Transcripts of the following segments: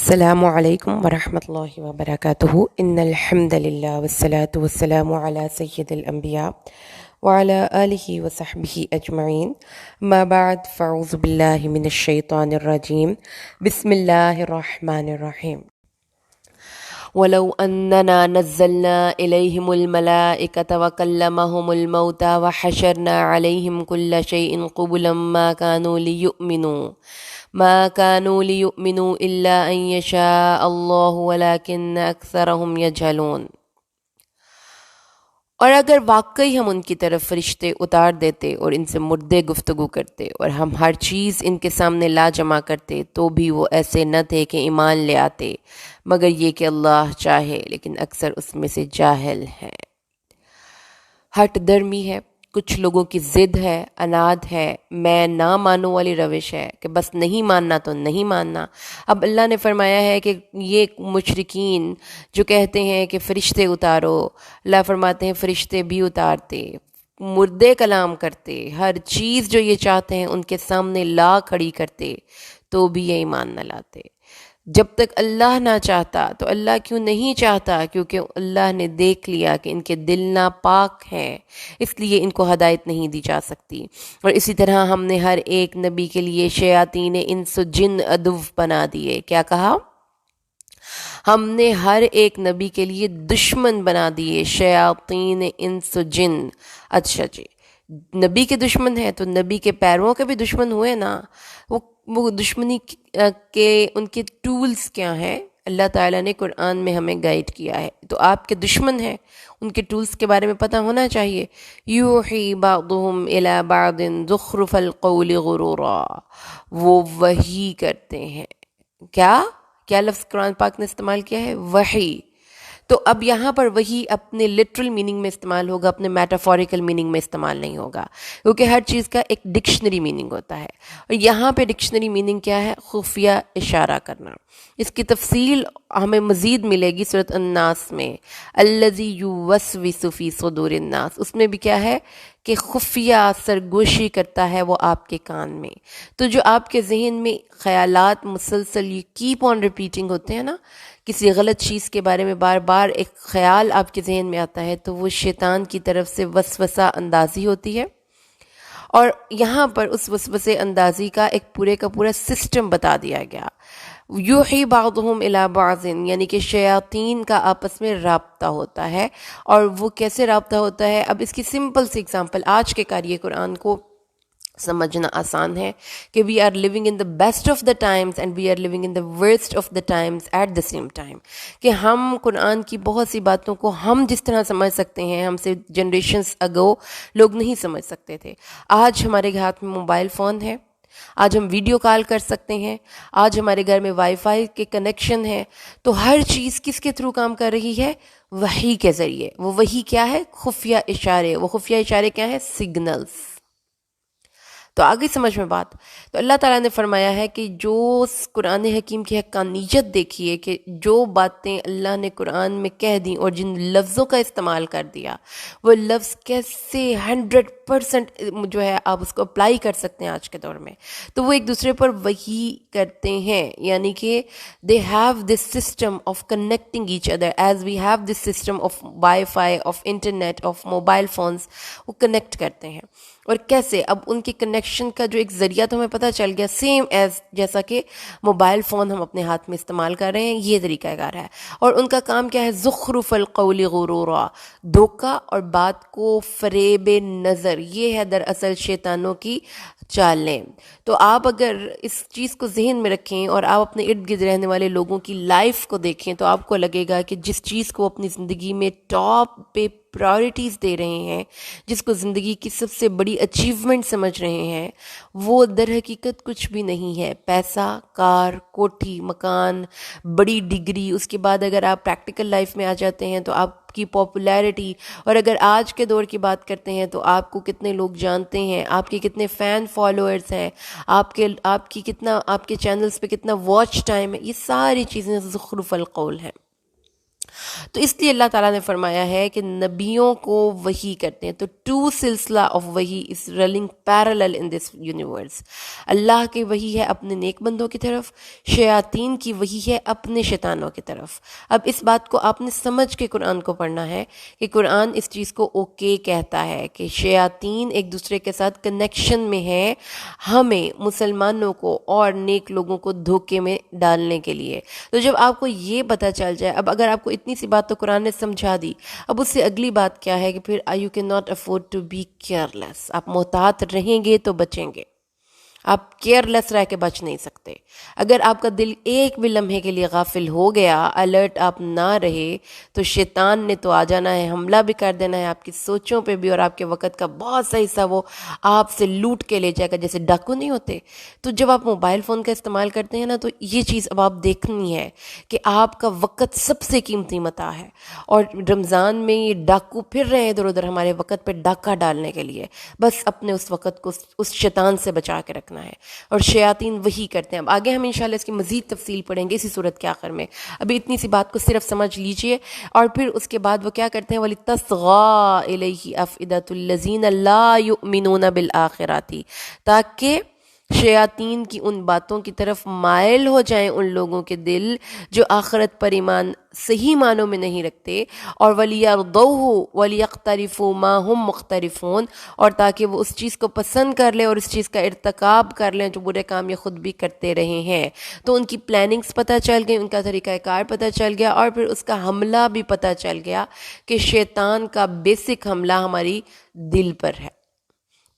السلام علیکم ورحمۃ اللہ وبرکاتہ ان الحمد للہ والصلاة والسلام علی سید الانبیاء وعلی آلہ وصحبہ اجمعین ما بعد فاعوذ باللہ من الشیطان الرجیم بسم اللہ الرحمن الرحیم وَلَوْ أَنَّنَا نَزَّلْنَا إِلَيْهِمُ الْمَلَائِكَةَ وَكَلَّمَهُمُ الْمَوْتَى وَحَشَرْنَا عَلَيْهِمْ كُلَّ شَيْءٍ قُبُلًا ما كانوا ليؤمنوا إلا أن يشاء الله ولكن أكثرهم يجهلون۔ اور اگر واقعی ہم ان کی طرف فرشتے اتار دیتے اور ان سے مردے گفتگو کرتے اور ہم ہر چیز ان کے سامنے لا جمع کرتے تو بھی وہ ایسے نہ تھے کہ ایمان لے آتے مگر یہ کہ اللہ چاہے، لیکن اکثر اس میں سے جاہل ہیں۔ ہٹ درمی ہے، کچھ لوگوں کی ضد ہے، اناد ہے، میں نہ مانوں والی روش ہے کہ بس نہیں ماننا تو نہیں ماننا۔ اب اللہ نے فرمایا ہے کہ یہ مشرکین جو کہتے ہیں کہ فرشتے اتارو، اللہ فرماتے ہیں فرشتے بھی اتارتے، مردے کلام کرتے، ہر چیز جو یہ چاہتے ہیں ان کے سامنے لا کھڑی کرتے تو بھی یہ ایمان نہ لاتے۔ جب تک اللہ نہ چاہتا تو اللہ کیوں نہیں چاہتا؟ کیونکہ اللہ نے دیکھ لیا کہ ان کے دل ناپاک ہیں، اس لیے ان کو ہدایت نہیں دی جا سکتی۔ اور اسی طرح ہم نے ہر ایک نبی کے لیے شیاطین انس و جن عدو بنا دیے۔ کیا کہا؟ ہم نے ہر ایک نبی کے لیے دشمن بنا دیے، شیاطین انس و جن۔ اچھا جی، نبی کے دشمن ہیں تو نبی کے پیرووں کے بھی دشمن ہوئے نا۔ وہ دشمنی کے ان کے ٹولز کیا ہیں؟ اللہ تعالیٰ نے قرآن میں ہمیں گائیڈ کیا ہے، تو آپ کے دشمن ہیں، ان کے ٹولز کے بارے میں پتہ ہونا چاہیے۔ یوحی بعضهم الی بعض زخرف القول غرورا، وہ وحی کرتے ہیں۔ کیا لفظ قرآن پاک نے استعمال کیا ہے؟ وحی۔ تو اب یہاں پر وہی اپنے لٹرل میننگ میں استعمال ہوگا، اپنے میٹافوریکل میننگ میں استعمال نہیں ہوگا، کیونکہ ہر چیز کا ایک ڈکشنری میننگ ہوتا ہے۔ اور یہاں پہ ڈکشنری میننگ کیا ہے؟ خفیہ اشارہ کرنا۔ اس کی تفصیل ہمیں مزید ملے گی سورۃ الناس میں، الذی یوسوس فی صدور الناس، اس میں بھی کیا ہے کہ خفیہ سرگوشی کرتا ہے وہ آپ کے کان میں۔ تو جو آپ کے ذہن میں خیالات مسلسل یہ کیپ آن ریپیٹنگ ہوتے ہیں نا، کسی غلط چیز کے بارے میں بار بار ایک خیال آپ کے ذہن میں آتا ہے تو وہ شیطان کی طرف سے وسوسہ اندازی ہوتی ہے۔ اور یہاں پر اس وسوسے اندازی کا ایک پورے کا پورا سسٹم بتا دیا گیا۔ یوحی بعضهم الی بعض، یعنی کہ شیاطین کا آپس میں رابطہ ہوتا ہے۔ اور وہ کیسے رابطہ ہوتا ہے؟ اب اس کی سمپل سی اگزامپل آج کے قاری قرآن کو سمجھنا آسان ہے کہ we are living in the best of the times and we are living in the worst of the times at the same time, کہ ہم قرآن کی بہت سی باتوں کو ہم جس طرح سمجھ سکتے ہیں ہم سے جنریشنز اگو لوگ نہیں سمجھ سکتے تھے۔ آج ہمارے ہاتھ میں موبائل فون ہے، آج ہم ویڈیو کال کر سکتے ہیں، آج ہمارے گھر میں وائی فائی کے کنیکشن ہے، تو ہر چیز کس کے تھرو کام کر رہی ہے؟ وحی کے ذریعے۔ وہ وحی کیا ہے؟ خفیہ اشارے۔ وہ خفیہ اشارے کیا ہے؟ سگنلز۔ تو آگے سمجھ میں بات۔ تو اللہ تعالیٰ نے فرمایا ہے کہ جو قرآن حکیم کی حقانیت دیکھیے کہ جو باتیں اللہ نے قرآن میں کہہ دیں اور جن لفظوں کا استعمال کر دیا، وہ لفظ کیسے 100% جو ہے آپ اس کو اپلائی کر سکتے ہیں آج کے دور میں۔ تو وہ ایک دوسرے پر وحی کرتے ہیں، یعنی کہ they have this system of connecting each other as we have this system of Wi-Fi, of internet, of mobile phones، وہ کنیکٹ کرتے ہیں۔ اور کیسے؟ اب ان کی کنیکشن کا جو ایک ذریعہ تو ہمیں پتہ چل گیا، سیم ایز جیسا کہ موبائل فون ہم اپنے ہاتھ میں استعمال کر رہے ہیں، یہ طریقہ کار ہے۔ اور ان کا کام کیا ہے؟ زخرف القول غرورا، دھوکہ اور بات کو فریب نظر، یہ ہے دراصل شیطانوں کی چالیں۔ تو آپ اگر اس چیز کو ذہن میں رکھیں اور آپ اپنے ارد گرد رہنے والے لوگوں کی لائف کو دیکھیں تو آپ کو لگے گا کہ جس چیز کو اپنی زندگی میں ٹاپ پہ پرائورٹیز دے رہے ہیں، جس کو زندگی کی سب سے بڑی اچیومنٹ سمجھ رہے ہیں، وہ در حقیقت کچھ بھی نہیں ہے۔ پیسہ، کار، کوٹھی، مکان، بڑی ڈگری، اس کے بعد اگر آپ پریکٹیکل لائف میں آ جاتے ہیں تو آپ کی پاپولیرٹی، اور اگر آج کے دور کی بات کرتے ہیں تو آپ کو کتنے لوگ جانتے ہیں، آپ کے کتنے فین فالوورز ہیں، آپ کے چینلز پہ کتنا واچ ٹائم ہے، یہ ساری چیزیں زخرف القول ہیں۔ تو اس لیے اللہ تعالیٰ نے فرمایا ہے کہ نبیوں کو وحی کرتے ہیں. تو ٹو سلسلہ آف وحی is running parallel in this universe. Allah کی وحی ہے اپنے نیک بندوں کی طرف، شیاطین کی وحی ہے اپنے شیطانوں کی طرف. اب اس بات کو آپ نے سمجھ کے قرآن کو پڑھنا ہے کہ قرآن اس چیز کو اوکے کہتا ہے کہ شیاطین ایک دوسرے کے ساتھ کنیکشن میں ہے ہمیں مسلمانوں کو اور نیک لوگوں کو دھوکے میں ڈالنے کے لیے. تو جب آپ کو یہ پتہ چل جائے، اب اگر آپ کو اتنی سی بات تو قرآن نے سمجھا دی، اب اس سے اگلی بات کیا ہے کہ پھر you can not afford to be careless. آپ محتاط رہیں گے تو بچیں گے، آپ کیئرلیس رہ کے بچ نہیں سکتے. اگر آپ کا دل ایک بھی لمحے کے لیے غافل ہو گیا، الرٹ آپ نہ رہے، تو شیطان نے تو آ جانا ہے، حملہ بھی کر دینا ہے آپ کی سوچوں پہ بھی، اور آپ کے وقت کا بہت سا حصہ وہ آپ سے لوٹ کے لے جائے گا، جیسے ڈاکو نہیں ہوتے. تو جب آپ موبائل فون کا استعمال کرتے ہیں نا، تو یہ چیز اب آپ دیکھنی ہے کہ آپ کا وقت سب سے قیمتی متاع ہے. اور رمضان میں یہ ڈاکو پھر رہے ہیں ادھر ادھر ہمارے وقت پہ ڈاکہ ڈالنے کے لیے. بس اپنے اس وقت کو اس شیطان سے بچا کے رکھنا ہے. اور شیاطین وہی کرتے ہیں. اب آگے ہم انشاءاللہ اس کی مزید تفصیل پڑھیں گے اسی صورت کے آخر میں. ابھی اتنی سی بات کو صرف سمجھ لیجئے، اور پھر اس کے بعد وہ کیا کرتے ہیں، وَلِتَصْغَىٰ إِلَيْهِ أَفْئِدَةُ الَّذِينَ لَا يُؤْمِنُونَ بِالْآخِرَةِ، تاکہ شیاطین کی ان باتوں کی طرف مائل ہو جائیں ان لوگوں کے دل جو آخرت پر ایمان صحیح معنوں میں نہیں رکھتے، اور وَلِيَرْضَوْهُ وَلِيَقْتَرِفُوا مَا هُمْ مُقْتَرِفُونَ، اور تاکہ وہ اس چیز کو پسند کر لیں اور اس چیز کا ارتکاب کر لیں جو برے کام یہ خود بھی کرتے رہے ہیں. تو ان کی پلاننگز پتہ چل گئی، ان کا طریقہ کار پتہ چل گیا، اور پھر اس کا حملہ بھی پتہ چل گیا کہ شیطان کا بیسک حملہ ہماری دل پر ہے.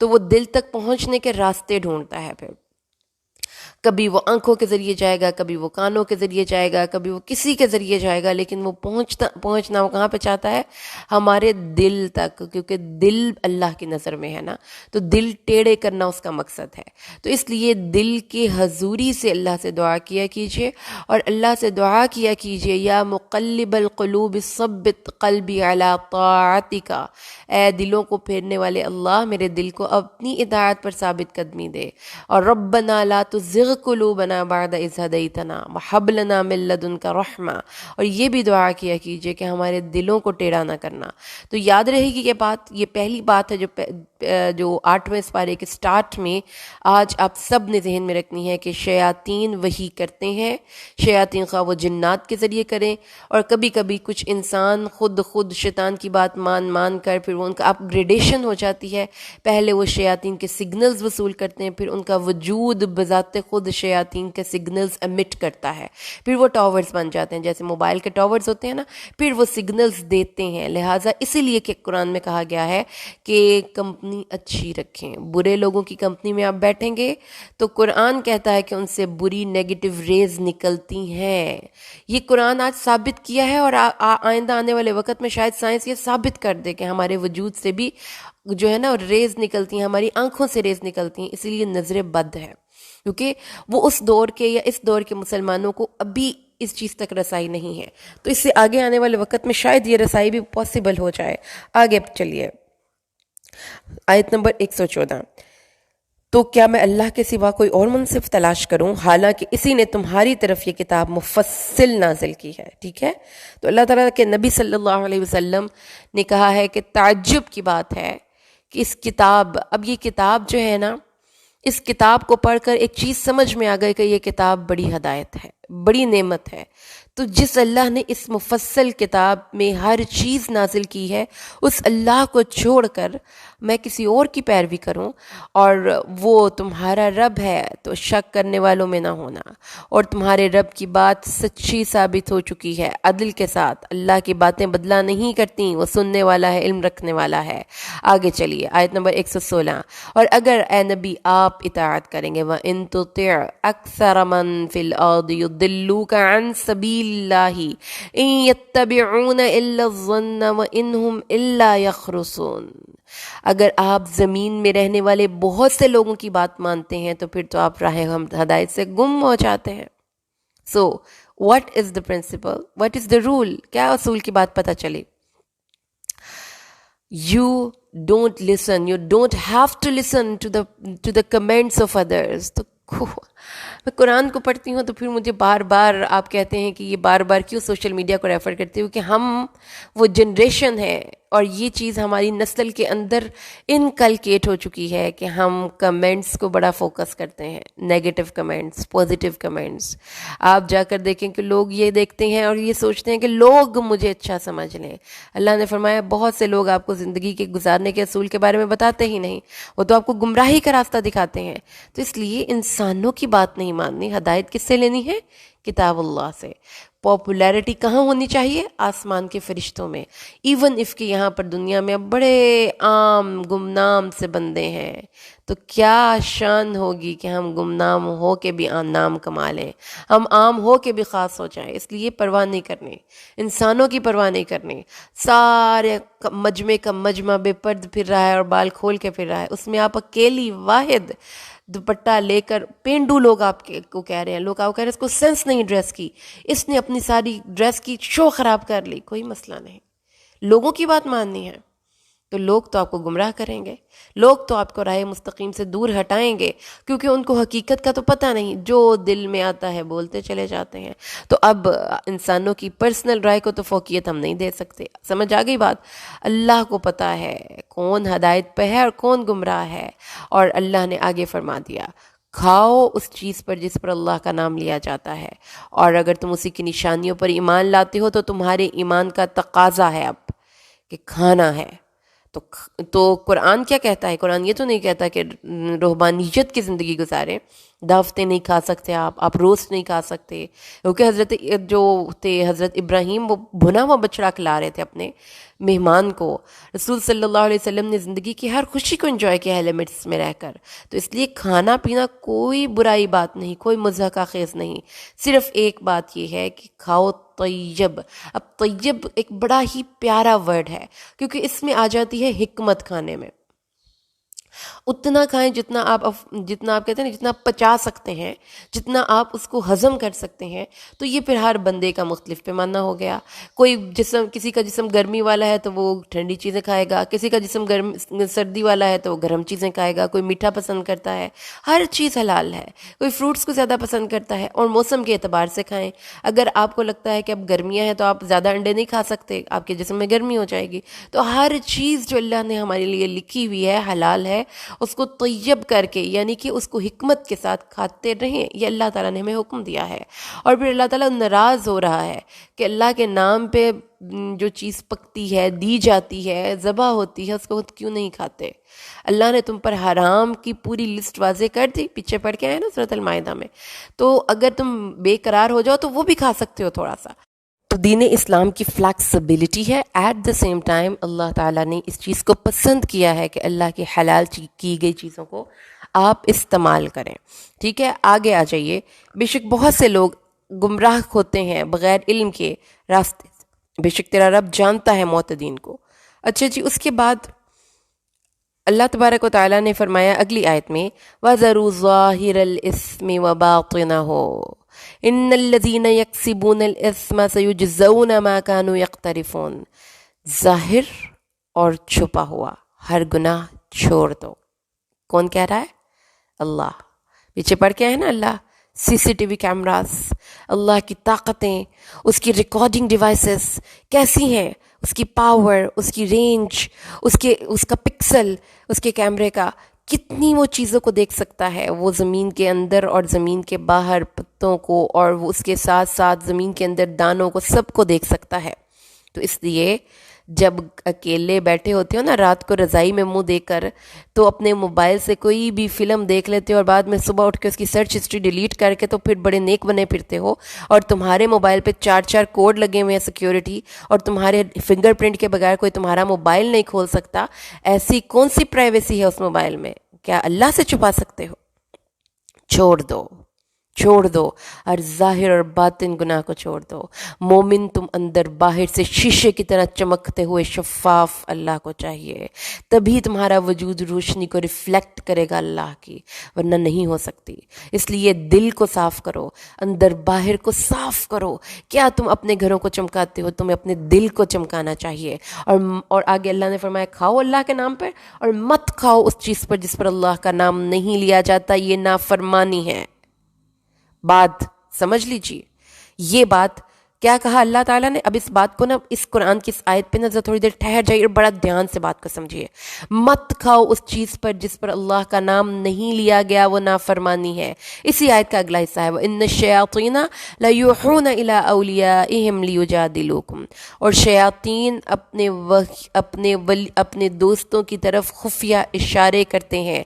تو وہ دل تک پہنچنے کے راستے ڈھونڈتا ہے. پھر کبھی وہ آنکھوں کے ذریعے جائے گا، کبھی وہ کانوں کے ذریعے جائے گا، کبھی وہ کسی کے ذریعے جائے گا، لیکن وہ پہنچنا وہ کہاں پہ چاہتا ہے، ہمارے دل تک، کیونکہ دل اللہ کی نظر میں ہے نا. تو دل ٹیڑھے کرنا اس کا مقصد ہے. تو اس لیے دل کی حضوری سے اللہ سے دعا کیا کیجئے، اور اللہ سے دعا کیا کیجئے، یا مقلب القلوب ثبت قلبی علی طاعتک، اے دلوں کو پھیرنے والے اللہ میرے دل کو اپنی اطاعت پر ثابت قدمی دے. اور ربنا لا تزغ قلوبنا بعد اذ ہدیتنا وہب لنا من لدنک رحمہ، اور یہ بھی دعا کیا کیجئے کہ ہمارے دلوں کو ٹیڑھا نہ کرنا. تو یاد رہے گی یہ بات، یہ پہلی بات ہے جو 8ویں سپارے کے سٹارٹ میں آج آپ سب نے ذہن میں رکھنی ہے کہ شیاطین وحی کرتے ہیں. شیاطین خواہ وہ جنات کے ذریعے کریں، اور کبھی کبھی کچھ انسان خود شیطان کی بات مان کر پھر وہ ان کا اپ گریڈیشن ہو جاتی ہے. پہلے وہ شیاطین کے سگنلز وصول کرتے ہیں، پھر ان کا وجود بذات خود شیاطین کے سگنلز ایمٹ کرتا ہے، پھر وہ ٹاورز بن جاتے ہیں جیسے موبائل کے ٹاورز ہوتے ہیں نا، پھر وہ سگنلز دیتے ہیں. لہٰذا اسی لیے کہ قرآن میں کہا گیا ہے کہ کمپنی اچھی رکھیں. برے لوگوں کی کمپنی میں آپ بیٹھیں گے تو قرآن کہتا ہے کہ ان سے بری نیگیٹو ریز نکلتی ہیں. یہ قرآن آج ثابت کیا ہے، اور آئندہ آنے والے وقت میں شاید سائنس یہ ثابت کر دے کہ ہمارے وجود سے بھی جو ہے نا ریز نکلتی ہیں، ہماری آنکھوں سے ریز نکلتی ہیں. اسی لیے نظر بد ہے، کیونکہ وہ اس دور کے یا اس دور کے مسلمانوں کو ابھی اس چیز تک رسائی نہیں ہے. تو اس سے آگے آنے والے وقت میں شاید یہ رسائی بھی پاسبل ہو جائے. آگے چلیے آیت نمبر 114. تو کیا میں اللہ کے سوا کوئی اور منصف تلاش کروں، حالانکہ اسی نے تمہاری طرف یہ کتاب مفصل نازل کی ہے. ٹھیک ہے، تو اللہ تعالیٰ کے نبی صلی اللہ علیہ وسلم نے کہا ہے کہ تعجب کی بات ہے کہ اس کتاب، اب یہ کتاب جو ہے نا، اس کتاب کو پڑھ کر ایک چیز سمجھ میں آ گئی کہ یہ کتاب بڑی ہدایت ہے، بڑی نعمت ہے. تو جس اللہ نے اس مفصل کتاب میں ہر چیز نازل کی ہے، اس اللہ کو چھوڑ کر میں کسی اور کی پیروی کروں، اور وہ تمہارا رب ہے تو شک کرنے والوں میں نہ ہونا، اور تمہارے رب کی بات سچی ثابت ہو چکی ہے عدل کے ساتھ. اللہ کی باتیں بدلا نہیں کرتی، وہ سننے والا ہے، علم رکھنے والا ہے. آگے چلیے آیت نمبر 116. اور اگر اے نبی آپ اطاعت کریں گے، وَإِن تُطِعْ أَكْثَرَ مَن فِي الْأَرْضِ يُضِلُّوكَ عَن سَبِيلِ اللَّهِ إِن يَتَّبِعُونَ إِلَّا الظَّنَّ وَإِنْ هُمْ إِلَّا يَخْرُصُونَ. اگر آپ زمین میں رہنے والے بہت سے لوگوں کی بات مانتے ہیں تو پھر تو آپ راہ ہدایت سے گم ہو جاتے ہیں. So what is the principle, what is the rule, کیا اصول کی بات پتہ چلی؟ You don't listen, you don't have to listen to the comments of others. تو میں قرآن کو پڑھتی ہوں تو پھر مجھے بار بار آپ کہتے ہیں کہ یہ بار بار کیوں سوشل میڈیا کو ریفر کرتے ہو، کہ ہم وہ جنریشن ہے اور یہ چیز ہماری نسل کے اندر انکلکیٹ ہو چکی ہے کہ ہم کمنٹس کو بڑا فوکس کرتے ہیں، نیگیٹو کمنٹس، پازیٹیو کمنٹس. آپ جا کر دیکھیں کہ لوگ یہ دیکھتے ہیں اور یہ سوچتے ہیں کہ لوگ مجھے اچھا سمجھ لیں. اللہ نے فرمایا بہت سے لوگ آپ کو زندگی کے گزارنے کے اصول کے بارے میں بتاتے ہی نہیں، وہ تو آپ کو گمراہی کا راستہ دکھاتے ہیں. تو اس لیے انسانوں کی بات نہیں ماننی. ہدایت کس سے لینی ہے؟ کتاب اللہ سے. پاپولیرٹی کہاں ہونی چاہیے؟ آسمان کے فرشتوں میں. ایون اف کہ یہاں پر دنیا میں بڑے عام گمنام سے بندے ہیں، تو کیا شان ہوگی کہ ہم گمنام ہو کے بھی نام کما لیں، ہم عام ہو کے بھی خاص ہو جائیں. اس لیے پرواہ نہیں کرنی، انسانوں کی پرواہ نہیں کرنی. سارے مجمع کا مجمع بے پرد پھر رہا ہے اور بال کھول کے پھر رہا ہے، اس میں آپ اکیلی واحد دوپٹہ لے کر، پینڈو لوگ آپ کو کہہ رہے ہیں، لوگ آپ کو کہہ رہے ہیں اس کو سینس نہیں ڈریس کی، اس نے اپنی ساری ڈریس کی شو خراب کر لی. کوئی مسئلہ نہیں، لوگوں کی بات ماننی ہے تو لوگ تو آپ کو گمراہ کریں گے، لوگ تو آپ کو راہ مستقیم سے دور ہٹائیں گے، کیونکہ ان کو حقیقت کا تو پتہ نہیں، جو دل میں آتا ہے بولتے چلے جاتے ہیں. تو اب انسانوں کی پرسنل رائے کو تو فوقیت ہم نہیں دے سکتے. سمجھ آ گئی بات؟ اللہ کو پتہ ہے کون ہدایت پہ ہے اور کون گمراہ ہے. اور اللہ نے آگے فرما دیا، کھاؤ اس چیز پر جس پر اللہ کا نام لیا جاتا ہے، اور اگر تم اسی کی نشانیوں پر ایمان لاتے ہو تو تمہارے ایمان کا تقاضا ہے اب کہ کھانا ہے. تو قرآن کیا کہتا ہے؟ قرآن یہ تو نہیں کہتا کہ رہبانیت کی زندگی گزاریں، دعوتیں نہیں کھا سکتے آپ روسٹ نہیں کھا سکتے، کیونکہ حضرت جو تھے حضرت ابراہیم، وہ بھنا ہوا بچڑا کھلا رہے تھے اپنے مہمان کو. رسول صلی اللہ علیہ وسلم نے زندگی کی ہر خوشی کو انجوائے کیا ہے لمٹس میں رہ کر. تو اس لیے کھانا پینا کوئی برائی بات نہیں، کوئی مضحکہ خیز نہیں. صرف ایک بات یہ ہے کہ کھاؤ طیب. اب طیب ایک بڑا ہی پیارا ورڈ ہے، کیونکہ اس میں آ جاتی ہے حکمت کھانے میں. اتنا کھائیں جتنا آپ کہتے ہیں نا، جتنا آپ پچا سکتے ہیں، جتنا آپ اس کو ہضم کر سکتے ہیں. تو یہ پھر ہر بندے کا مختلف پیمانہ ہو گیا. کسی کا جسم گرمی والا ہے تو وہ ٹھنڈی چیزیں کھائے گا، کسی کا جسم سردی والا ہے تو وہ گرم چیزیں کھائے گا، کوئی میٹھا پسند کرتا ہے. ہر چیز حلال ہے. کوئی فروٹس کو زیادہ پسند کرتا ہے، اور موسم کے اعتبار سے کھائیں. اگر آپ کو لگتا ہے کہ اب گرمیاں ہیں تو آپ زیادہ انڈے نہیں کھا سکتے، آپ کے جسم میں گرمی ہو جائے گی. تو ہر چیز جو اللہ نے ہمارے لیے لکھی ہوئی ہے حلال ہے، اس کو طیب کر کے، یعنی کہ اس کو حکمت کے ساتھ کھاتے رہیں. یہ اللہ تعالیٰ نے ہمیں حکم دیا ہے. اور پھر اللہ تعالیٰ ناراض ہو رہا ہے کہ اللہ کے نام پہ جو چیز پکتی ہے، دی جاتی ہے، ذبح ہوتی ہے، اس کو کیوں نہیں کھاتے؟ اللہ نے تم پر حرام کی پوری لسٹ واضح کر دی، پیچھے پڑھ کے آئے نا سورۃ المائدہ میں. تو اگر تم بے قرار ہو جاؤ تو وہ بھی کھا سکتے ہو تھوڑا سا. تو دین اسلام کی فلیکسیبلٹی ہے. ایٹ دا سیم ٹائم اللہ تعالیٰ نے اس چیز کو پسند کیا ہے کہ اللہ کی حلال کی گئی چیزوں کو آپ استعمال کریں. ٹھیک ہے، آگے آ جائیے. بے شک بہت سے لوگ گمراہ ہوتے ہیں بغیر علم کے راستے. بے شک تیرا رب جانتا ہے معتدین کو. اچھا جی، اس کے بعد اللہ تبارک و تعالیٰ نے فرمایا اگلی آیت میں، وَذَرُوا ظَاهِرَ الْإِثْمِ وَبَاطِنَهُ ان الذين يكسبون الاثم سيجزون ما كانوا يقترفون. ظاہر اور چھپا ہوا ہر گناہ چھوڑ دو. کون کہہ رہا ہے؟ اللہ. پیچھے پڑھ کے ہے نا اللہ. CCTV کیمراز، اللہ کی طاقتیں، اس کی ریکارڈنگ ڈیوائسز کیسی ہیں، اس کی پاور، اس کی رینج، اس کا پکسل، اس کے کیمرے کا کتنی وہ چیزوں کو دیکھ سکتا ہے. وہ زمین کے اندر اور زمین کے باہر پتوں کو، اور وہ اس کے ساتھ ساتھ زمین کے اندر دانوں کو، سب کو دیکھ سکتا ہے. تو اس لیے جب اکیلے بیٹھے ہوتے ہو نا رات کو رضائی میں منہ دے کر، تو اپنے موبائل سے کوئی بھی فلم دیکھ لیتے ہو اور بعد میں صبح اٹھ کے اس کی سرچ ہسٹری ڈیلیٹ کر کے تو پھر بڑے نیک بنے پھرتے ہو. اور تمہارے موبائل پہ 4 کوڈ لگے ہوئے ہیں سیکیورٹی، اور تمہارے فنگر پرنٹ کے بغیر کوئی تمہارا موبائل نہیں کھول سکتا. ایسی کون سی پرائیویسی ہے اس موبائل میں؟ کیا اللہ سے چھپا سکتے ہو؟ چھوڑ دو اور ظاہر اور باطن گناہ کو چھوڑ دو. مومن تم اندر باہر سے شیشے کی طرح چمکتے ہوئے شفاف اللہ کو چاہیے، تبھی تمہارا وجود روشنی کو ریفلیکٹ کرے گا اللہ کی، ورنہ نہیں ہو سکتی. اس لیے دل کو صاف کرو، اندر باہر کو صاف کرو. کیا تم اپنے گھروں کو چمکاتے ہو؟ تمہیں اپنے دل کو چمکانا چاہیے. اور آگے اللہ نے فرمایا کھاؤ اللہ کے نام پر، اور مت کھاؤ اس چیز پر جس پر اللہ کا نام نہیں لیا جاتا. یہ نافرمانی ہے. بات سمجھ لیجیے، یہ بات کیا کہا اللہ تعالیٰ نے. اب اس بات کو نا، اس قرآن کی اس آیت پہ نا ذرا تھوڑی دیر ٹھہر جائیے اور بڑا دھیان سے بات کو سمجھیے. مت کھاؤ اس چیز پر جس پر اللہ کا نام نہیں لیا گیا، وہ نافرمانی ہے. اسی آیت کا اگلا حصہ ہے وَإِنَّ الشَّيَاطِينَ لَيُوحُونَ إِلَىٰ أَوْلِيَائِهِمْ لِيُجَادِلُوكُمْ، اور شیاطین اپنے دوستوں کی طرف خفیہ اشارے کرتے ہیں،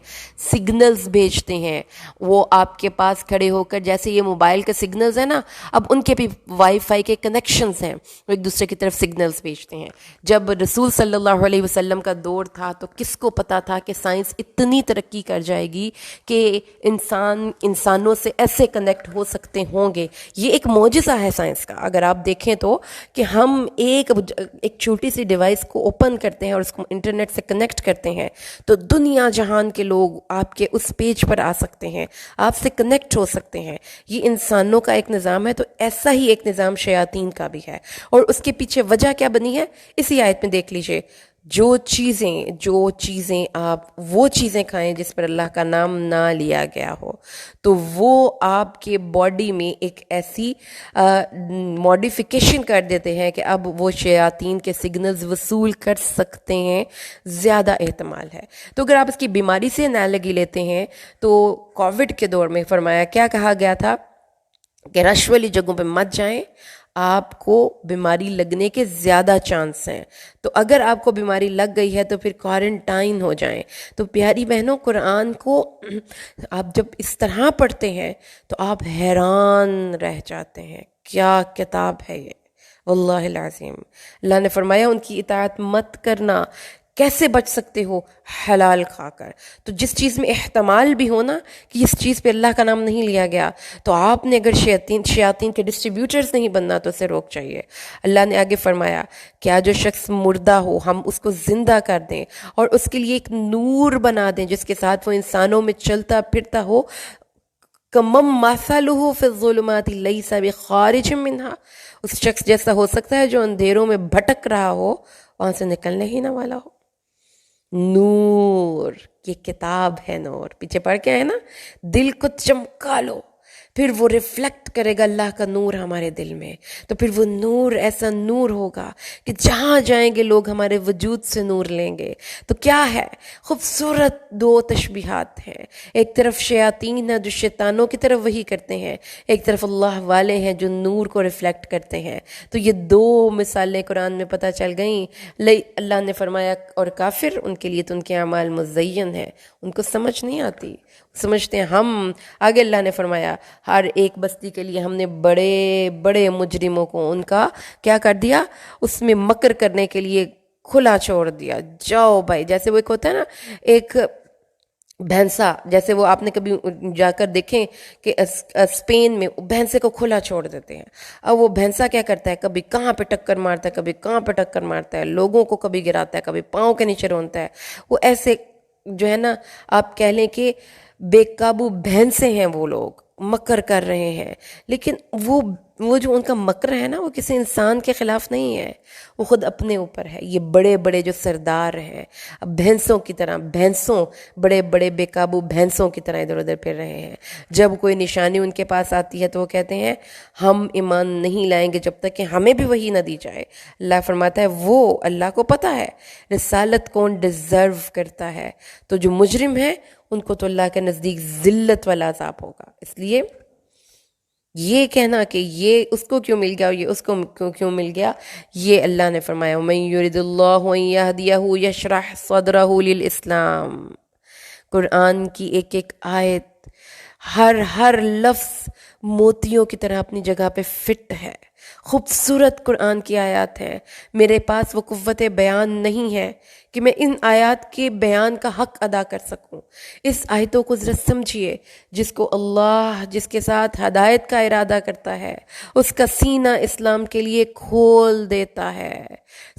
سگنلز بھیجتے ہیں. وہ آپ کے پاس کھڑے ہو کر، جیسے یہ موبائل کے سگنلز ہیں نا، اب ان کے بھی وائی فائی کے کنیکشنز ہیں، وہ ایک دوسرے کی طرف سگنلز بھیجتے ہیں. جب رسول صلی اللہ علیہ وسلم کا دور تھا تو کس کو پتا تھا کہ سائنس اتنی ترقی کر جائے گی کہ انسانوں سے ایسے کنیکٹ ہو سکتے ہوں گے. یہ ایک معجزہ ہے سائنس کا. اگر آپ دیکھیں تو کہ ہم ایک چھوٹی سی ڈیوائس کو اوپن کرتے ہیں اور اس کو انٹرنیٹ سے کنیکٹ کرتے ہیں تو دنیا جہان کے لوگ آپ کے اس پیج پر آ سکتے ہیں، آپ سے کنیکٹ ہو سکتے ہیں. یہ انسانوں کا ایک نظام ہے، تو ایسا ہی ایک نظام شیاطین کا بھی ہے. اور اس کے پیچھے وجہ کیا بنی ہے اسی آیت میں دیکھ لیجئے. جو چیزیں آپ وہ چیزیں کھائیں جس پر اللہ کا نام نہ لیا گیا ہو، تو وہ آپ کے باڈی میں ایک ایسی موڈیفیکیشن کر دیتے ہیں کہ اب وہ شیاطین کے سگنلز وصول کر سکتے ہیں. زیادہ احتمال ہے. تو اگر آپ اس کی بیماری سے انالوجی لیتے ہیں تو کووڈ کے دور میں فرمایا کیا کہا گیا تھا کہ رش والی جگہوں پہ مت جائیں، آپ کو بیماری لگنے کے زیادہ چانس ہیں. تو اگر آپ کو بیماری لگ گئی ہے تو پھر کوارنٹائن ہو جائیں. تو پیاری بہنوں، قرآن کو آپ جب اس طرح پڑھتے ہیں تو آپ حیران رہ جاتے ہیں. کیا کتاب ہے یہ، واللہ العظیم. اللہ نے فرمایا ان کی اطاعت مت کرنا. کیسے بچ سکتے ہو؟ حلال کھا کر. تو جس چیز میں احتمال بھی ہو نا کہ اس چیز پہ اللہ کا نام نہیں لیا گیا، تو آپ نے اگر شیاطین کے ڈسٹریبیوٹرز نہیں بننا تو اسے روک چاہیے. اللہ نے آگے فرمایا کیا جو شخص مردہ ہو ہم اس کو زندہ کر دیں اور اس کے لیے ایک نور بنا دیں جس کے ساتھ وہ انسانوں میں چلتا پھرتا ہو. کمم مثلہ فی الظلمات لیس بخارج منہا، اس شخص جیسا ہو سکتا ہے جو اندھیروں میں بھٹک رہا ہو، وہاں سے نکلنے ہی نہ والا ہو. نور، یہ کتاب ہے نور. پیچھے پڑھ کے آئے نا، دل کو چمکا لو، پھر وہ ریفلیکٹ کرے گا اللہ کا نور ہمارے دل میں. تو پھر وہ نور ایسا نور ہوگا کہ جہاں جائیں گے لوگ ہمارے وجود سے نور لیں گے. تو کیا ہے؟ خوبصورت دو تشبیہات ہیں. ایک طرف شیاطین ہیں جو شیطانوں کی طرف وحی کرتے ہیں، ایک طرف اللہ والے ہیں جو نور کو ریفلیکٹ کرتے ہیں. تو یہ دو مثالیں قرآن میں پتہ چل گئیں. اللہ نے فرمایا اور کافر، ان کے لیے تو ان کے اعمال مزین ہیں، ان کو سمجھ نہیں آتی، سمجھتے ہیں ہم. آگے اللہ نے فرمایا ہر ایک بستی کے لیے ہم نے بڑے بڑے مجرموں کو ان کا کیا کر دیا، اس میں مکر کرنے کے لیے کھلا چھوڑ دیا. جاؤ بھائی. جیسے وہ ایک ہوتا ہے نا، ایک بھینسا، جیسے وہ آپ نے کبھی جا کر دیکھیں کہ اسپین میں بھینسے کو کھلا چھوڑ دیتے ہیں. اب وہ بھینسا کیا کرتا ہے، کبھی کہاں پہ ٹکر مارتا ہے، کبھی کہاں پہ ٹکر مارتا ہے، لوگوں کو کبھی گراتا ہے، کبھی پاؤں کے نیچے رونتا ہے. وہ ایسے جو ہے نا، آپ کہہ لیں کہ بے قابو بھینسے ہیں، وہ لوگ مکر کر رہے ہیں. لیکن وہ جو ان کا مکر ہے نا، وہ کسی انسان کے خلاف نہیں ہے، وہ خود اپنے اوپر ہے. یہ بڑے بڑے جو سردار ہیں، اب بھینسوں کی طرح، بڑے بڑے بے قابو بھینسوں کی طرح ادھر ادھر پھر رہے ہیں. جب کوئی نشانی ان کے پاس آتی ہے تو وہ کہتے ہیں ہم ایمان نہیں لائیں گے جب تک کہ ہمیں بھی وحی نہ دی جائے. اللہ فرماتا ہے وہ اللہ کو پتہ ہے رسالت کون ڈیزرو کرتا ہے. تو جو مجرم ہیں ان کو تو اللہ کے نزدیک ذلت والا عذاب ہوگا. اس لیے یہ کہنا کہ یہ اس کو کیوں مل گیا اور یہ اس کو کیوں مل گیا، یہ اللہ نے فرمایا وَمَن يُرِدِ اللَّهُ أَن يَهْدِيَهُ يَشْرَحْ صَدْرَهُ لِلْإِسْلَامِ. قرآن کی ایک ایک آیت، ہر لفظ موتیوں کی طرح اپنی جگہ پہ فٹ ہے. خوبصورت قرآن کی آیات ہیں. میرے پاس وہ قوت بیان نہیں ہے کہ میں ان آیات کے بیان کا حق ادا کر سکوں. اس آیتوں کو ذرا سمجھیے. جس کو اللہ جس کے ساتھ ہدایت کا ارادہ کرتا ہے اس کا سینہ اسلام کے لیے کھول دیتا ہے.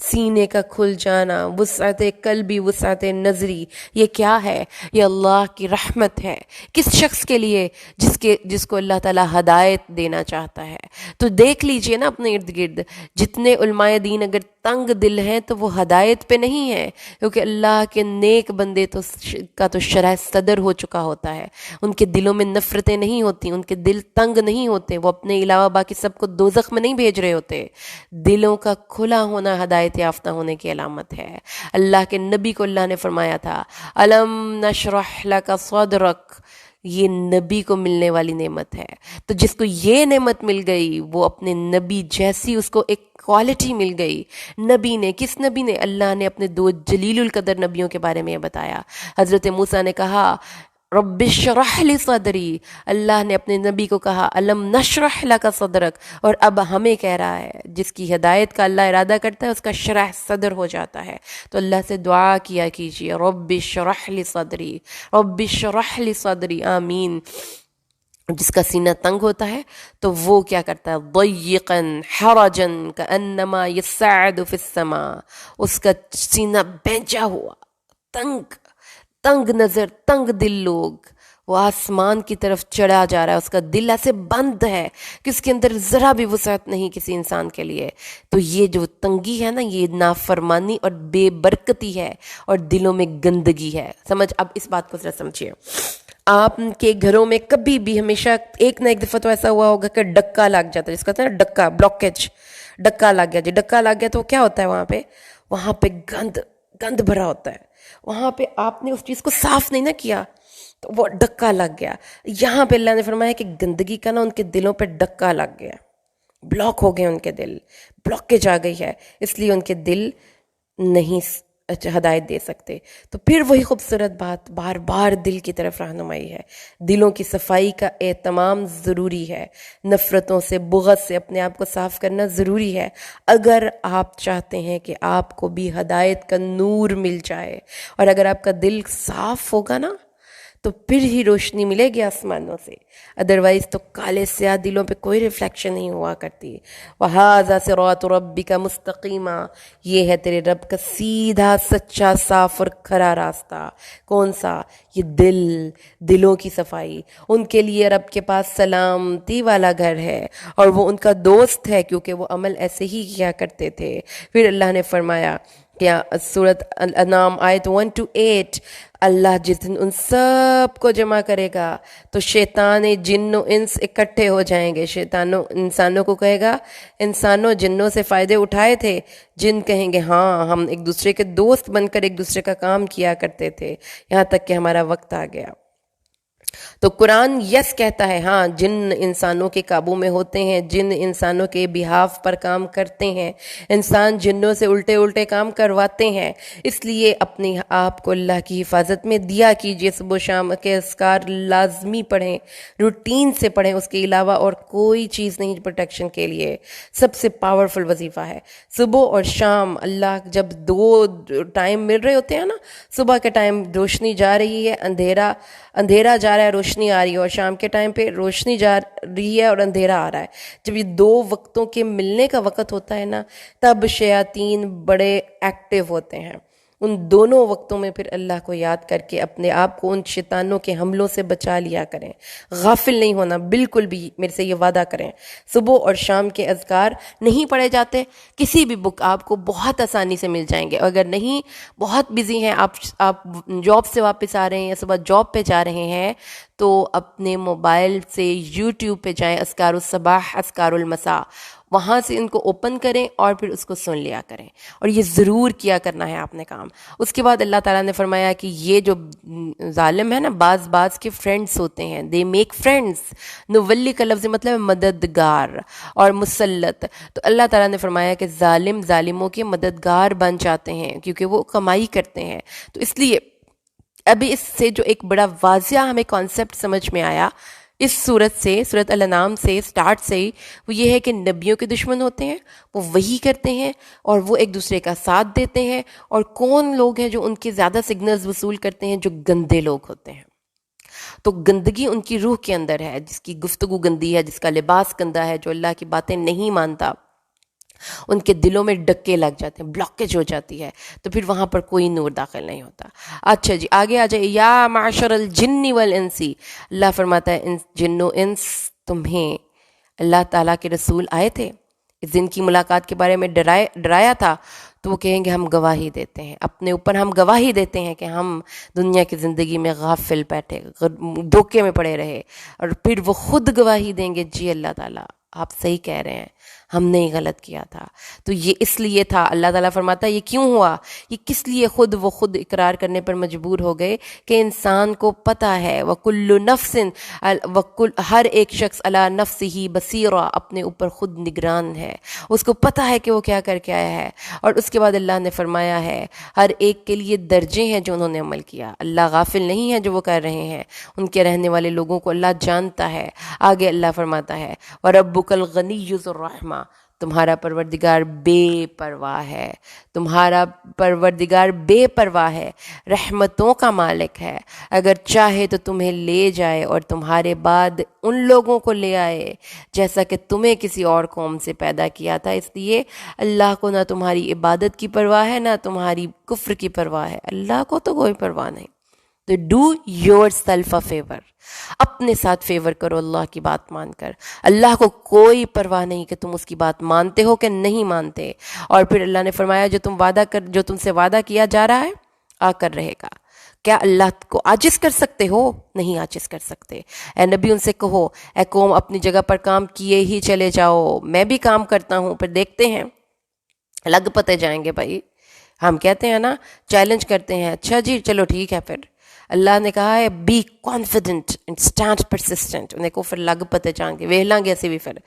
سینے کا کھل جانا، وسعت قلبی، وسعت نظری، یہ کیا ہے؟ یہ اللہ کی رحمت ہے. کس شخص کے لیے؟ جس کو اللہ تعالیٰ ہدایت دینا چاہتا ہے. تو دیکھ لیجئے دیکھیے نا اپنے ارد گرد جتنے علماء دین اگر تنگ دل ہیں تو وہ ہدایت پہ نہیں ہیں، کیونکہ اللہ کے نیک بندے کا تو شرح صدر ہو چکا ہوتا ہے، ان کے دلوں میں نفرتیں نہیں ہوتی، ان کے دل تنگ نہیں ہوتے، وہ اپنے علاوہ باقی سب کو دوزخ میں نہیں بھیج رہے ہوتے۔ دلوں کا کھلا ہونا ہدایت یافتہ ہونے کی علامت ہے۔ اللہ کے نبی کو اللہ نے فرمایا تھا الم نشرح لک صدرک، یہ نبی کو ملنے والی نعمت ہے۔ تو جس کو یہ نعمت مل گئی وہ اپنے نبی جیسی اس کو ایک کوالٹی مل گئی۔ نبی نے، کس نبی نے؟ اللہ نے اپنے دو جلیل القدر نبیوں کے بارے میں یہ بتایا۔ حضرت موسیٰ نے کہا رب اشرح لی صدری، اللہ نے اپنے نبی کو کہا الم نشرح لک صدرک، اور اب ہمیں کہہ رہا ہے جس کی ہدایت کا اللہ ارادہ کرتا ہے اس کا شرح صدر ہو جاتا ہے۔ تو اللہ سے دعا کیا کیجیے رب اشرح لی صدری، رب اشرح لی صدری، آمین۔ جس کا سینہ تنگ ہوتا ہے تو وہ کیا کرتا ہے؟ ضیقا حرجا کانما یصعد فی السماء، اس کا سینہ بھیجا ہوا، تنگ نظر، تنگ دل لوگ، وہ آسمان کی طرف چڑھا جا رہا ہے، اس کا دل ایسے بند ہے کہ اس کے اندر ذرا بھی وسعت نہیں کسی انسان کے لیے۔ تو یہ جو تنگی ہے نا، یہ نافرمانی اور بے برکتی ہے اور دلوں میں گندگی ہے۔ سمجھ، اب اس بات کو ذرا سمجھیے۔ آپ کے گھروں میں کبھی بھی ہمیشہ ایک نہ ایک دفعہ تو ایسا ہوا ہوگا کہ ڈکا لگ جاتا ہے، جس کا کہتے ہیں نا ڈکا، بلاکیج، ڈکا لگ گیا۔ جی ڈکا لگ گیا تو کیا ہوتا ہے؟ وہاں پہ گند بھرا ہوتا ہے، وہاں پہ آپ نے اس چیز کو صاف نہیں نہ کیا تو وہ ڈکا لگ گیا۔ یہاں پہ اللہ نے فرمایا کہ گندگی کا نا ان کے دلوں پہ ڈکا لگ گیا، بلاک ہو گئے ان کے دل، بلاکیج آ گئی ہے، اس لیے ان کے دل نہیں ہدایت دے سکتے۔ تو پھر وہی خوبصورت بات، بار بار دل کی طرف رہنمائی ہے۔ دلوں کی صفائی کا اہتمام ضروری ہے، نفرتوں سے، بغض سے اپنے آپ کو صاف کرنا ضروری ہے اگر آپ چاہتے ہیں کہ آپ کو بھی ہدایت کا نور مل جائے۔ اور اگر آپ کا دل صاف ہوگا نا تو پھر ہی روشنی ملے گی آسمانوں سے، ادروائز تو کالے سیاہ دلوں پہ کوئی ریفلیکشن نہیں ہوا کرتی۔ وَهَذَا صِرَاطُ رَبِّكَ مُسْتَقِيمًا، یہ ہے تیرے رب کا سیدھا سچا صاف اور کھرا راستہ۔ کون سا؟ یہ دلوں کی صفائی۔ ان کے لیے رب کے پاس سلامتی والا گھر ہے اور وہ ان کا دوست ہے، کیونکہ وہ عمل ایسے ہی کیا کرتے تھے۔ پھر اللہ نے فرمایا کیا سورۃ الانعام آیت 1-8، اللہ جس دن ان سب کو جمع کرے گا تو شیطان جن و انس اکٹھے ہو جائیں گے۔ شیطانوں انسانوں کو کہے گا انسانوں جنوں سے فائدے اٹھائے تھے، جن کہیں گے ہاں ہم ایک دوسرے کے دوست بن کر ایک دوسرے کا کام کیا کرتے تھے، یہاں تک کہ ہمارا وقت آ گیا۔ تو قرآن یس کہتا ہے، ہاں جن انسانوں کے قابو میں ہوتے ہیں، جن انسانوں کے بہاف پر کام کرتے ہیں، انسان جنوں سے الٹے کام کرواتے ہیں۔ اس لیے اپنے آپ کو اللہ کی حفاظت میں دیا کیجئے، صبح و شام کے اذکار لازمی پڑھیں، روٹین سے پڑھیں، اس کے علاوہ اور کوئی چیز نہیں پروٹیکشن کے لیے۔ سب سے پاورفل وظیفہ ہے صبح اور شام۔ اللہ جب دو ٹائم مل رہے ہوتے ہیں نا، صبح کے ٹائم روشنی جا رہی ہے، اندھیرا جا رہا ہے، روشنی آ رہی ہے، اور شام کے ٹائم پہ روشنی جا رہی ہے اور اندھیرا آ رہا ہے۔ جب یہ دو وقتوں کے ملنے کا وقت ہوتا ہے نا، تب شیاطین بڑے ایکٹیو ہوتے ہیں۔ ان دونوں وقتوں میں پھر اللہ کو یاد کر کے اپنے آپ کو ان شیطانوں کے حملوں سے بچا لیا کریں، غافل نہیں ہونا بالکل بھی، میرے سے یہ وعدہ کریں۔ صبح اور شام کے اذکار نہیں پڑھے جاتے، کسی بھی بک آپ کو بہت آسانی سے مل جائیں گے۔ اگر نہیں بہت بزی ہیں، آپ جاب سے واپس آ رہے ہیں یا صبح جاب پہ جا رہے ہیں، تو اپنے موبائل سے یوٹیوب پہ جائیں، اذکار الصباح، اذکار المساء، وہاں سے ان کو اوپن کریں اور پھر اس کو سن لیا کریں، اور یہ ضرور کیا کرنا ہے آپ نے کام۔ اس کے بعد اللہ تعالیٰ نے فرمایا کہ یہ جو ظالم ہے نا، بعض کے فرینڈز ہوتے ہیں، دے میک فرینڈز، نولی کا لفظ مطلب مددگار اور مسلط۔ تو اللہ تعالیٰ نے فرمایا کہ ظالموں کے مددگار بن جاتے ہیں کیونکہ وہ کمائی کرتے ہیں۔ تو اس لیے ابھی اس سے جو ایک بڑا واضح ہمیں کانسیپٹ سمجھ میں آیا اس سورت الانعام سے سٹارٹ سے ہی، وہ یہ ہے کہ نبیوں کے دشمن ہوتے ہیں، وہ وہی کرتے ہیں اور وہ ایک دوسرے کا ساتھ دیتے ہیں۔ اور کون لوگ ہیں جو ان کے زیادہ سگنلز وصول کرتے ہیں؟ جو گندے لوگ ہوتے ہیں۔ تو گندگی ان کی روح کے اندر ہے، جس کی گفتگو گندی ہے، جس کا لباس گندا ہے، جو اللہ کی باتیں نہیں مانتا، ان کے دلوں میں ڈکے لگ جاتے ہیں، بلاکیج ہو جاتی ہے، تو پھر وہاں پر کوئی نور داخل نہیں ہوتا۔ اچھا جی آگے آ جائے، یا معشر الجن والانسی، اللہ فرماتا ہے جن و انس تمہیں، اللہ تعالیٰ کے رسول آئے تھے، اس دن کی ملاقات کے بارے میں ڈرایا تھا، تو وہ کہیں گے ہم گواہی دیتے ہیں، اپنے اوپر ہم گواہی دیتے ہیں کہ ہم دنیا کی زندگی میں غافل بیٹھے، دھوکے میں پڑے رہے، اور پھر وہ خود گواہی دیں گے جی اللہ تعالیٰ آپ صحیح کہہ رہے ہیں، ہم نے ہی غلط کیا تھا۔ تو یہ اس لیے تھا، اللہ تعالیٰ فرماتا ہے یہ کیوں ہوا، یہ کس لیے وہ خود اقرار کرنے پر مجبور ہو گئے کہ انسان کو پتہ ہے وَكُلُّ نَفْسٍ ہر ایک شخص عَلَىٰ نَفْسِهِ بَصِيرٌ، اپنے اوپر خود نگران ہے، اس کو پتہ ہے کہ وہ کیا کر کے آیا ہے۔ اور اس کے بعد اللہ نے فرمایا ہے ہر ایک کے لیے درجے ہیں جو انہوں نے عمل کیا، اللہ غافل نہیں ہے جو وہ کر رہے ہیں، ان کے رہنے والے لوگوں کو اللہ جانتا ہے۔ آگے اللہ فرماتا ہے وَرَبُّكَ الْغَنِيُّ ذُو الرَّحْمَةِ، تمہارا پروردگار بے پرواہ ہے، تمہارا پروردگار بے پرواہ ہے، رحمتوں کا مالک ہے، اگر چاہے تو تمہیں لے جائے اور تمہارے بعد ان لوگوں کو لے آئے جیسا کہ تمہیں کسی اور قوم سے پیدا کیا تھا۔ اس لیے اللہ کو نہ تمہاری عبادت کی پرواہ ہے نہ تمہاری کفر کی پرواہ ہے، اللہ کو تو کوئی پرواہ نہیں۔ تو do your self a fever, اپنے ساتھ فیور کرو اللہ کی بات مان کر، اللہ کو کوئی پرواہ نہیں کہ تم اس کی بات مانتے ہو کہ نہیں مانتے۔ اور پھر اللہ نے فرمایا جو تم سے وعدہ کیا جا رہا ہے آ کر رہے گا۔ کیا اللہ کو عاجز کر سکتے ہو؟ نہیں عاجز کر سکتے۔ اے نبی ان سے کہو اے قوم اپنی جگہ پر کام کیے ہی چلے جاؤ، میں بھی کام کرتا ہوں، پھر دیکھتے ہیں، لگ پتے جائیں گے بھائی۔ ہم کہتے ہیں نا، چیلنج کرتے ہیں، اچھا جی چلو ٹھیک ہے۔ پھر اللہ نے کہا ہے be confident and stand persistent, انہیں کو پھر لگ پتے جائیں گے، ویلاں گے ایسے بھی۔ پھر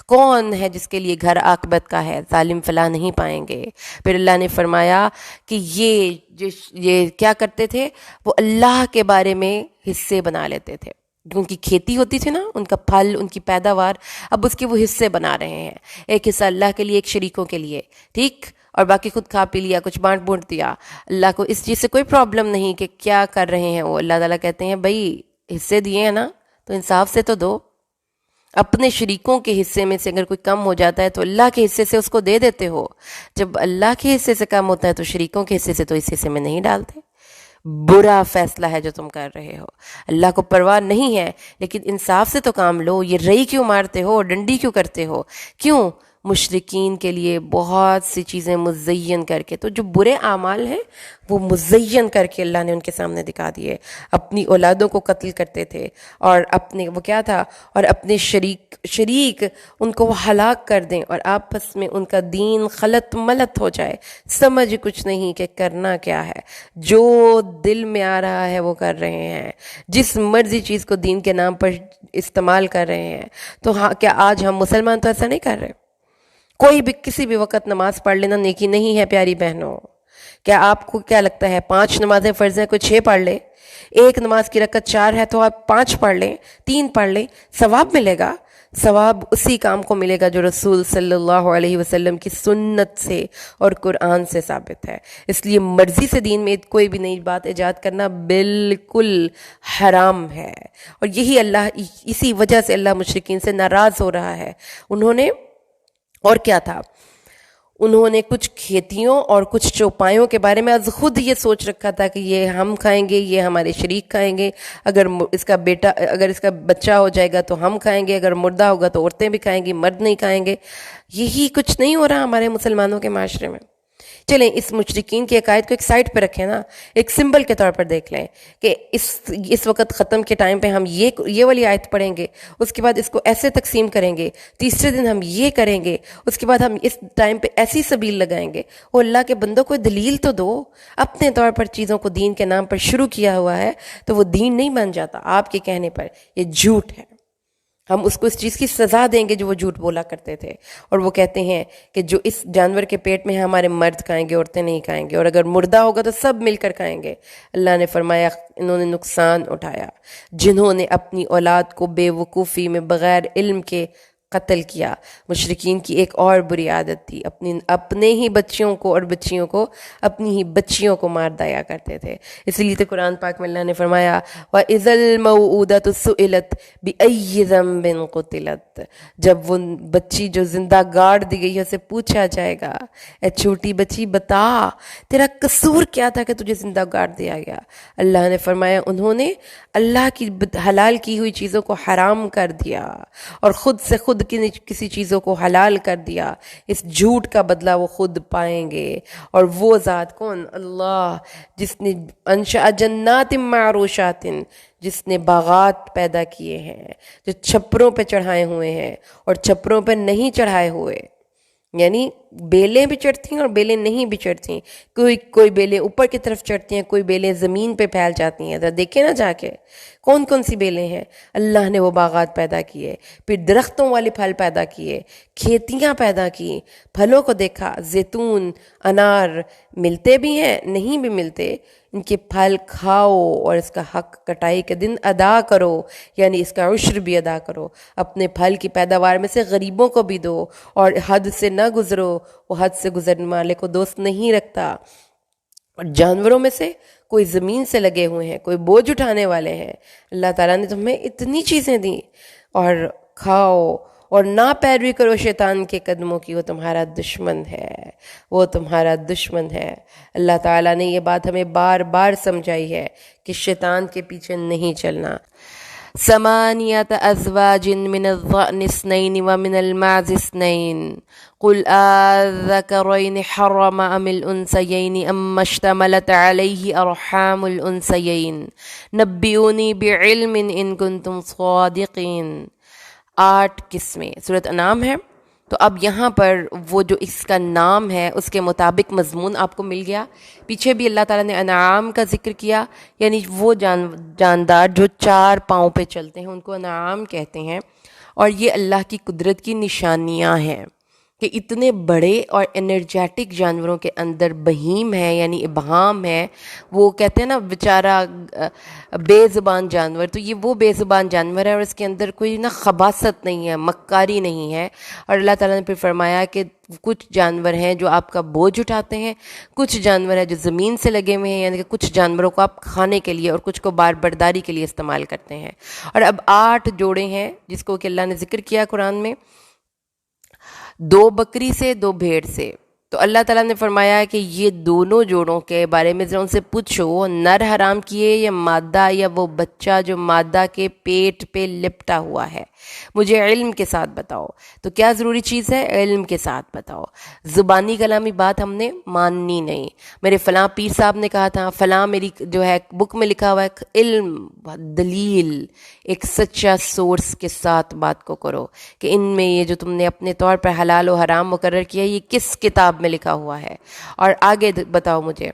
کون ہے جس کے لیے گھر عاقبت کا ہے، ظالم فلاح نہیں پائیں گے۔ پھر اللہ نے فرمایا کہ یہ کیا کرتے تھے، وہ اللہ کے بارے میں حصے بنا لیتے تھے، جو ان کی کھیتی ہوتی تھی نا، ان کا پھل، ان کی پیداوار، اب اس کے وہ حصے بنا رہے ہیں، ایک حصہ اللہ کے لیے، ایک شریکوں کے لیے، ٹھیک، اور باقی خود کھا پی لیا، کچھ بانٹ بونٹ دیا۔ اللہ کو اس چیز سے کوئی پرابلم نہیں کہ کیا کر رہے ہیں وہ۔ اللہ تعالیٰ کہتے ہیں بھائی حصے دیے ہیں نا تو انصاف سے تو دو، اپنے شریکوں کے حصے میں سے اگر کوئی کم ہو جاتا ہے تو اللہ کے حصے سے اس کو دے دیتے ہو، جب اللہ کے حصے سے کم ہوتا ہے تو شریکوں کے حصے سے تو اس حصے میں نہیں ڈالتے۔ برا فیصلہ ہے جو تم کر رہے ہو، اللہ کو پرواہ نہیں ہے، لیکن انصاف سے تو کام لو۔ یہ رئی کیوں مارتے ہو، ڈنڈی کیوں کرتے ہو، کیوں؟ مشرکین کے لیے بہت سی چیزیں مزین کر کے، تو جو برے اعمال ہیں وہ مزین کر کے اللہ نے ان کے سامنے دکھا دیے۔ اپنی اولادوں کو قتل کرتے تھے، اور اپنے وہ کیا تھا، اور اپنے شریک ان کو وہ ہلاک کر دیں، اور آپس میں ان کا دین خلط ملط ہو جائے، سمجھ کچھ نہیں کہ کرنا کیا ہے، جو دل میں آ رہا ہے وہ کر رہے ہیں، جس مرضی چیز کو دین کے نام پر استعمال کر رہے ہیں۔ تو ہاں، کیا آج ہم مسلمان تو ایسا نہیں کر رہے؟ کوئی بھی کسی بھی وقت نماز پڑھ لینا نیکی نہیں ہے پیاری بہنوں۔ کیا آپ کو کیا لگتا ہے 5 نمازیں فرض ہیں، کوئی 6 پڑھ لے، ایک نماز کی رکعت 4 ہے تو آپ 5 پڑھ لیں، 3 پڑھ لیں، ثواب ملے گا۔ ثواب اسی کام کو ملے گا جو رسول صلی اللہ علیہ وسلم کی سنت سے اور قرآن سے ثابت ہے۔ اس لیے مرضی سے دین میں کوئی بھی نئی بات ایجاد کرنا بالکل حرام ہے، اور یہی اللہ، اسی وجہ سے اللہ مشرکین سے ناراض ہو رہا ہے۔ انہوں نے اور کیا تھا، انہوں نے کچھ کھیتیوں اور کچھ چوپایوں کے بارے میں از خود یہ سوچ رکھا تھا کہ یہ ہم کھائیں گے، یہ ہمارے شریک کھائیں گے، اگر اس کا بچہ ہو جائے گا تو ہم کھائیں گے، اگر مردہ ہوگا تو عورتیں بھی کھائیں گی، مرد نہیں کھائیں گے۔ یہی کچھ نہیں ہو رہا ہمارے مسلمانوں کے معاشرے میں؟ چلیں اس مشرکین کی عقائد کو ایک سائڈ پہ رکھیں نا، ایک سمبل کے طور پر دیکھ لیں کہ اس وقت ختم کے ٹائم پہ ہم یہ والی آیت پڑھیں گے، اس کے بعد اس کو ایسے تقسیم کریں گے، تیسرے دن ہم یہ کریں گے، اس کے بعد ہم اس ٹائم پہ ایسی سبیل لگائیں گے۔ وہ اللہ کے بندوں کو دلیل تو دو، اپنے طور پر چیزوں کو دین کے نام پر شروع کیا ہوا ہے تو وہ دین نہیں بن جاتا آپ کے کہنے پر، یہ جھوٹ ہے۔ ہم اس کو اس چیز کی سزا دیں گے جو وہ جھوٹ بولا کرتے تھے، اور وہ کہتے ہیں کہ جو اس جانور کے پیٹ میں ہے ہمارے مرد کھائیں گے، عورتیں نہیں کھائیں گے، اور اگر مردہ ہوگا تو سب مل کر کھائیں گے۔ اللہ نے فرمایا انہوں نے نقصان اٹھایا جنہوں نے اپنی اولاد کو بے وقوفی میں بغیر علم کے قتل کیا۔ مشرکین کی ایک اور بری عادت تھی، اپنے ہی بچیوں کو اور بچیوں کو، اپنی ہی بچیوں کو مار دیا کرتے تھے۔ اس لیے تو قرآن پاک میں اللہ نے فرمایا وَإِذَا الْمَوْءُودَةُ سُئِلَتْ بِأَيِّ ذَنبٍ قُتِلَتْ، جب وہ بچی جو زندہ گاڑ دی گئی ہے اسے پوچھا جائے گا اے چھوٹی بچی بتا تیرا قصور کیا تھا کہ تجھے زندہ گاڑ دیا گیا۔ اللہ نے فرمایا انہوں نے اللہ کی حلال کی ہوئی چیزوں کو حرام کر دیا اور خود سے خود خود کسی چیزوں کو حلال کر دیا، اس جھوٹ کا بدلہ وہ خود پائیں گے۔ اور وہ ذات کون؟ اللہ، جس نے انشاء جنات معروشات، جس نے باغات پیدا کیے ہیں جو چھپروں پہ چڑھائے ہوئے ہیں اور چھپروں پہ نہیں چڑھائے ہوئے، یعنی بیلیں بھی چڑھتی ہیں اور بیلیں نہیں بھی چڑھتی، کوئی بیلیں اوپر کی طرف چڑھتی ہیں، کوئی بیلیں زمین پہ پھیل جاتی ہیں۔ ذرا دیکھیں نا جا کے کون کون سی بیلیں ہیں۔ اللہ نے وہ باغات پیدا کیے، پھر درختوں والے پھل پیدا کیے، کھیتیاں پیدا کی، پھلوں کو دیکھا، زیتون، انار ملتے بھی ہیں، نہیں بھی ملتے، ان کے پھل کھاؤ اور اس کا حق کٹائی کے دن ادا کرو، یعنی اس کا عشر بھی ادا کرو، اپنے پھل کی پیداوار میں سے غریبوں کو بھی دو، اور حد سے نہ گزرو، وہ حد سے گزرنے والے کو دوست نہیں رکھتا۔ اور جانوروں میں سے کوئی زمین سے لگے ہوئے ہیں، کوئی بوجھ اٹھانے والے ہیں۔ اللہ تعالیٰ نے تمہیں اتنی چیزیں دیں، اور کھاؤ اور نہ پیروی کرو شیطان کے قدموں کی، وہ تمہارا دشمن ہے، وہ تمہارا دشمن ہے۔ اللہ تعالیٰ نے یہ بات ہمیں بار بار سمجھائی ہے کہ شیطان کے پیچھے نہیں چلنا۔ ثمانیة أزواج من الضأن اثنين ومن المعز اثنين قل آذكرين حرم أم الأنثيين أما اشتملت عليه أرحام الأنثيين نبئوني بعلم إن كنتم صادقين۔ 8 قسمیں سورۃ انعام ہے۔ تو اب یہاں پر وہ جو اس کا نام ہے اس کے مطابق مضمون آپ کو مل گیا۔ پیچھے بھی اللہ تعالیٰ نے انعام کا ذکر کیا، یعنی وہ جاندار جو 4 پاؤں پہ چلتے ہیں ان کو انعام کہتے ہیں، اور یہ اللہ کی قدرت کی نشانیاں ہیں کہ اتنے بڑے اور انرجیٹک جانوروں کے اندر بہیم ہے، یعنی ابہام ہے۔ وہ کہتے ہیں نا بیچارہ بے زبان جانور، تو یہ وہ بے زبان جانور ہے اور اس کے اندر کوئی نہ خباثت نہیں ہے، مکاری نہیں ہے۔ اور اللہ تعالیٰ نے پھر فرمایا کہ کچھ جانور ہیں جو آپ کا بوجھ اٹھاتے ہیں، کچھ جانور ہیں جو زمین سے لگے ہوئے ہیں، یعنی کہ کچھ جانوروں کو آپ کھانے کے لیے اور کچھ کو بار برداری کے لیے استعمال کرتے ہیں۔ اور اب 8 جوڑے ہیں جس کو کہ اللہ نے ذکر کیا قرآن میں، 2 بکری سے 2 بھیڑ سے۔ تو اللہ تعالیٰ نے فرمایا کہ یہ دونوں جوڑوں کے بارے میں ذرا ان سے پوچھو، نر حرام کیے یا مادہ، یا وہ بچہ جو مادہ کے پیٹ پہ لپٹا ہوا ہے، مجھے علم کے ساتھ بتاؤ۔ تو کیا ضروری چیز ہے؟ علم کے ساتھ بتاؤ۔ زبانی کلامی بات ہم نے ماننی نہیں، میرے فلاں پیر صاحب نے کہا تھا، فلاں میری جو ہے بک میں لکھا ہوا ہے، علم، دلیل، ایک سچا سورس کے ساتھ بات کو کرو کہ ان میں یہ جو تم نے اپنے طور پر حلال و حرام مقرر کیا یہ کس کتاب میں لکھا ہوا ہے۔ اور آگے بتاؤ مجھے،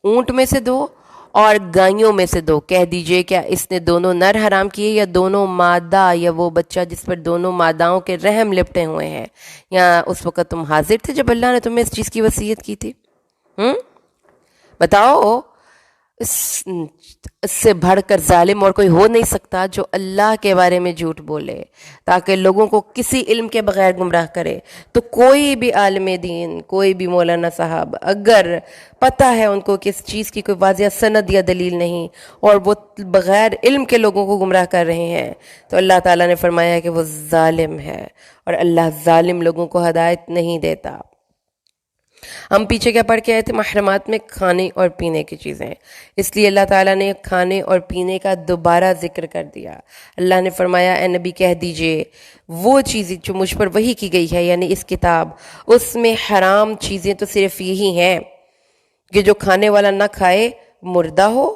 اونٹ میں سے 2 اور گائیوں میں سے 2، کہہ دیجئے کیا اس نے دونوں نر حرام کیے یا دونوں مادہ، یا وہ بچہ جس پر دونوں ماداؤں کے رحم لپٹے ہوئے ہیں؟ یا اس وقت تم حاضر تھے جب اللہ نے تمہیں اس چیز کی وصیت کی تھی؟ بتاؤ۔ اس سے بڑھ کر ظالم اور کوئی ہو نہیں سکتا جو اللہ کے بارے میں جھوٹ بولے تاکہ لوگوں کو کسی علم کے بغیر گمراہ کرے۔ تو کوئی بھی عالم دین، کوئی بھی مولانا صاحب، اگر پتہ ہے ان کو کہ اس چیز کی کوئی واضح سند یا دلیل نہیں اور وہ بغیر علم کے لوگوں کو گمراہ کر رہے ہیں، تو اللہ تعالیٰ نے فرمایا کہ وہ ظالم ہے، اور اللہ ظالم لوگوں کو ہدایت نہیں دیتا۔ ہم پیچھے کیا پڑھ کے آئے تھے؟ محرمات میں کھانے اور پینے کی چیزیں، اس لیے اللہ تعالیٰ نے کھانے اور پینے کا دوبارہ ذکر کر دیا۔ اللہ نے فرمایا اے نبی کہہ دیجئے وہ چیزیں جو مجھ پر وحی کی گئی ہے، یعنی اس کتاب، اس میں حرام چیزیں تو صرف یہی ہیں کہ جو کھانے والا نہ کھائے، مردہ ہو،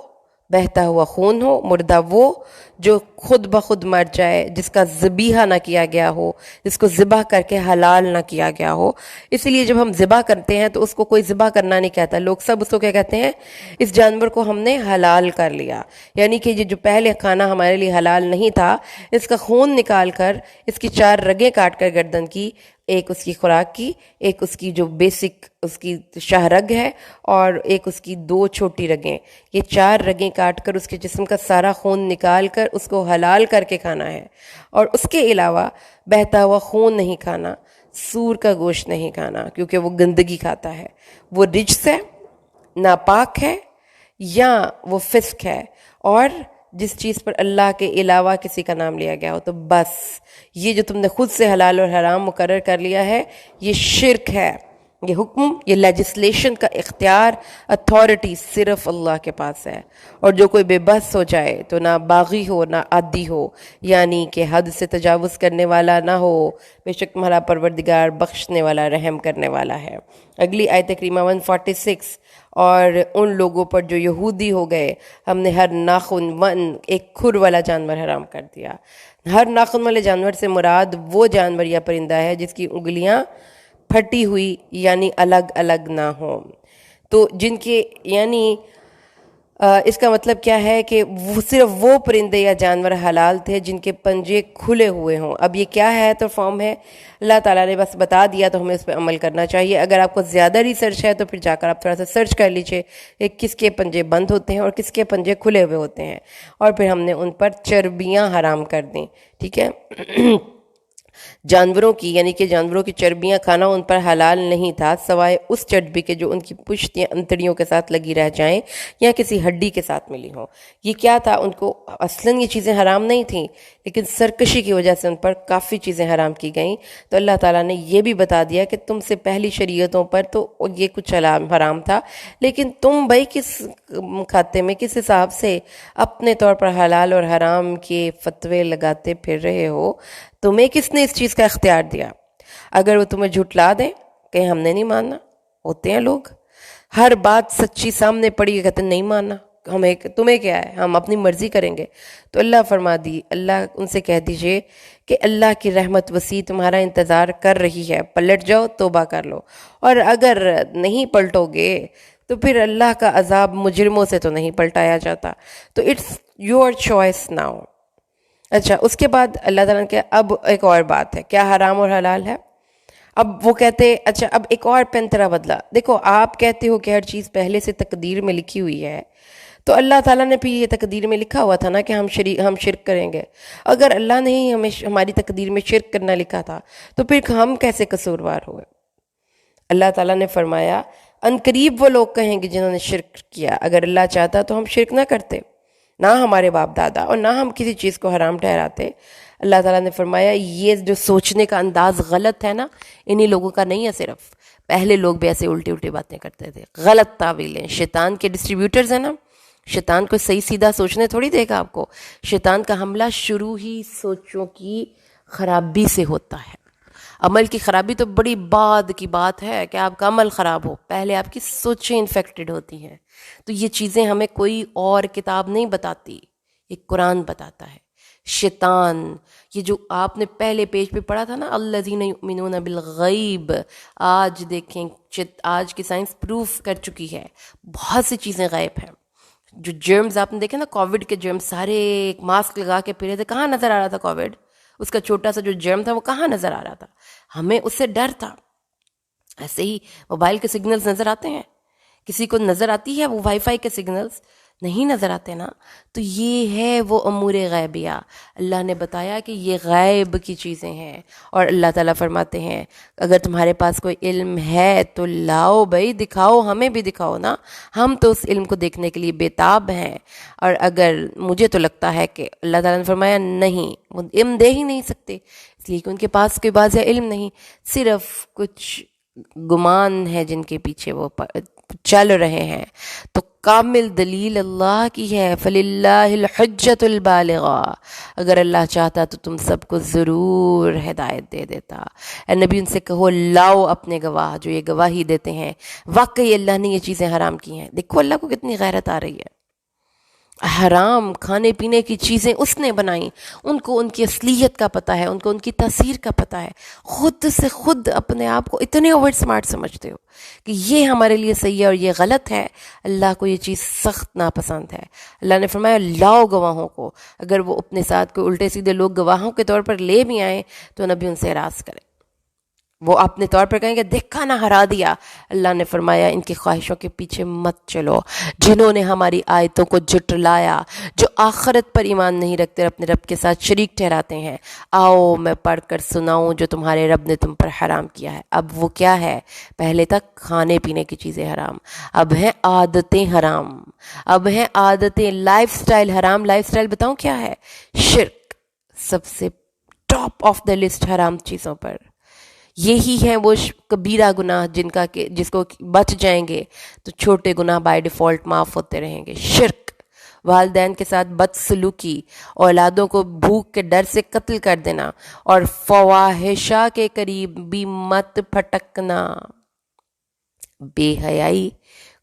بہتا ہوا خون ہو۔ مردہ وہ جو خود بخود مر جائے، جس کا ذبیحہ نہ کیا گیا ہو، جس کو ذبح کر کے حلال نہ کیا گیا ہو۔ اس لیے جب ہم ذبح کرتے ہیں تو اس کو کوئی ذبح کرنا نہیں کہتا، لوگ سب اس کو کیا کہتے ہیں؟ اس جانور کو ہم نے حلال کر لیا، یعنی کہ یہ جو پہلے کھانا ہمارے لیے حلال نہیں تھا، اس کا خون نکال کر، اس کی 4 رگیں کاٹ کر گردن کی، ایک اس کی خوراک کی، ایک اس کی جو بیسک اس کی شاہ رگ ہے، اور ایک اس کی 2 چھوٹی رگیں، یہ 4 رگیں کاٹ کر اس کے جسم کا سارا خون نکال کر اس کو حلال کر کے کھانا ہے۔ اور اس کے علاوہ بہتا ہوا خون نہیں کھانا، سور کا گوشت نہیں کھانا، کیونکہ وہ گندگی کھاتا ہے، وہ رجس ہے، ناپاک ہے، یا وہ فسق ہے، اور جس چیز پر اللہ کے علاوہ کسی کا نام لیا گیا ہو۔ تو بس یہ جو تم نے خود سے حلال اور حرام مقرر کر لیا ہے یہ شرک ہے، یہ حکم، یہ لیجسلیشن کا اختیار، اتھارٹی صرف اللہ کے پاس ہے. اور جو کوئی بے بس ہو جائے تو نہ باغی ہو نہ عادی ہو، یعنی کہ حد سے تجاوز کرنے والا نہ ہو. بے شک تمہارا پروردگار بخشنے والا، رحم کرنے والا ہے. اگلی آیت کریمہ 146. اور ان لوگوں پر جو یہودی ہو گئے ہم نے ہر ناخن ایک کھر والا جانور حرام کر دیا. ہر ناخن والے جانور سے مراد وہ جانور یا پرندہ ہے جس کی انگلیاں پھٹی ہوئی یعنی الگ الگ نہ ہوں. تو جن کے یعنی اس کا مطلب کیا ہے کہ وہ صرف وہ پرندے یا جانور حلال تھے جن کے پنجے کھلے ہوئے ہوں. اب یہ کیا ہے تو فارم ہے، اللہ تعالیٰ نے بس بتا دیا تو ہمیں اس پہ عمل کرنا چاہیے. اگر آپ کو زیادہ ریسرچ ہے تو پھر جا کر آپ تھوڑا سا سرچ کر لیجئے کہ کس کے پنجے بند ہوتے ہیں اور کس کے پنجے کھلے ہوئے ہوتے ہیں. اور پھر ہم نے ان پر چربیاں حرام کر دیں. ٹھیک ہے جانوروں کی، یعنی کہ جانوروں کی چربیاں کھانا ان پر حلال نہیں تھا سوائے اس چربی کے جو ان کی پشت یا انتڑیوں کے ساتھ لگی رہ جائیں یا کسی ہڈی کے ساتھ ملی ہوں. یہ کیا تھا، ان کو اصلاً یہ چیزیں حرام نہیں تھیں لیکن سرکشی کی وجہ سے ان پر کافی چیزیں حرام کی گئیں. تو اللہ تعالیٰ نے یہ بھی بتا دیا کہ تم سے پہلی شریعتوں پر تو یہ کچھ حرام تھا، لیکن تم بھائی کس کھاتے میں کس حساب سے اپنے طور پر حلال اور حرام کے فتوے لگاتے پھر رہے ہو. تمہیں کس نے اس چیز کا اختیار دیا؟ اگر وہ تمہیں جھٹلا دیں کہ ہم نے نہیں ماننا، ہوتے ہیں لوگ ہر بات سچی سامنے پڑی کہ کہتے ہیں نہیں ماننا، ہمیں تمہیں کیا ہے، ہم اپنی مرضی کریں گے. تو اللہ ان سے کہہ دیجئے کہ اللہ کی رحمت وسیع تمہارا انتظار کر رہی ہے، پلٹ جاؤ، توبہ کر لو. اور اگر نہیں پلٹو گے تو پھر اللہ کا عذاب مجرموں سے تو نہیں پلٹایا جاتا. تو اٹس یور چوائس ناؤ. اچھا، اس کے بعد اللہ تعالیٰ نے کہا اب ایک اور بات ہے، کیا حرام اور حلال ہے. اب وہ کہتے اچھا اب ایک اور پینترا بدلا. دیکھو آپ کہتے ہو کہ ہر چیز پہلے سے تقدیر میں لکھی ہوئی ہے، تو اللہ تعالیٰ نے بھی یہ تقدیر میں لکھا ہوا تھا نا کہ ہم شرک کریں گے. اگر اللہ نے ہی ہماری تقدیر میں شرک کرنا لکھا تھا تو پھر ہم کیسے قصوروار ہوئے. اللہ تعالیٰ نے فرمایا عنقریب وہ لوگ کہیں گے جنہوں نے شرک کیا، اگر اللہ چاہتا تو ہم شرک نہ کرتے، نہ ہمارے باپ دادا اور نہ ہم کسی چیز کو حرام ٹھہراتے. اللہ تعالیٰ نے فرمایا یہ جو سوچنے کا انداز غلط ہے نا، انہی لوگوں کا نہیں ہے، صرف پہلے لوگ بھی ایسے الٹی الٹی باتیں کرتے تھے، غلط تعویلیں. شیطان کے ڈسٹریبیوٹرز ہیں نا، شیطان کو صحیح سیدھا سوچنے تھوڑی دے گا آپ کو. شیطان کا حملہ شروع ہی سوچوں کی خرابی سے ہوتا ہے. عمل کی خرابی تو بڑی بعد کی بات ہے کہ آپ کا عمل خراب ہو، پہلے آپ کی سوچیں انفیکٹڈ ہوتی ہیں. تو یہ چیزیں ہمیں کوئی اور کتاب نہیں بتاتی، یہ قرآن بتاتا ہے. شیطان، یہ جو آپ نے پہلے پیج پہ پڑھا تھا نا الذین یؤمنون بالغیب، آج دیکھیں آج کی سائنس پروف کر چکی ہے بہت سی چیزیں غائب ہیں. جو جرمز آپ نے دیکھے نا، کووڈ کے جرمز سارے ایک ماسک لگا کے پھرے تھے، کہاں نظر آ رہا تھا کووڈ؟ اس کا چھوٹا سا جو جرم تھا وہ کہاں نظر آ رہا تھا؟ ہمیں اس سے ڈر تھا. ایسے ہی موبائل کے سگنلز نظر آتے ہیں، کسی کو نظر آتی ہے وہ وائی فائی کے سگنلز؟ نہیں نظر آتے نا. تو یہ ہے وہ امور غیبیہ. اللہ نے بتایا کہ یہ غیب کی چیزیں ہیں، اور اللہ تعالیٰ فرماتے ہیں اگر تمہارے پاس کوئی علم ہے تو لاؤ بھائی، دکھاؤ، ہمیں بھی دکھاؤ نا، ہم تو اس علم کو دیکھنے کے لیے بےتاب ہیں. اور اگر مجھے تو لگتا ہے کہ اللہ تعالیٰ نے فرمایا نہیں، وہ علم دے ہی نہیں سکتے، اس لیے کہ ان کے پاس کوئی واضح علم نہیں، صرف کچھ گمان ہے جن کے پیچھے وہ چل رہے ہیں. تو کامل دلیل اللہ کی ہے، فَلِلَّهِ الْحُجَّةُ الْبَالِغَةُ. اگر اللہ چاہتا تو تم سب کو ضرور ہدایت دے دیتا. اے نبی ان سے کہو لاؤ اپنے گواہ جو یہ گواہی دیتے ہیں واقعی اللہ نے یہ چیزیں حرام کی ہیں. دیکھو اللہ کو کتنی غیرت آ رہی ہے. حرام کھانے پینے کی چیزیں اس نے بنائیں، ان کو ان کی اصلیت کا پتہ ہے، ان کو ان کی تاثیر کا پتہ ہے. خود سے خود اپنے آپ کو اتنے اوور سمارٹ سمجھتے ہو کہ یہ ہمارے لیے صحیح ہے اور یہ غلط ہے. اللہ کو یہ چیز سخت ناپسند ہے. اللہ نے فرمایا لاؤ گواہوں کو. اگر وہ اپنے ساتھ کوئی الٹے سیدھے لوگ گواہوں کے طور پر لے بھی آئیں تو نبی ان سے اعراض کرے. وہ اپنے طور پر کہیں گے دیکھا نہ ہرا دیا. اللہ نے فرمایا ان کی خواہشوں کے پیچھے مت چلو، جنہوں نے ہماری آیتوں کو جھٹلایا، جو آخرت پر ایمان نہیں رکھتے، اپنے رب کے ساتھ شریک ٹھہراتے ہیں. آؤ میں پڑھ کر سناؤں جو تمہارے رب نے تم پر حرام کیا ہے. اب وہ کیا ہے؟ پہلے تک کھانے پینے کی چیزیں حرام، اب ہیں عادتیں حرام، اب ہیں عادتیں، لائف سٹائل حرام. لائف سٹائل بتاؤں کیا ہے؟ شرک سب سے ٹاپ آف دا لسٹ حرام چیزوں پر. یہی ہیں وہ کبیرہ گناہ جس کو بچ جائیں گے تو چھوٹے گناہ بائی ڈیفالٹ معاف ہوتے رہیں گے. شرک، والدین کے ساتھ بدسلوکی، اولادوں کو بھوک کے ڈر سے قتل کر دینا، اور فواحشہ کے قریب بھی مت پھٹکنا. بے حیائی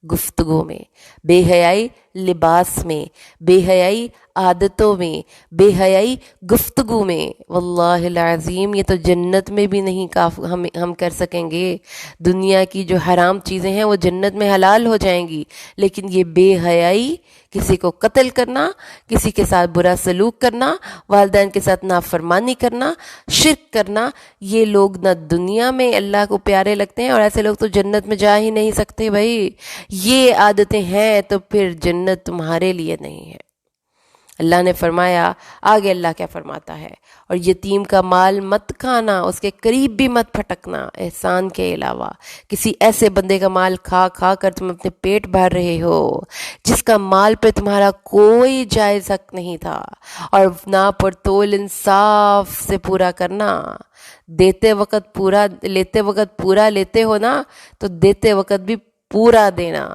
گفتگو میں، بے حیائی لباس میں، بے حیائی عادتوں میں، بے حیائی گفتگو میں. واللہ العظیم یہ تو جنت میں بھی نہیں ہم کر سکیں گے. دنیا کی جو حرام چیزیں ہیں وہ جنت میں حلال ہو جائیں گی، لیکن یہ بے حیائی، کسی کو قتل کرنا، کسی کے ساتھ برا سلوک کرنا، والدین کے ساتھ نافرمانی کرنا، شرک کرنا، یہ لوگ نہ دنیا میں اللہ کو پیارے لگتے ہیں، اور ایسے لوگ تو جنت میں جا ہی نہیں سکتے بھائی. یہ عادتیں ہیں تو پھر جنت تمہارے لیے نہیں ہے. اللہ نے فرمایا، آگے اللہ کیا فرماتا ہے، اور یتیم کا مال مت کھانا، اس کے قریب بھی مت پھٹکنا احسان کے علاوہ. کسی ایسے بندے کا مال کھا کھا کر تم اپنے پیٹ بھر رہے ہو جس کا مال پہ تمہارا کوئی جائز حق نہیں تھا، اور نہ پرتول انصاف سے پورا کرنا. دیتے وقت پورا لیتے ہو نا، تو دیتے وقت بھی پورا دینا.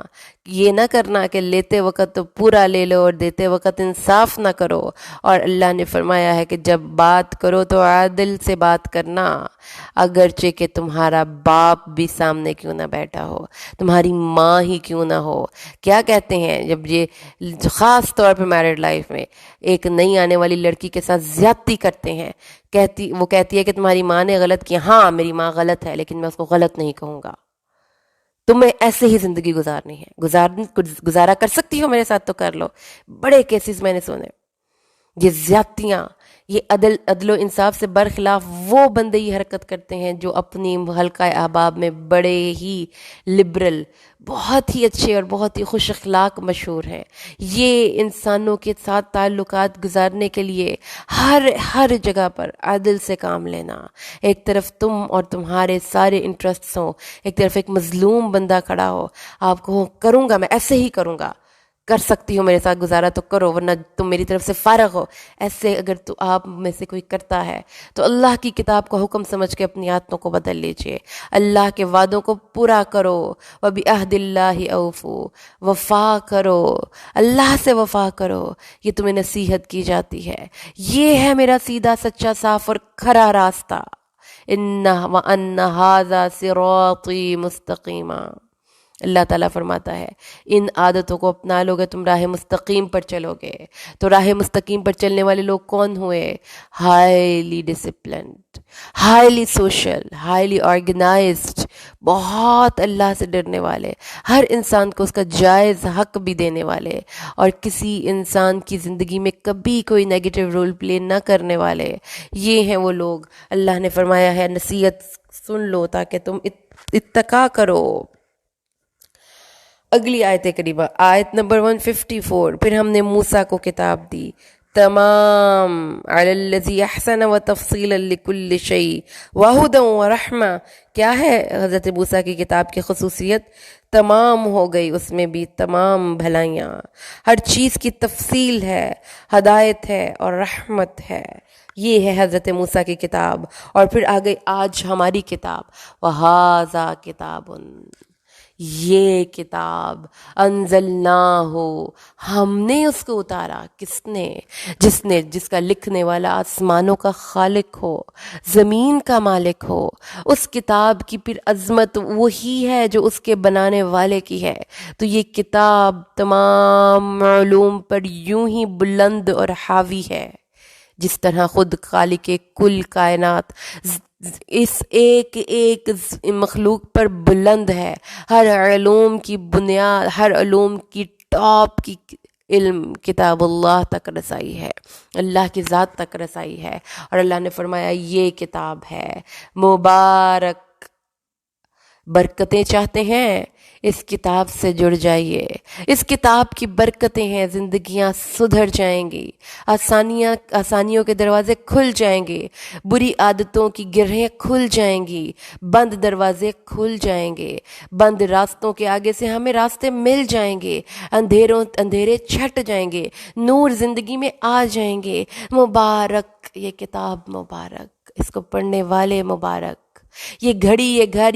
یہ نہ کرنا کہ لیتے وقت تو پورا لے لو اور دیتے وقت انصاف نہ کرو. اور اللہ نے فرمایا ہے کہ جب بات کرو تو عادل سے بات کرنا، اگرچہ کہ تمہارا باپ بھی سامنے کیوں نہ بیٹھا ہو، تمہاری ماں ہی کیوں نہ ہو. کیا کہتے ہیں جب یہ خاص طور پہ میرڈ لائف میں ایک نئی آنے والی لڑکی کے ساتھ زیادتی کرتے ہیں، وہ کہتی ہے کہ تمہاری ماں نے غلط کیا. ہاں میری ماں غلط ہے، لیکن میں اس کو غلط نہیں کہوں گا. تمہیں ایسے ہی زندگی گزارنی ہے، گزارا کر سکتی ہو میرے ساتھ تو کر لو. بڑے کیسز میں نے سنے. یہ زیادتیاں، یہ عدل و انصاف سے برخلاف وہ بندے یہ حرکت کرتے ہیں جو اپنی حلقہ احباب میں بڑے ہی لبرل، بہت ہی اچھے اور بہت ہی خوش اخلاق مشہور ہیں. یہ انسانوں کے ساتھ تعلقات گزارنے کے لیے ہر جگہ پر عدل سے کام لینا. ایک طرف تم اور تمہارے سارے انٹرسٹس ہوں، ایک طرف ایک مظلوم بندہ کھڑا ہو، آپ کو کروں گا، میں ایسے ہی کروں گا، کر سکتی ہو میرے ساتھ گزارا تو کرو، ورنہ تم میری طرف سے فارغ ہو. ایسے اگر تو آپ میں سے کوئی کرتا ہے تو اللہ کی کتاب کو حکم سمجھ کے اپنی عادتوں کو بدل لیجئے. اللہ کے وعدوں کو پورا کرو. وَبِعَهْدِ اللَّهِ أَوْفُوا، وفا کرو، اللہ سے وفا کرو. یہ تمہیں نصیحت کی جاتی ہے. یہ ہے میرا سیدھا سچا صاف اور کھرا راستہ. وَأَنَّ هَذَا صِرَاطِي مُسْتَقِيمًا. اللہ تعالیٰ فرماتا ہے ان عادتوں کو اپنا لو گے تم راہ مستقیم پر چلو گے. تو راہ مستقیم پر چلنے والے لوگ کون ہوئے؟ Highly disciplined, highly social, highly organised, بہت اللہ سے ڈرنے والے، ہر انسان کو اس کا جائز حق بھی دینے والے، اور کسی انسان کی زندگی میں کبھی کوئی نیگیٹو رول پلے نہ کرنے والے. یہ ہیں وہ لوگ. اللہ نے فرمایا ہے نصیحت سن لو تاکہ تم اتقا کرو. اگلی آیت کریمہ، آیت نمبر 154. پھر ہم نے موسیٰ کو کتاب دی، تمام علی الذی احسن وتفصیلا لکل شیء وہدی ورحمہ. کیا ہے حضرت موسیٰ کی کتاب کی خصوصیت؟ تمام ہو گئی اس میں بھی تمام بھلائیاں، ہر چیز کی تفصیل ہے، ہدایت ہے اور رحمت ہے. یہ ہے حضرت موسیٰ کی کتاب. اور پھر آگئی آج ہماری کتاب، وَهَذَا کتاب، یہ کتاب انزلناہ، ہم نے اس کو اتارا. کس نے؟ جس کا لکھنے والا آسمانوں کا خالق ہو، زمین کا مالک ہو. اس کتاب کی پھر عظمت وہی ہے جو اس کے بنانے والے کی ہے. تو یہ کتاب تمام علوم پر یوں ہی بلند اور حاوی ہے جس طرح خود خالق کل کائنات اس ایک مخلوق پر بلند ہے. ہر علوم کی بنیاد، ہر علوم کی ٹاپ کی علم کتاب اللہ تک رسائی ہے، اللہ کی ذات تک رسائی ہے. اور اللہ نے فرمایا یہ کتاب ہے مبارک. برکتیں چاہتے ہیں؟ اس کتاب سے جڑ جائیے. اس کتاب کی برکتیں ہیں، زندگیاں سدھر جائیں گی، آسانیوں کے دروازے کھل جائیں گے، بری عادتوں کی گرہیں کھل جائیں گی، بند دروازے کھل جائیں گے، بند راستوں کے آگے سے ہمیں راستے مل جائیں گے، اندھیرے چھٹ جائیں گے، نور زندگی میں آ جائیں گے. مبارک، یہ کتاب مبارک، اس کو پڑھنے والے مبارک. یہ گھڑی، یہ گھر،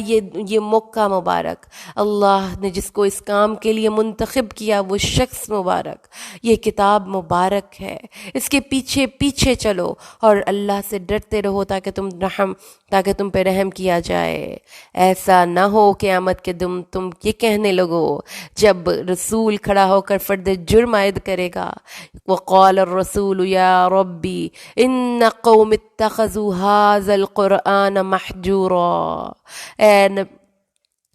یہ موقع مبارک، اللہ نے جس کو اس کام کے لیے منتخب کیا وہ شخص مبارک، یہ کتاب مبارک ہے، اس کے پیچھے پیچھے چلو اور اللہ سے ڈرتے رہو تاکہ تم پہ رحم کیا جائے۔ ایسا نہ ہو قیامت کے دن تم یہ کہنے لگو جب رسول کھڑا ہو کر فرد جرم عائد کرے گا، وقال الرسول یا ربی ان قوم اتخذوا هذا القرآن محجورا،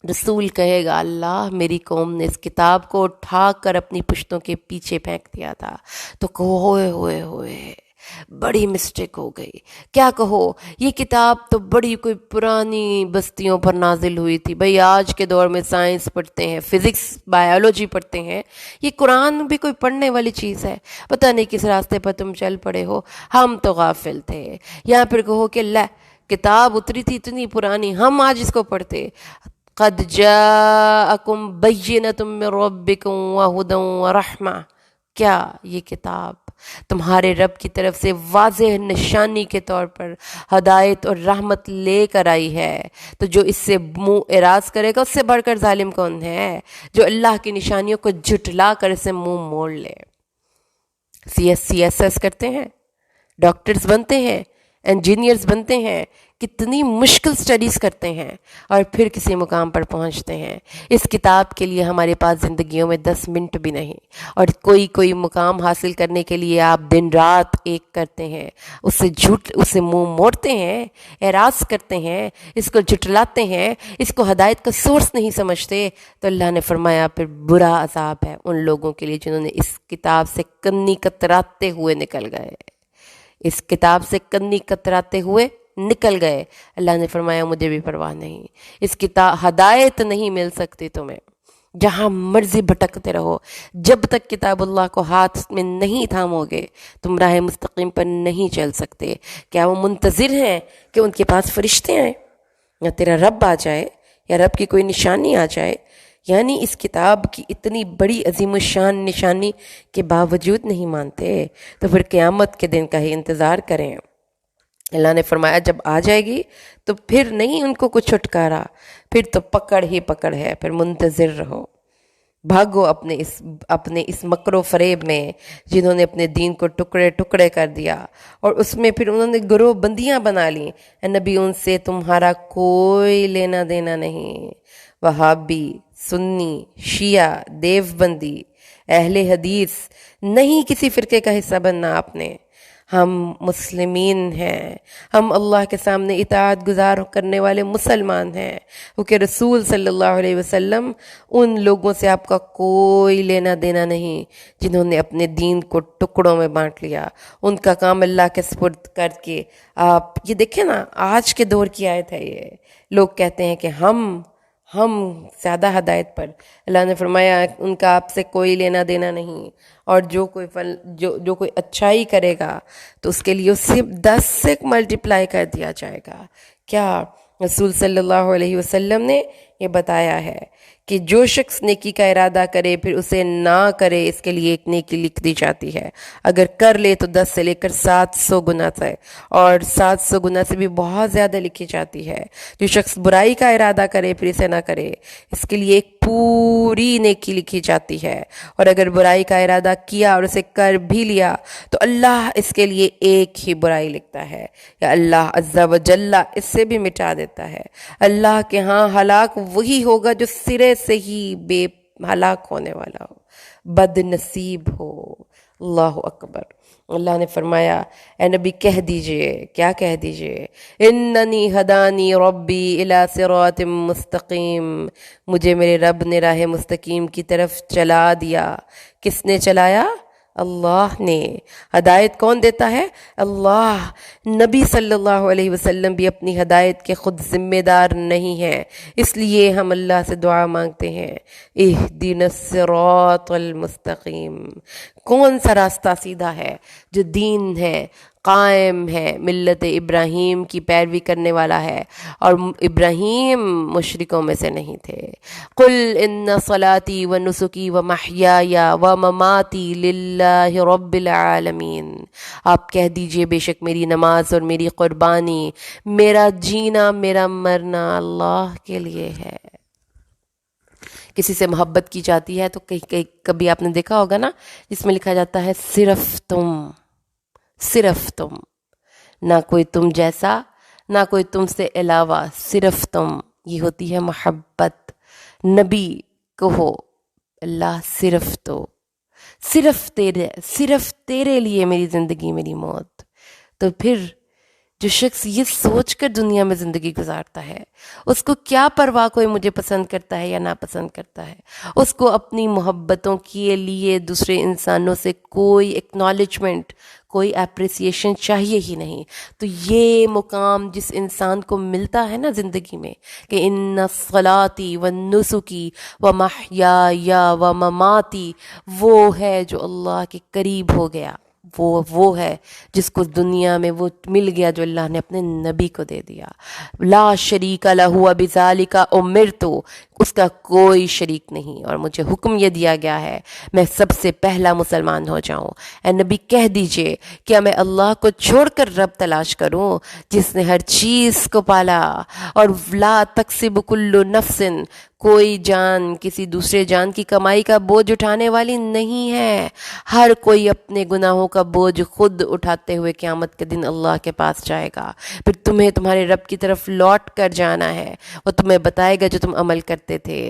رسول کہے گا اللہ میری قوم نے اس کتاب کو اٹھا کر اپنی پشتوں کے پیچھے پھینک دیا تھا۔ تو کہو ہوئے ہوئے ہوئے بڑی مسٹیک ہو گئی، کیا کہو یہ کتاب تو بڑی کوئی پرانی بستیوں پر نازل ہوئی تھی۔ بھئی آج کے دور میں سائنس پڑھتے ہیں، فزکس بایولوجی پڑھتے ہیں، یہ قرآن بھی کوئی پڑھنے والی چیز ہے؟ پتہ نہیں کس راستے پر تم چل پڑے ہو، ہم تو غافل تھے۔ یا پھر کہو کہ کتاب اتری تھی اتنی پرانی، ہم آج اس کو پڑھتے۔ قد جاءکم بینۃ من ربکم وہدی ورحمہ، کیا یہ کتاب تمہارے رب کی طرف سے واضح نشانی کے طور پر ہدایت اور رحمت لے کر آئی ہے؟ تو جو اس سے منہ اراض کرے گا اس سے بڑھ کر ظالم کون ہے؟ جو اللہ کی نشانیوں کو جھٹلا کر اسے منہ موڑ لے۔ سی ایس ایس کرتے ہیں، ڈاکٹرز بنتے ہیں، انجینئرز بنتے ہیں، کتنی مشکل سٹڈیز کرتے ہیں اور پھر کسی مقام پر پہنچتے ہیں۔ اس کتاب کے لیے ہمارے پاس زندگیوں میں 10 منٹ بھی نہیں، اور کوئی مقام حاصل کرنے کے لیے آپ دن رات ایک کرتے ہیں، اسے منہ موڑتے ہیں، اعراض کرتے ہیں، اس کو جھٹلاتے ہیں، اس کو ہدایت کا سورس نہیں سمجھتے۔ تو اللہ نے فرمایا پھر برا عذاب ہے ان لوگوں کے لیے جنہوں نے اس کتاب سے کنی کتراتے ہوئے نکل گئے، اس کتاب سے کنی کتراتے ہوئے نکل گئے۔ اللہ نے فرمایا مجھے بھی پرواہ نہیں، اس کتاب ہدایت نہیں مل سکتی تمہیں، جہاں مرضی بھٹکتے رہو، جب تک کتاب اللہ کو ہاتھ میں نہیں تھامو گے تم راہ مستقیم پر نہیں چل سکتے۔ کیا وہ منتظر ہیں کہ ان کے پاس فرشتے آئیں یا تیرا رب آ جائے یا رب کی کوئی نشانی آ جائے؟ یعنی اس کتاب کی اتنی بڑی عظیم الشان نشانی کے باوجود نہیں مانتے، تو پھر قیامت کے دن کا ہی انتظار کریں۔ اللہ نے فرمایا جب آ جائے گی تو پھر نہیں ان کو کچھ چھٹکارا، پھر تو پکڑ ہی پکڑ ہے، پھر منتظر رہو۔ بھاگو اپنے اس مکر و فریب میں جنہوں نے اپنے دین کو ٹکڑے ٹکڑے کر دیا، اور اس میں پھر انہوں نے گروہ بندیاں بنا لیں۔ اے نبی ان سے تمہارا کوئی لینا دینا نہیں، وہابی، سنی، شیعہ، دیوبندی، اہل حدیث، نہیں کسی فرقے کا حصہ بننا آپ نے۔ ہم مسلمین ہیں، ہم اللہ کے سامنے اطاعت گزار کرنے والے مسلمان ہیں، کیونکہ رسول صلی اللہ علیہ وسلم ان لوگوں سے آپ کا کوئی لینا دینا نہیں جنہوں نے اپنے دین کو ٹکڑوں میں بانٹ لیا، ان کا کام اللہ کے سپرد کر کے۔ آپ یہ دیکھیں نا، آج کے دور کی آیت ہے یہ، لوگ کہتے ہیں کہ ہم زیادہ ہدایت پر۔ اللہ نے فرمایا ان کا آپ سے کوئی لینا دینا نہیں، اور جو کوئی اچھائی کرے گا تو اس کے لیے اس سے 10 سے ملٹیپلائی کر دیا جائے گا۔ کیا رسول صلی اللہ علیہ وسلم نے یہ بتایا ہے کہ جو شخص نیکی کا ارادہ کرے پھر اسے نہ کرے، اس کے لیے ایک نیکی لکھ دی جاتی ہے، اگر کر لے تو 10 سے لے کر 700 گنا سے، اور 700 گنا سے بھی بہت زیادہ لکھی جاتی ہے۔ جو شخص برائی کا ارادہ کرے پھر اسے نہ کرے، اس کے لیے ایک پوری نیکی لکھی جاتی ہے، اور اگر برائی کا ارادہ کیا اور اسے کر بھی لیا تو اللہ اس کے لیے ایک ہی برائی لکھتا ہے، یا اللہ عز و جل اس سے بھی مٹا دیتا ہے۔ اللہ کے ہاں ہلاک وہی ہوگا جو سرے سے ہی بے ہلاک ہونے والا ہو، بد نصیب ہو۔ اللہ اکبر۔ اللہ نے فرمایا اے نبی کہہ دیجئے، کیا کہہ دیجئے، اننی ہدانی ربی الی صراط مستقیم، مجھے میرے رب نے راہ مستقیم کی طرف چلا دیا۔ کس نے چلایا؟ اللہ نے۔ ہدایت کون دیتا ہے؟ اللہ۔ نبی صلی اللہ علیہ وسلم بھی اپنی ہدایت کے خود ذمہ دار نہیں ہیں، اس لیے ہم اللہ سے دعا مانگتے ہیں اہدنا الصراط المستقیم۔ کون سا راستہ سیدھا ہے جو دین ہے، قائم ہے، ملت ابراہیم کی پیروی کرنے والا ہے، اور ابراہیم مشرکوں میں سے نہیں تھے۔ قل ان صلاتی و نسکی و محیای و مماتی للہ رب العالمین، آپ کہہ دیجئے بے شک میری نماز اور میری قربانی، میرا جینا، میرا مرنا اللہ کے لیے ہے۔ کسی سے محبت کی جاتی ہے تو کبھی آپ نے دیکھا ہوگا نا، جس میں لکھا جاتا ہے صرف تم، صرف تم، نہ کوئی تم جیسا، نہ کوئی تم سے علاوہ، صرف تم، یہ ہوتی ہے محبت۔ نبی کہو اللہ صرف تو، صرف تیرے لیے میری زندگی، میری موت۔ تو پھر جو شخص یہ سوچ کر دنیا میں زندگی گزارتا ہے، اس کو کیا پرواہ کوئی مجھے پسند کرتا ہے یا ناپسند کرتا ہے؟ اس کو اپنی محبتوں کے لیے دوسرے انسانوں سے کوئی اکنالجمنٹ، کوئی اپریسیشن چاہیے ہی نہیں۔ تو یہ مقام جس انسان کو ملتا ہے نا زندگی میں کہ ان صلاتی و نسکی و محیای و مماتی، وہ ہے جو اللہ کے قریب ہو گیا، وہ ہے جس کو دنیا میں وہ مل گیا جو اللہ نے اپنے نبی کو دے دیا۔ لا شریک لہ بذالک امرت، اس کا کوئی شریک نہیں، اور مجھے حکم یہ دیا گیا ہے میں سب سے پہلا مسلمان ہو جاؤں۔ اے نبی کہہ دیجئے کیا میں اللہ کو چھوڑ کر رب تلاش کروں جس نے ہر چیز کو پالا، اور لا تکسب کل نفس، کوئی جان کسی دوسرے جان کی کمائی کا بوجھ اٹھانے والی نہیں ہے، ہر کوئی اپنے گناہوں کا بوجھ خود اٹھاتے ہوئے قیامت کے دن اللہ کے پاس جائے گا۔ پھر تمہیں تمہارے رب کی طرف لوٹ کر جانا ہے، وہ تمہیں بتائے گا جو تم عمل کرتے تھے۔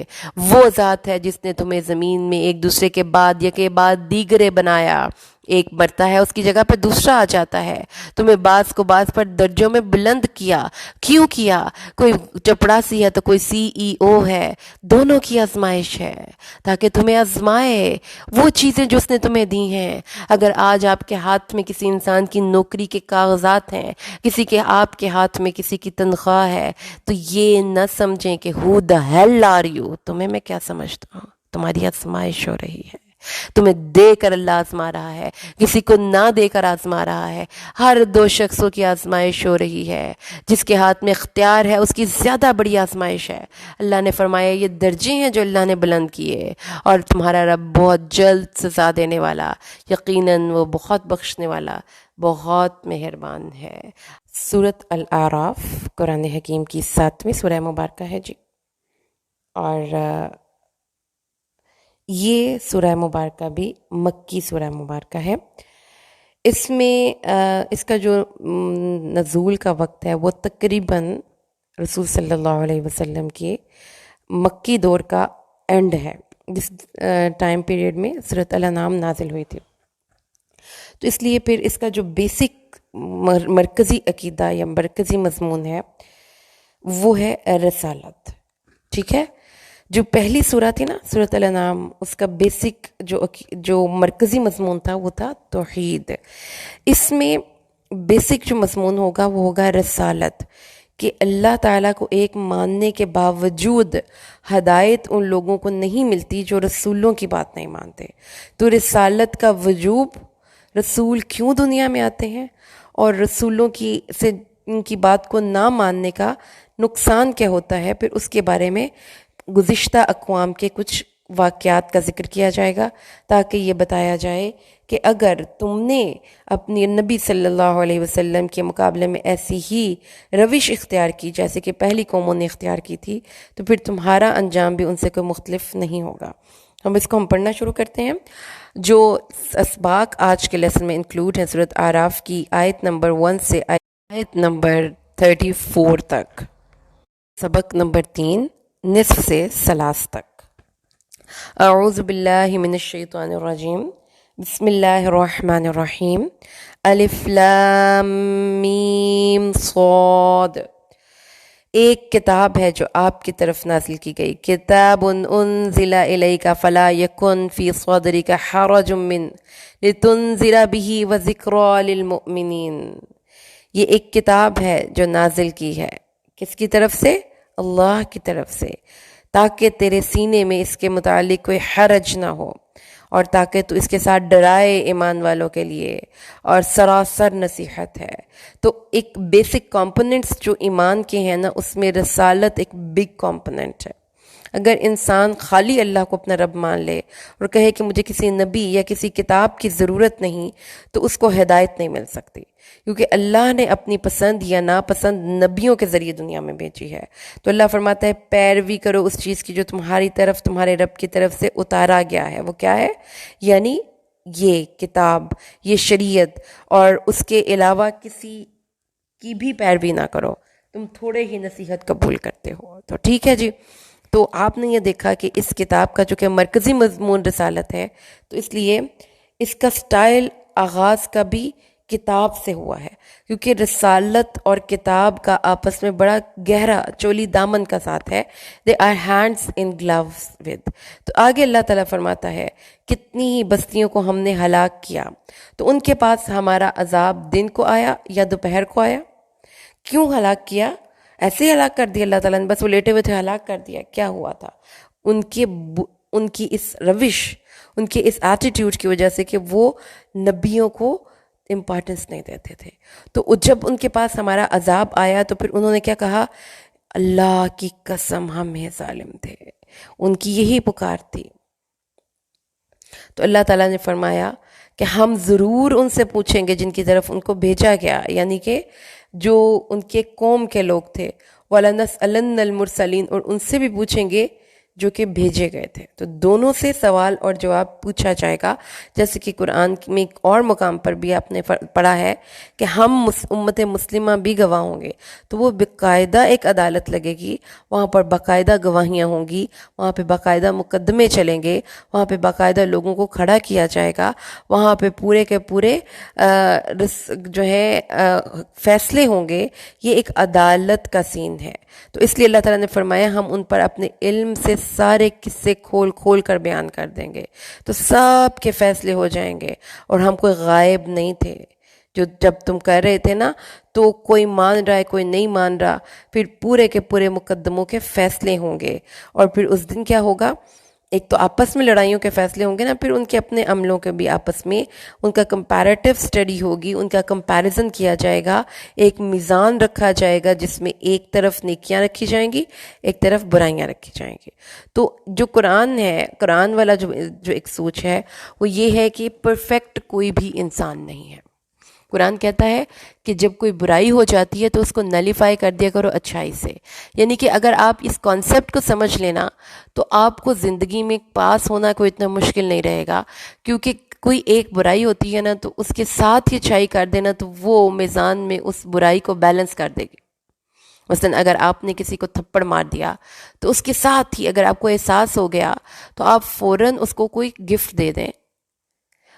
وہ ذات ہے جس نے تمہیں زمین میں ایک دوسرے کے بعد یکے بعد دیگرے بنایا، ایک مرتا ہے اس کی جگہ پر دوسرا آ جاتا ہے، تمہیں بعض کو بعض پر درجوں میں بلند کیا۔ کیوں کیا؟ کوئی چپڑاسی ہے تو کوئی CEO ہے، دونوں کی آزمائش ہے تاکہ تمہیں آزمائے وہ چیزیں جو اس نے تمہیں دی ہیں۔ اگر آج آپ کے ہاتھ میں کسی انسان کی نوکری کے کاغذات ہیں، کسی کے آپ کے ہاتھ میں کسی کی تنخواہ ہے، تو یہ نہ سمجھیں کہ who the hell are you، تمہیں میں کیا سمجھتا ہوں، تمہاری آزمائش ہو رہی ہے، تمہیں دے کر اللہ آزما رہا ہے، کسی کو نہ دے کر آزما رہا ہے۔ ہر دو شخصوں کی آزمائش ہو رہی ہے، جس کے ہاتھ میں اختیار ہے اس کی زیادہ بڑی آزمائش ہے۔ اللہ نے فرمایا یہ درجے ہیں جو اللہ نے بلند کیے، اور تمہارا رب بہت جلد سزا دینے والا، یقیناً وہ بہت بخشنے والا، بہت مہربان ہے۔ سورۃ الاعراف قرآن حکیم کی 7ویں سورہ مبارکہ ہے جی، اور یہ سورہ مبارکہ بھی مکی سورہ مبارکہ ہے۔ اس میں اس کا جو نزول کا وقت ہے وہ تقریباً رسول صلی اللہ علیہ وسلم کے مکی دور کا اینڈ ہے، جس ٹائم پیریڈ میں سورۃ الانعام نازل ہوئی تھی۔ تو اس لیے پھر اس کا جو بیسک مرکزی عقیدہ یا مرکزی مضمون ہے وہ ہے رسالت، ٹھیک ہے۔ جو پہلی سورہ تھی نا سورۃ الانعام، اس کا بیسک جو مرکزی مضمون تھا وہ تھا توحید۔ اس میں بیسک جو مضمون ہوگا وہ ہوگا رسالت، کہ اللہ تعالیٰ کو ایک ماننے کے باوجود ہدایت ان لوگوں کو نہیں ملتی جو رسولوں کی بات نہیں مانتے۔ تو رسالت کا وجوب، رسول کیوں دنیا میں آتے ہیں، اور رسولوں سے ان کی بات کو نہ ماننے کا نقصان کیا ہوتا ہے، پھر اس کے بارے میں گزشتہ اقوام کے کچھ واقعات کا ذکر کیا جائے گا، تاکہ یہ بتایا جائے کہ اگر تم نے اپنی نبی صلی اللہ علیہ وسلم کے مقابلے میں ایسی ہی روش اختیار کی جیسے کہ پہلی قوموں نے اختیار کی تھی، تو پھر تمہارا انجام بھی ان سے کوئی مختلف نہیں ہوگا۔ ہم پڑھنا شروع کرتے ہیں۔ جو اسباق آج کے لیسن میں انکلوڈ ہیں سورۃ اعراف کی آیت نمبر 1 سے آیت نمبر 34 تک، سبق نمبر 3 نصف سے ثلاث تک۔ اعوذ باللہ من الشیطان الرجیم، بسم اللہ الرحمن الرحیم۔ الف لام میم صاد، ایک کتاب ہے جو آپ کی طرف نازل کی گئی، کتاب انزل الیک فلا یکن فی صدرک حرج من لتنذر به وذکری للمؤمنین۔ یہ ایک کتاب ہے جو نازل کی ہے، کس کی طرف سے؟ اللہ کی طرف سے، تاکہ تیرے سینے میں اس کے متعلق کوئی حرج نہ ہو اور تاکہ تو اس کے ساتھ ڈرائے ایمان والوں کے لیے، اور سراسر نصیحت ہے۔ تو ایک بیسک کمپوننٹس جو ایمان کے ہیں نا، اس میں رسالت ایک بگ کمپوننٹ ہے۔ اگر انسان خالی اللہ کو اپنا رب مان لے اور کہے کہ مجھے کسی نبی یا کسی کتاب کی ضرورت نہیں، تو اس کو ہدایت نہیں مل سکتی، کیونکہ اللہ نے اپنی پسند یا ناپسند نبیوں کے ذریعے دنیا میں بھیجی ہے۔ تو اللہ فرماتا ہے پیروی کرو اس چیز کی جو تمہاری طرف، تمہارے رب کی طرف سے اتارا گیا ہے۔ وہ کیا ہے؟ یعنی یہ کتاب، یہ شریعت، اور اس کے علاوہ کسی کی بھی پیروی نہ کرو، تم تھوڑے ہی نصیحت قبول کرتے ہو۔ تو ٹھیک ہے جی، تو آپ نے یہ دیکھا کہ اس کتاب کا جو کہ مرکزی مضمون رسالت ہے، تو اس لیے اس کا سٹائل آغاز کا بھی کتاب سے ہوا ہے، کیونکہ رسالت اور کتاب کا آپس میں بڑا گہرا چولی دامن کا ساتھ ہے۔ they are hands in gloves with۔ تو آگے اللہ تعالیٰ فرماتا ہے کتنی ہی بستیوں کو ہم نے ہلاک کیا، تو ان کے پاس ہمارا عذاب دن کو آیا یا دوپہر کو آیا۔ کیوں ہلاک کیا؟ ایسے ہی ہلاک کر دیا اللہ تعالیٰ نے، بس وہ لیٹے ہوئے تھے ہلاک کر دیا؟ کیا ہوا تھا؟ ان کی اس روش، ان کے اس ایٹیٹیوڈ کی وجہ سے کہ وہ نبیوں کو امپورٹنس نہیں دیتے تھے۔ تو جب ان کے پاس ہمارا عذاب آیا تو پھر انہوں نے کیا کہا؟ اللہ کی قسم ہم ہی ظالم تھے۔ ان کی یہی پکار تھی۔ تو اللہ تعالیٰ نے فرمایا کہ ہم ضرور ان سے پوچھیں گے جن کی طرف ان کو بھیجا گیا، یعنی کہ جو ان کے قوم کے لوگ تھے، وَلَنَسْأَلَنَّ الْمُرْسَلِينَ، اور ان سے بھی پوچھیں گے جو کہ بھیجے گئے تھے۔ تو دونوں سے سوال اور جواب پوچھا جائے گا، جیسے کہ قرآن میں ایک اور مقام پر بھی آپ نے پڑھا ہے کہ ہم امت مسلمہ بھی گواہ ہوں گے۔ تو وہ باقاعدہ ایک عدالت لگے گی، وہاں پر باقاعدہ گواہیاں ہوں گی، وہاں پہ باقاعدہ مقدمے چلیں گے، وہاں پہ باقاعدہ لوگوں کو کھڑا کیا جائے گا، وہاں پہ پورے کے پورے جو ہے فیصلے ہوں گے۔ یہ ایک عدالت کا سین ہے۔ تو اس لیے اللہ تعالیٰ نے فرمایا ہم ان پر اپنے علم سے سارے قصے کھول کھول کر بیان کر دیں گے، تو سب کے فیصلے ہو جائیں گے، اور ہم کوئی غائب نہیں تھے۔ جو جب تم کر رہے تھے نا، تو کوئی مان رہا ہے کوئی نہیں مان رہا، پھر پورے کے پورے مقدموں کے فیصلے ہوں گے۔ اور پھر اس دن کیا ہوگا؟ ایک تو آپس میں لڑائیوں کے فیصلے ہوں گے نا، پھر ان کے اپنے عملوں کے بھی آپس میں ان کا کمپیریٹیو سٹڈی ہوگی، ان کا کمپیریزن کیا جائے گا، ایک میزان رکھا جائے گا جس میں ایک طرف نیکیاں رکھی جائیں گی، ایک طرف برائیاں رکھی جائیں گی۔ تو جو قرآن ہے، قرآن والا جو ایک سوچ ہے وہ یہ ہے کہ پرفیکٹ کوئی بھی انسان نہیں ہے۔ قرآن کہتا ہے کہ جب کوئی برائی ہو جاتی ہے تو اس کو نلیفائی کر دیا کرو اچھائی سے، یعنی کہ اگر آپ اس کانسیپٹ کو سمجھ لینا تو آپ کو زندگی میں پاس ہونا کوئی اتنا مشکل نہیں رہے گا، کیونکہ کوئی ایک برائی ہوتی ہے نا تو اس کے ساتھ ہی اچھائی کر دینا تو وہ میزان میں اس برائی کو بیلنس کر دے گی۔ مثلا اگر آپ نے کسی کو تھپڑ مار دیا تو اس کے ساتھ ہی اگر آپ کو احساس ہو گیا تو آپ فوراً اس کو کوئی گفٹ دے دیں،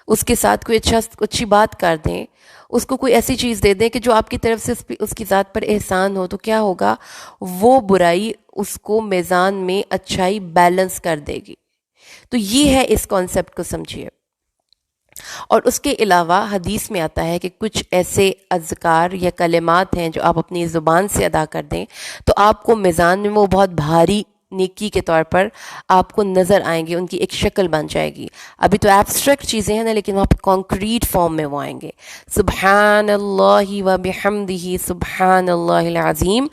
اس کے ساتھ کوئی اچھی بات کر دیں، اس کو کوئی ایسی چیز دے دیں کہ جو آپ کی طرف سے اس کی ذات پر احسان ہو، تو کیا ہوگا؟ وہ برائی اس کو میزان میں اچھائی بیلنس کر دے گی۔ تو یہ ہے، اس کانسیپٹ کو سمجھیے۔ اور اس کے علاوہ حدیث میں آتا ہے کہ کچھ ایسے اذکار یا کلمات ہیں جو آپ اپنی زبان سے ادا کر دیں تو آپ کو میزان میں وہ بہت بھاری نیکی کے طور پر آپ کو نظر آئیں گے، ان کی ایک شکل بن جائے گی۔ ابھی تو ایبسٹریکٹ چیزیں ہیں نا، لیکن وہاں پہ کانکریٹ فارم میں وہ آئیں گے۔ سبحان اللہ و بحمدہ سبحان اللہ العظیم،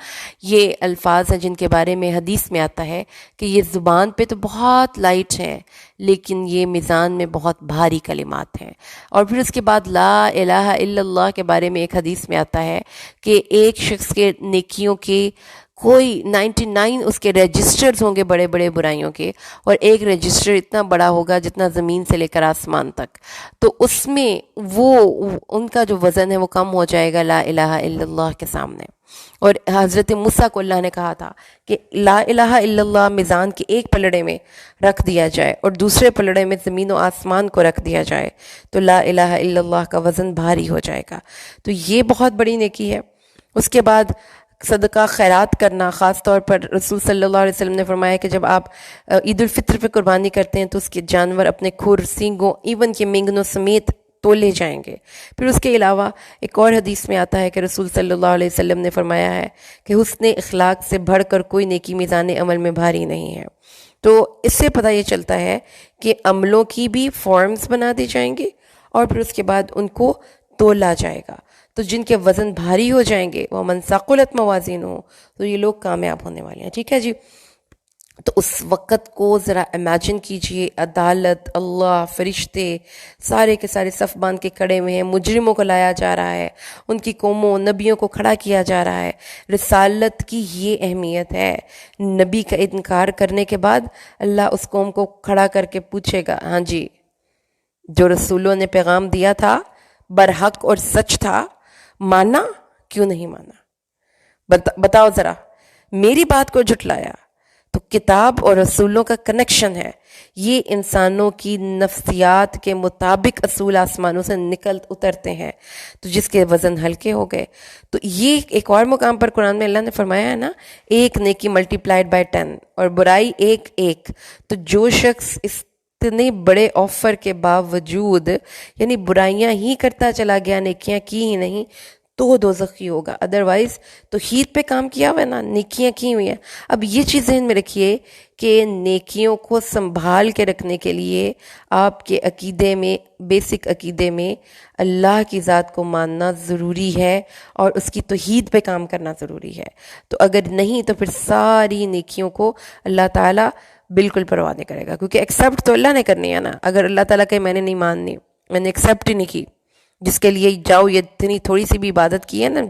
یہ الفاظ ہیں جن کے بارے میں حدیث میں آتا ہے کہ یہ زبان پہ تو بہت لائٹ ہیں لیکن یہ میزان میں بہت بھاری کلمات ہیں۔ اور پھر اس کے بعد لا الہ الا اللہ کے بارے میں ایک حدیث میں آتا ہے کہ ایک شخص کے نیکیوں کے کوئی 99 اس کے رجسٹرز ہوں گے بڑے بڑے برائیوں کے، اور ایک رجسٹر اتنا بڑا ہوگا جتنا زمین سے لے کر آسمان تک، تو اس میں وہ ان کا جو وزن ہے وہ کم ہو جائے گا لا الہ الا اللہ کے سامنے۔ اور حضرت موسیٰ کو اللہ نے کہا تھا کہ لا الہ الا اللہ میزان کے ایک پلڑے میں رکھ دیا جائے اور دوسرے پلڑے میں زمین و آسمان کو رکھ دیا جائے تو لا الہ الا اللہ کا وزن بھاری ہو جائے گا۔ تو یہ بہت بڑی نیکی ہے۔ اس کے بعد صدقہ خیرات کرنا، خاص طور پر رسول صلی اللہ علیہ وسلم نے فرمایا کہ جب آپ عید الفطر پہ قربانی کرتے ہیں تو اس کے جانور اپنے کھر، سینگوں، ایون کے مینگنوں سمیت تولے جائیں گے۔ پھر اس کے علاوہ ایک اور حدیث میں آتا ہے کہ رسول صلی اللہ علیہ وسلم نے فرمایا ہے کہ حسن اخلاق سے بڑھ کر کوئی نیکی میزان عمل میں بھاری نہیں ہے۔ تو اس سے پتہ یہ چلتا ہے کہ عملوں کی بھی فارمز بنا دی جائیں گے اور پھر اس کے بعد ان کو تولا جائے گا. تو جن کے وزن بھاری ہو جائیں گے وہ من ثقلت موازین ہو تو یہ لوگ کامیاب ہونے والے ہیں. ٹھیک ہے جی. تو اس وقت کو ذرا امیجن کیجئے, عدالت, اللہ, فرشتے سارے کے سارے صف باندھ کے کھڑے ہوئے ہیں, مجرموں کو لایا جا رہا ہے, ان کی قوموں نبیوں کو کھڑا کیا جا رہا ہے. رسالت کی یہ اہمیت ہے. نبی کا انکار کرنے کے بعد اللہ اس قوم کو کھڑا کر کے پوچھے گا, ہاں جی جو رسولوں نے پیغام دیا تھا برحق اور سچ تھا, مانا کیوں نہیں مانا؟ بتاؤ ذرا, میری بات کو جھٹلایا. تو کتاب اور رسولوں کا کنیکشن ہے, یہ انسانوں کی نفسیات کے مطابق اصول آسمانوں سے نکل اترتے ہیں. تو جس کے وزن ہلکے ہو گئے, تو یہ ایک اور مقام پر قرآن میں اللہ نے فرمایا ہے نا, ایک نیکی ملٹی پلائڈ بائی 10 اور برائی ایک ایک. تو جو شخص اتنے بڑے آفر کے باوجود یعنی برائیاں ہی کرتا چلا گیا, نیکیاں کی ہی نہیں, تو دوزخی ہوگا. ادروائز تو ہیت پہ کام کیا ہوا ہے نا, نیکیاں کی ہوئی ہیں. اب یہ چیز ذہن میں رکھیے کہ نیکیوں کو سنبھال کے رکھنے کے لیے آپ کے عقیدے میں, بیسک عقیدے میں اللہ کی ذات کو ماننا ضروری ہے اور اس کی توحید پہ کام کرنا ضروری ہے. تو اگر نہیں تو پھر ساری نیکیوں کو اللہ تعالیٰ بالکل پرواہ نہیں کرے گا, کیونکہ ایکسیپٹ تو اللہ نے کرنی ہے نا. اگر اللہ تعالیٰ کہ میں نے نہیں ماننی, میں نے ایکسیپٹ ہی نہیں کی, جس کے لیے جاؤ یہ اتنی تھوڑی سی بھی عبادت کی ہے نا,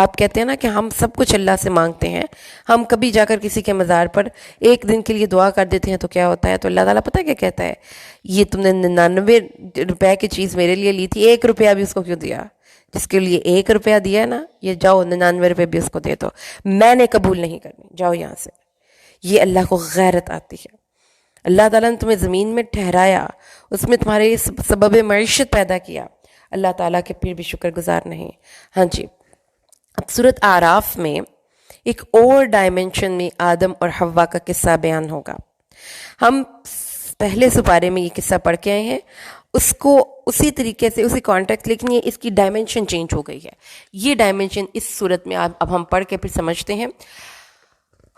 آپ کہتے ہیں نا کہ ہم سب کچھ اللہ سے مانگتے ہیں, ہم کبھی جا کر کسی کے مزار پر ایک دن کے لیے دعا کر دیتے ہیں تو کیا ہوتا ہے؟ تو اللہ تعالیٰ پتہ کیا کہتا ہے, یہ تم نے 99 روپے کی چیز میرے لیے لی تھی, 1 روپیہ بھی اس کو کیوں دیا؟ جس کے لیے 1 روپیہ دیا ہے نا, یہ جاؤ 99 روپے بھی اس کو دے دو, میں نے قبول نہیں کرنی, جاؤ یہاں سے. یہ اللہ کو غیرت آتی ہے. اللہ تعالیٰ نے تمہیں زمین میں ٹھہرایا, اس میں تمہارے سبب معیشت پیدا کیا, اللہ تعالیٰ کے پھر بھی شکر گزار نہیں. ہاں جی. اب سورۃ اعراف میں ایک اور ڈائمنشن میں آدم اور حوا کا قصہ بیان ہوگا. ہم پہلے سپارے میں یہ قصہ پڑھ کے آئے ہیں, اس کو اسی طریقے سے اسی کانٹیکٹ, لیکن یہ اس کی ڈائمنشن چینج ہو گئی ہے. یہ ڈائمنشن اس صورت میں اب ہم پڑھ کے پھر سمجھتے ہیں.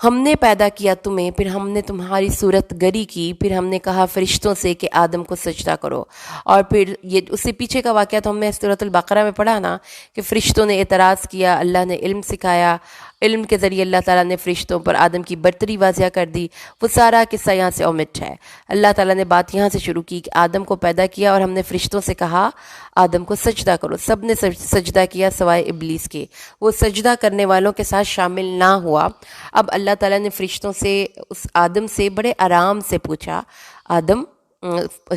ہم نے پیدا کیا تمہیں, پھر ہم نے تمہاری صورت گری کی, پھر ہم نے کہا فرشتوں سے کہ آدم کو سجدہ کرو. اور پھر یہ اس سے پیچھے کا واقعہ تو ہم نے سورۃ البقرہ میں پڑھا نا, کہ فرشتوں نے اعتراض کیا, اللہ نے علم سکھایا, علم کے ذریعے اللہ تعالیٰ نے فرشتوں پر آدم کی برتری واضح کر دی. وہ سارا قصہ یہاں سے اومٹ ہے. اللہ تعالیٰ نے بات یہاں سے شروع کی کہ آدم کو پیدا کیا اور ہم نے فرشتوں سے کہا آدم کو سجدہ کرو. سب نے سجدہ کیا سوائے ابلیس کے, وہ سجدہ کرنے والوں کے ساتھ شامل نہ ہوا. اب اللہ تعالیٰ نے فرشتوں سے اس آدم سے بڑے آرام سے پوچھا, آدم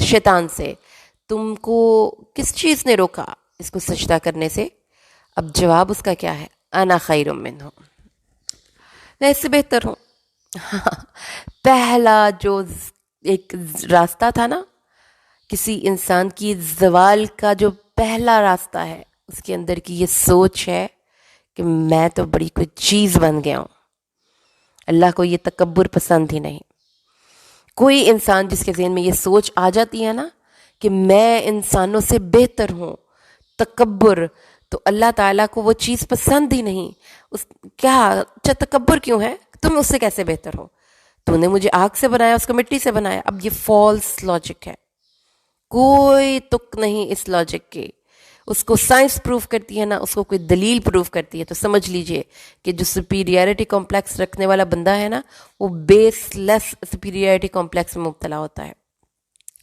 شیطان سے, تم کو کس چیز نے روکا اس کو سجدہ کرنے سے؟ اب جواب اس کا کیا ہے؟ انا خیر منہ, میں اس سے بہتر ہوں. پہلا جو ایک راستہ تھا نا, کسی انسان کی زوال کا جو پہلا راستہ ہے, اس کے اندر کی یہ سوچ ہے کہ میں تو بڑی کوئی چیز بن گیا ہوں. اللہ کو یہ تکبر پسند ہی نہیں. کوئی انسان جس کے ذہن میں یہ سوچ آ جاتی ہے نا کہ میں انسانوں سے بہتر ہوں, تکبر, تو اللہ تعالیٰ کو وہ چیز پسند ہی نہیں. کیا اچھا تکبر کیوں ہے؟ تم اس سے کیسے بہتر ہو؟ تو نے مجھے آگ سے بنایا, اس کو مٹی سے بنایا. اب یہ فالس لاجک ہے, کوئی تک نہیں اس لاجک کے. اس کو سائنس پروف کرتی ہے نا, اس کو کوئی دلیل پروف کرتی ہے, تو سمجھ لیجئے کہ جو سپیریئرٹی کمپلیکس رکھنے والا بندہ ہے نا, وہ بیس لیس سپیریئرٹی کمپلیکس میں مبتلا ہوتا ہے.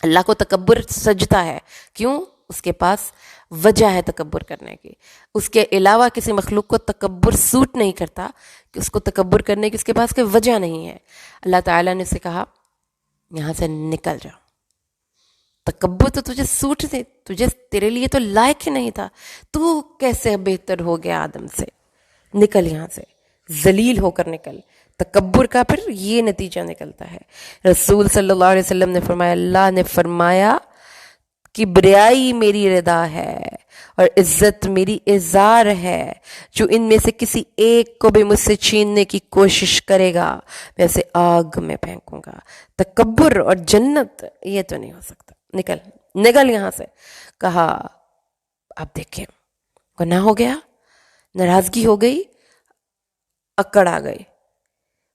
اللہ کو تکبر سجتا ہے, کیوں؟ اس کے پاس وجہ ہے تکبر کرنے کی. اس کے علاوہ کسی مخلوق کو تکبر سوٹ نہیں کرتا, کہ اس کو تکبر کرنے کی اس کے پاس کوئی وجہ نہیں ہے. اللہ تعالیٰ نے اسے کہا یہاں سے نکل جاؤ. تکبر تو تجھے سوٹ سے, تیرے لیے تو لائق ہی نہیں تھا, تو کیسے بہتر ہو گیا آدم سے؟ نکل یہاں سے, ذلیل ہو کر نکل. تکبر کا پھر یہ نتیجہ نکلتا ہے. رسول صلی اللہ علیہ وسلم نے فرمایا, اللہ نے فرمایا کبریائی میری رضا ہے اور عزت میری اظہار ہے. جو ان میں سے کسی ایک کو بھی مجھ سے چھیننے کی کوشش کرے گا میں اسے آگ میں پھینکوں گا. تکبر اور جنت یہ تو نہیں ہو سکتا. نکل یہاں سے. کہا آپ دیکھیں, گناہ ہو گیا, ناراضگی ہو گئی, اکڑ آ گئی,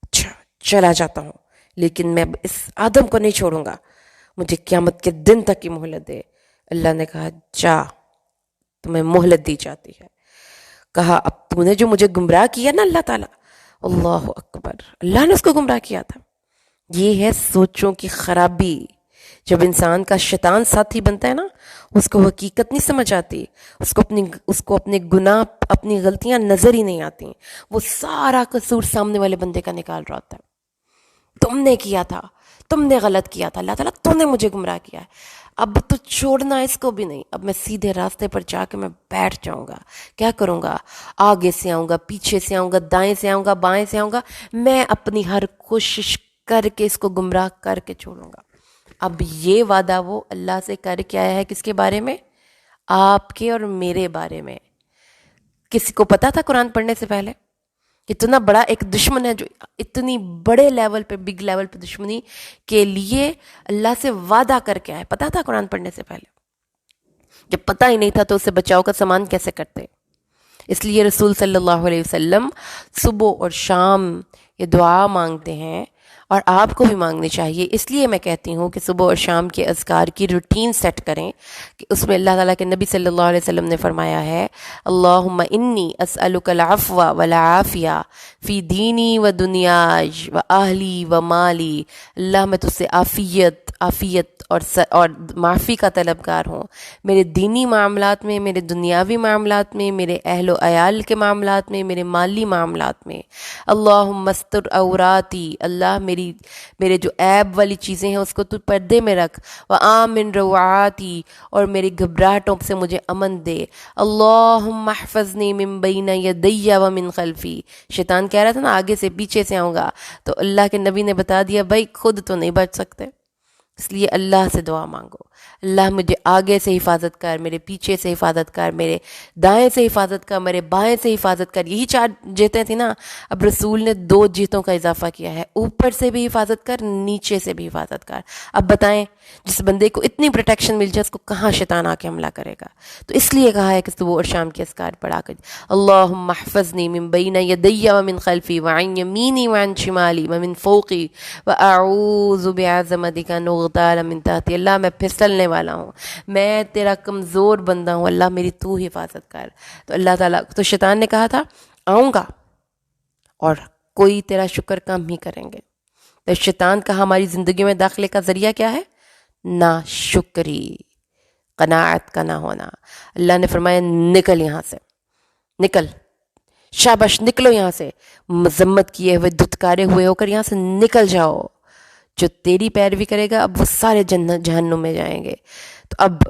اچھا چلا جاتا ہوں, لیکن میں اس آدم کو نہیں چھوڑوں گا، مجھے قیامت کے دن تک کی مہلت دے۔ اللہ نے کہا جا، تمہیں مہلت دی جاتی ہے۔ کہا اب تو نے جو مجھے گمراہ کیا نا اللہ تعالیٰ، اللہ اکبر، اللہ نے اس کو گمراہ کیا تھا۔ یہ ہے سوچوں کی خرابی۔ جب انسان کا شیطان ساتھی بنتا ہے نا، اس کو حقیقت نہیں سمجھ آتی، اس کو اپنے گناہ، اپنی غلطیاں نظر ہی نہیں آتی، وہ سارا قصور سامنے والے بندے کا نکال رہا ہوتا ہے۔ تم نے کیا تھا، تم نے غلط کیا تھا، اللہ تعالیٰ تو نے مجھے گمراہ کیا ہے، اب تو چھوڑنا اس کو بھی نہیں، اب میں سیدھے راستے پر جا کے میں بیٹھ جاؤں گا۔ کیا کروں گا؟ آگے سے آؤں گا، پیچھے سے آؤں گا، دائیں سے آؤں گا، بائیں سے آؤں گا، میں اپنی ہر کوشش کر کے اس کو گمراہ کر کے چھوڑوں گا۔ اب یہ وعدہ وہ اللہ سے کر کے آیا ہے، کس کے بارے میں؟ آپ کے اور میرے بارے میں۔ کسی کو پتا تھا قرآن پڑھنے سے پہلے اتنا بڑا ایک دشمن ہے جو اتنی بڑے لیول پہ، بگ لیول پہ دشمنی کے لیے اللہ سے وعدہ کر کے آئے؟ پتا تھا قرآن پڑھنے سے پہلے؟ جب پتہ ہی نہیں تھا تو اسے بچاؤ کا سامان کیسے کرتے؟ اس لیے رسول صلی اللہ علیہ وسلم صبح اور شام یہ دعا مانگتے ہیں، اور آپ کو بھی مانگنی چاہیے۔ اس لیے میں کہتی ہوں کہ صبح اور شام کے اذکار کی روٹین سیٹ کریں، کہ اس میں اللہ تعالیٰ کے نبی صلی اللہ علیہ وسلم نے فرمایا ہے اللہم انی اسألک العفو والعافیہ فی دینی و دنیاج و اہلی و مالی۔ اللہ میں تجھ سے عافیت اور معافی کا طلبگار ہوں، میرے دینی معاملات میں، میرے دنیاوی معاملات میں، میرے اہل و عیال کے معاملات میں، میرے مالی معاملات میں۔ اللہم استر عوراتی، اللہ میرے جو عیب والی چیزیں ہیں اس کو تو پردے میں رکھ، وآمن روعاتی، اور میری گھبراہٹوں سے مجھے امن دے۔ اللہم احفظنی من بین یدی ومن خلفی، شیطان کہہ رہا تھا نا آگے سے پیچھے سے آؤں گا، تو اللہ کے نبی نے بتا دیا بھائی خود تو نہیں بچ سکتے، اس لیے اللہ سے دعا مانگو، اللہ مجھے آگے سے حفاظت کر، میرے پیچھے سے حفاظت کر، میرے دائیں سے حفاظت کر، میرے بائیں سے حفاظت کر۔ یہی 4 جیتیں تھیں نا، اب رسول نے 2 جیتوں کا اضافہ کیا ہے، اوپر سے بھی حفاظت کر، نیچے سے بھی حفاظت کر۔ اب بتائیں جس بندے کو اتنی پروٹیکشن مل جائے اس کو کہاں شیطان آ کے حملہ کرے گا؟ تو اس لیے کہا ہے کہ صبح اور شام کے اذکار پڑھا کر اللہم احفظنی من بین یدی ومن خلفی وعن یمینی وعن شمالی ومن فوقی واعوذ بعظمتک ان اغتال من تحتی۔ اللہ میں پھسلنے والا ہوں، میں تیرا کمزور بندہ ہوں، اللہ میری تو حفاظت کر۔ تو اللہ تعالیٰ، تو شیطان نے کہا تھا آؤں گا اور کوئی تیرا شکر کم ہی کریں گے۔ تو شیطان کا ہماری زندگی میں داخلے کا ذریعہ کیا ہے؟ ناشکری، قناعت کا نہ ہونا۔ اللہ نے فرمایا نکل یہاں سے، نکل، شاباش نکلو یہاں سے، مذمت کیے ہوئے، دھتکارے ہوئے ہو کر یہاں سے نکل جاؤ۔ جو تیری پیروی کرے گا اب وہ سارے جہنم میں جائیں گے۔ تو اب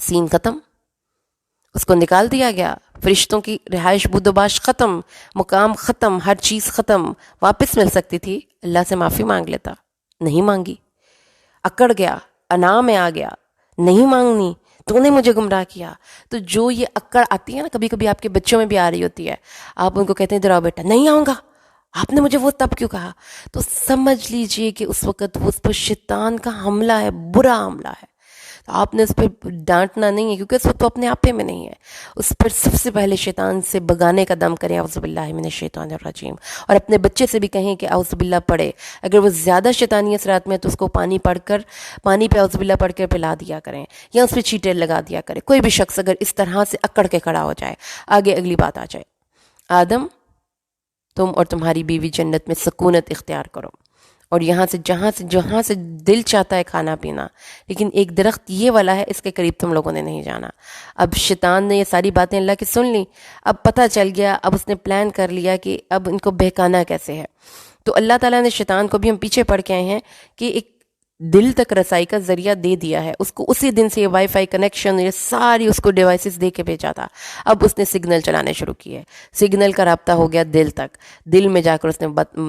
سین ختم، اس کو نکال دیا گیا، فرشتوں کی رہائش بود و باش ختم، مقام ختم، ہر چیز ختم۔ واپس مل سکتی تھی، اللہ سے معافی مانگ لیتا، نہیں مانگی، اکڑ گیا، انا میں آ گیا، نہیں مانگنی، تو نے مجھے گمراہ کیا۔ تو جو یہ اکڑ آتی ہے نا، کبھی کبھی آپ کے بچوں میں بھی آ رہی ہوتی ہے، آپ ان کو کہتے ہیں ادھر آؤ بیٹا، نہیں آؤں گا، آپ نے مجھے وہ تب کیوں کہا؟ تو سمجھ لیجئے کہ اس وقت وہ اس پر شیطان کا حملہ ہے، برا حملہ ہے۔ تو آپ نے اس پہ ڈانٹنا نہیں ہے، کیونکہ اس وقت وہ اپنے آپے میں نہیں ہے، اس پر سب سے پہلے شیطان سے بگانے کا دم کریں اعوذ باللہ من الشیطان الرجیم، اور اپنے بچے سے بھی کہیں کہ اعوذ باللہ پڑھے۔ اگر وہ زیادہ شیطانی اثرات میں ہے تو اس کو پانی پہ اعوذ باللہ پڑھ کر پلا دیا کریں، یا اس پہ چیٹے لگا دیا کریں۔ کوئی بھی شخص اگر اس طرح سے اکڑ کے کھڑا ہو جائے، آگے اگلی بات آ جائے، آدم تم اور تمہاری بیوی جنت میں سکونت اختیار کرو، اور یہاں سے جہاں سے دل چاہتا ہے کھانا پینا، لیکن ایک درخت یہ والا ہے، اس کے قریب تم لوگوں نے نہیں جانا۔ اب شیطان نے یہ ساری باتیں اللہ کی سن لی، اب پتہ چل گیا، اب اس نے پلان کر لیا کہ اب ان کو بہکانا کیسے ہے۔ تو اللہ تعالیٰ نے شیطان کو بھی، ہم پیچھے پڑھ کے آئے ہیں کہ ایک دل تک رسائی کا ذریعہ دے دیا ہے اس کو، اسی دن سے یہ وائی فائی کنیکشن، یہ ساری اس کو ڈیوائسز دے کے بھیجا تھا۔ اب اس نے سگنل چلانے شروع کیے، سگنل کا رابطہ ہو گیا دل تک، دل میں جا کر اس نے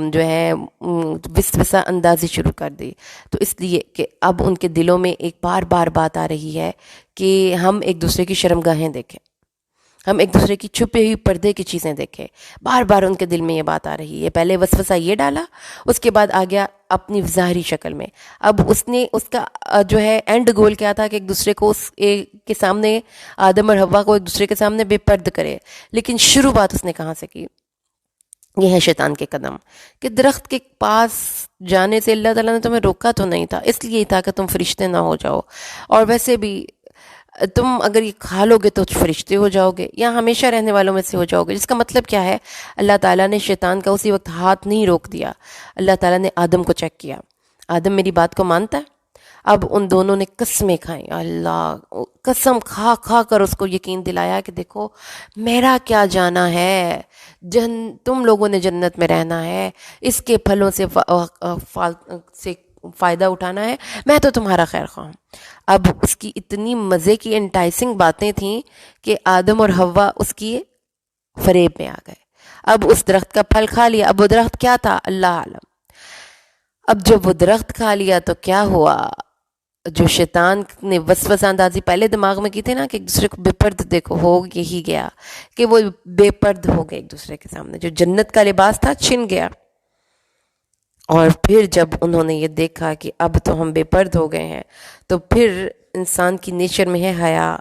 جو ہے وسوسہ اندازی شروع کر دی۔ تو اس لیے کہ اب ان کے دلوں میں ایک بار بار بات آ رہی ہے کہ ہم ایک دوسرے کی شرمگاہیں دیکھیں، ہم ایک دوسرے کی چھپی ہوئی پردے کی چیزیں دیکھیں، بار بار ان کے دل میں یہ بات آ رہی ہے۔ پہلے وسوسہ یہ ڈالا، اس کے بعد آ گیا اپنی ظاہری شکل میں۔ اب اس نے، اس کا جو ہے اینڈ گول کیا تھا کہ ایک دوسرے کو اس کے سامنے، آدم اور حوا کو ایک دوسرے کے سامنے بے پرد کرے، لیکن شروع بات اس نے کہاں سے کی؟ یہ ہے شیطان کے قدم، کہ درخت کے پاس جانے سے اللہ تعالیٰ نے تمہیں روکا تو نہیں تھا، اس لیے ہی تھا کہ تم فرشتے نہ ہو جاؤ، اور ویسے بھی تم اگر یہ کھا لو گے تو فرشتے ہو جاؤ گے یا ہمیشہ رہنے والوں میں سے ہو جاؤ گے. جس کا مطلب کیا ہے، اللہ تعالیٰ نے شیطان کا اسی وقت ہاتھ نہیں روک دیا. اللہ تعالیٰ نے آدم کو چیک کیا، آدم میری بات کو مانتا ہے؟ اب ان دونوں نے قسمیں کھائیں، اللہ قسم کھا کھا کر اس کو یقین دلایا کہ دیکھو میرا کیا جانا ہے، تم لوگوں نے جنت میں رہنا ہے، اس کے پھلوں سے فائدہ اٹھانا ہے، میں تو تمہارا خیر خواہ ہوں. اب اس کی اتنی مزے کی انٹائسنگ باتیں تھیں کہ آدم اور حوا اس کی فریب میں آ گئے. اب اس درخت کا پھل کھا لیا. اب وہ درخت کیا تھا اللہ عالم. اب جب وہ درخت کھا لیا تو کیا ہوا، جو شیطان نے وسوسہ اندازی پہلے دماغ میں کی تھی نا کہ ایک دوسرے کو بے پرد دیکھو، ہو یہی گیا کہ وہ بے پرد ہو گئے ایک دوسرے کے سامنے. جو جنت کا لباس تھا چھن گیا. اور پھر جب انہوں نے یہ دیکھا کہ اب تو ہم بے پرد ہو گئے ہیں، تو پھر انسان کی نیچر میں ہے حیا.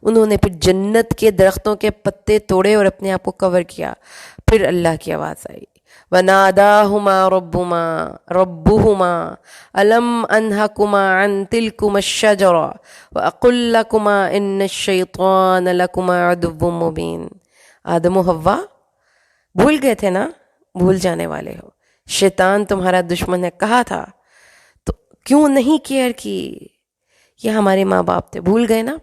انہوں نے پھر جنت کے درختوں کے پتے توڑے اور اپنے آپ کو کور کیا. پھر اللہ کی آواز آئی، وَنَادَاهُمَا رَبُّهُمَا أَلَمْ أَنْهَكُمَا عَنْ تِلْكُمَا الشَّجَرَةِ وَأَقُلْ لَكُمَا إِنَّ الشَّيْطَانَ لَكُمَا عَدُوٌّ مُّبِينٌ. آدم و حوا بھول گئے تھے نا، بھول جانے والے ہو. شیطان تمہارا دشمن ہے کہا تھا تو کیوں نہیں کیئر کی. یہ ہمارے ماں باپ تھے، بھول گئے نا،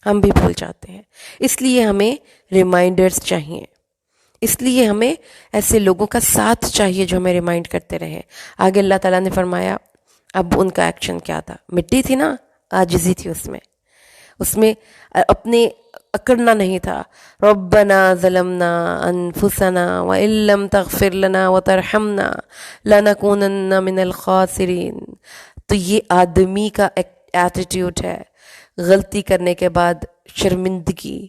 ہم بھی بھول جاتے ہیں. اس لیے ہمیں ریمائنڈرز چاہیے، اس لیے ہمیں ایسے لوگوں کا ساتھ چاہیے جو ہمیں ریمائنڈ کرتے رہیں. آگے اللہ تعالیٰ نے فرمایا، اب ان کا ایکشن کیا تھا، مٹی تھی نا، عاجزی تھی اس میں اپنے اکڑنا نہیں تھا. ربنا ظلمنا انفسنا وان لم تغفر لنا وترحمنا لنکونن من الخاسرین. تو یہ آدمی کا ایٹیٹیوڈ ہے، غلطی کرنے کے بعد شرمندگی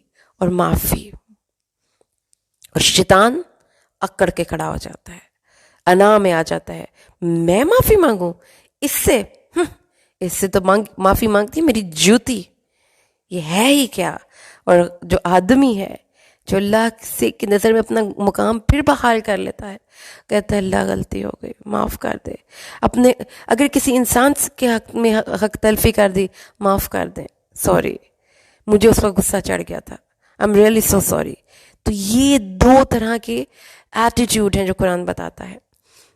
اور معافی. اور شیطان اکڑ کے کھڑا ہو جاتا ہے، انا میں آ جاتا ہے، میں معافی مانگوں اس سے تو معافی مانگتی میری جوتی، یہ ہے ہی کیا. اور جو آدمی ہے جو اللہ سے کی نظر میں اپنا مقام پھر بحال کر لیتا ہے، کہتا ہے اللہ غلطی ہو گئی معاف کر دے. اگر کسی انسان کے حق میں حق تلفی کر دی، معاف کر دیں، سوری مجھے اس وقت غصہ چڑھ گیا تھا، I'm really so sorry. تو یہ دو طرح کے ایٹیٹیوڈ ہیں جو قرآن بتاتا ہے.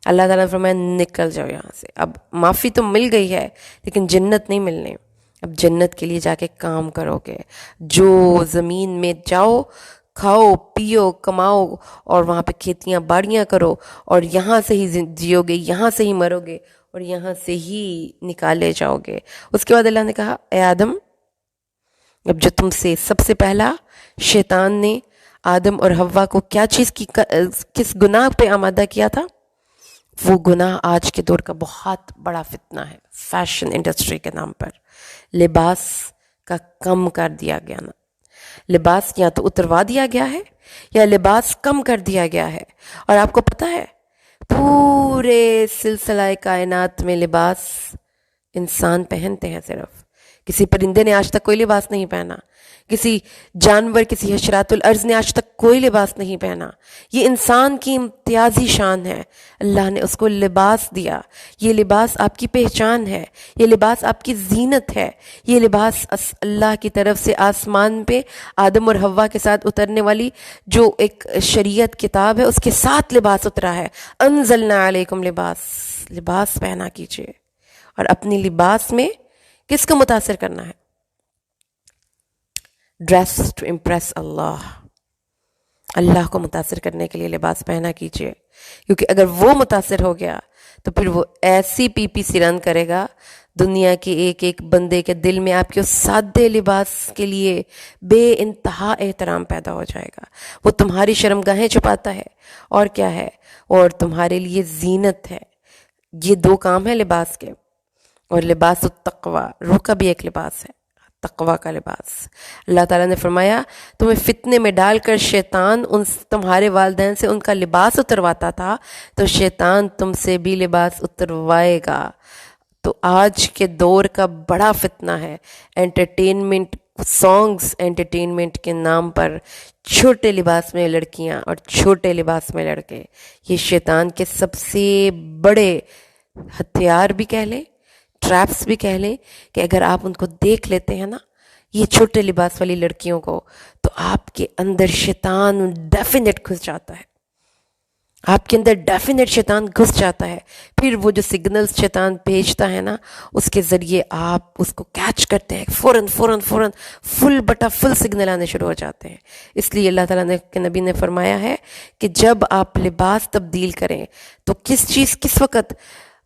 اللہ تعالیٰ نے فرمایا نکل جاؤ یہاں سے. اب معافی تو مل گئی ہے لیکن جنت نہیں ملنے. اب جنت کے لیے جا کے کام کرو گے، جو زمین میں جاؤ، کھاؤ پیو کماؤ اور وہاں پہ کھیتیاں باڑیاں کرو، اور یہاں سے ہی جیو گے، یہاں سے ہی مرو گے اور یہاں سے ہی نکالے جاؤ گے. اس کے بعد اللہ نے کہا اے آدم، اب جو تم سے سب سے پہلا شیطان نے آدم اور حوا کو کیا چیز کی، کس گناہ پہ آمادہ کیا تھا، وہ گناہ آج کے دور کا بہت بڑا فتنہ ہے. فیشن انڈسٹری کے نام پر لباس کا کم کر دیا گیا نا، لباس یا تو اتروا دیا گیا ہے یا لباس کم کر دیا گیا ہے. اور آپ کو پتہ ہے پورے سلسلہ کائنات میں لباس انسان پہنتے ہیں، صرف کسی پرندے نے آج تک کوئی لباس نہیں پہنا، کسی جانور، کسی حشرات الارض نے آج تک کوئی لباس نہیں پہنا. یہ انسان کی امتیازی شان ہے، اللہ نے اس کو لباس دیا. یہ لباس آپ کی پہچان ہے، یہ لباس آپ کی زینت ہے. یہ لباس اللہ کی طرف سے آسمان پہ آدم اور حوا کے ساتھ اترنے والی جو ایک شریعت کتاب ہے اس کے ساتھ لباس اترا ہے. انزلنا علیکم لباس پہنا کیجئے. اور اپنی لباس میں کس کو متاثر کرنا ہے؟ ڈریس ٹو امپریس اللہ. اللہ کو متاثر کرنے کے لیے لباس پہنا کیجئے، کیونکہ اگر وہ متاثر ہو گیا تو پھر وہ ایسی پی پی سی رن کرے گا دنیا کے ایک ایک بندے کے دل میں آپ کے اس سادے لباس کے لیے بے انتہا احترام پیدا ہو جائے گا. وہ تمہاری شرمگاہیں چھپاتا ہے اور کیا ہے، اور تمہارے لیے زینت ہے. یہ دو کام ہیں لباس کے. اور لباس التقوی، روح کا بھی ایک لباس ہے، تقوی کا لباس. اللہ تعالیٰ نے فرمایا تمہیں فتنے میں ڈال کر شیطان تمہارے والدین سے ان کا لباس اترواتا تھا، تو شیطان تم سے بھی لباس اتروائے گا. تو آج کے دور کا بڑا فتنہ ہے انٹرٹینمنٹ سانگز. انٹرٹینمنٹ کے نام پر چھوٹے لباس میں لڑکیاں اور چھوٹے لباس میں لڑکے، یہ شیطان کے سب سے بڑے ہتھیار بھی کہہ لیں، ٹریپس بھی کہہ لیں، کہ اگر آپ ان کو دیکھ لیتے ہیں نا، یہ چھوٹے لباس والی لڑکیوں کو، تو آپ کے اندر شیطان ڈیفینیٹ گھس جاتا ہے، آپ کے اندر ڈیفینیٹ شیطان گھس جاتا ہے. پھر وہ جو سگنلز شیطان بھیجتا ہے نا، اس کے ذریعے آپ اس کو کیچ کرتے ہیں، فوراً فوراً فوراً فل بٹا فل سگنل آنے شروع ہو جاتے ہیں. اس لیے اللہ تعالیٰ نے کے نبی نے فرمایا ہے کہ جب آپ لباس تبدیل کریں تو کس وقت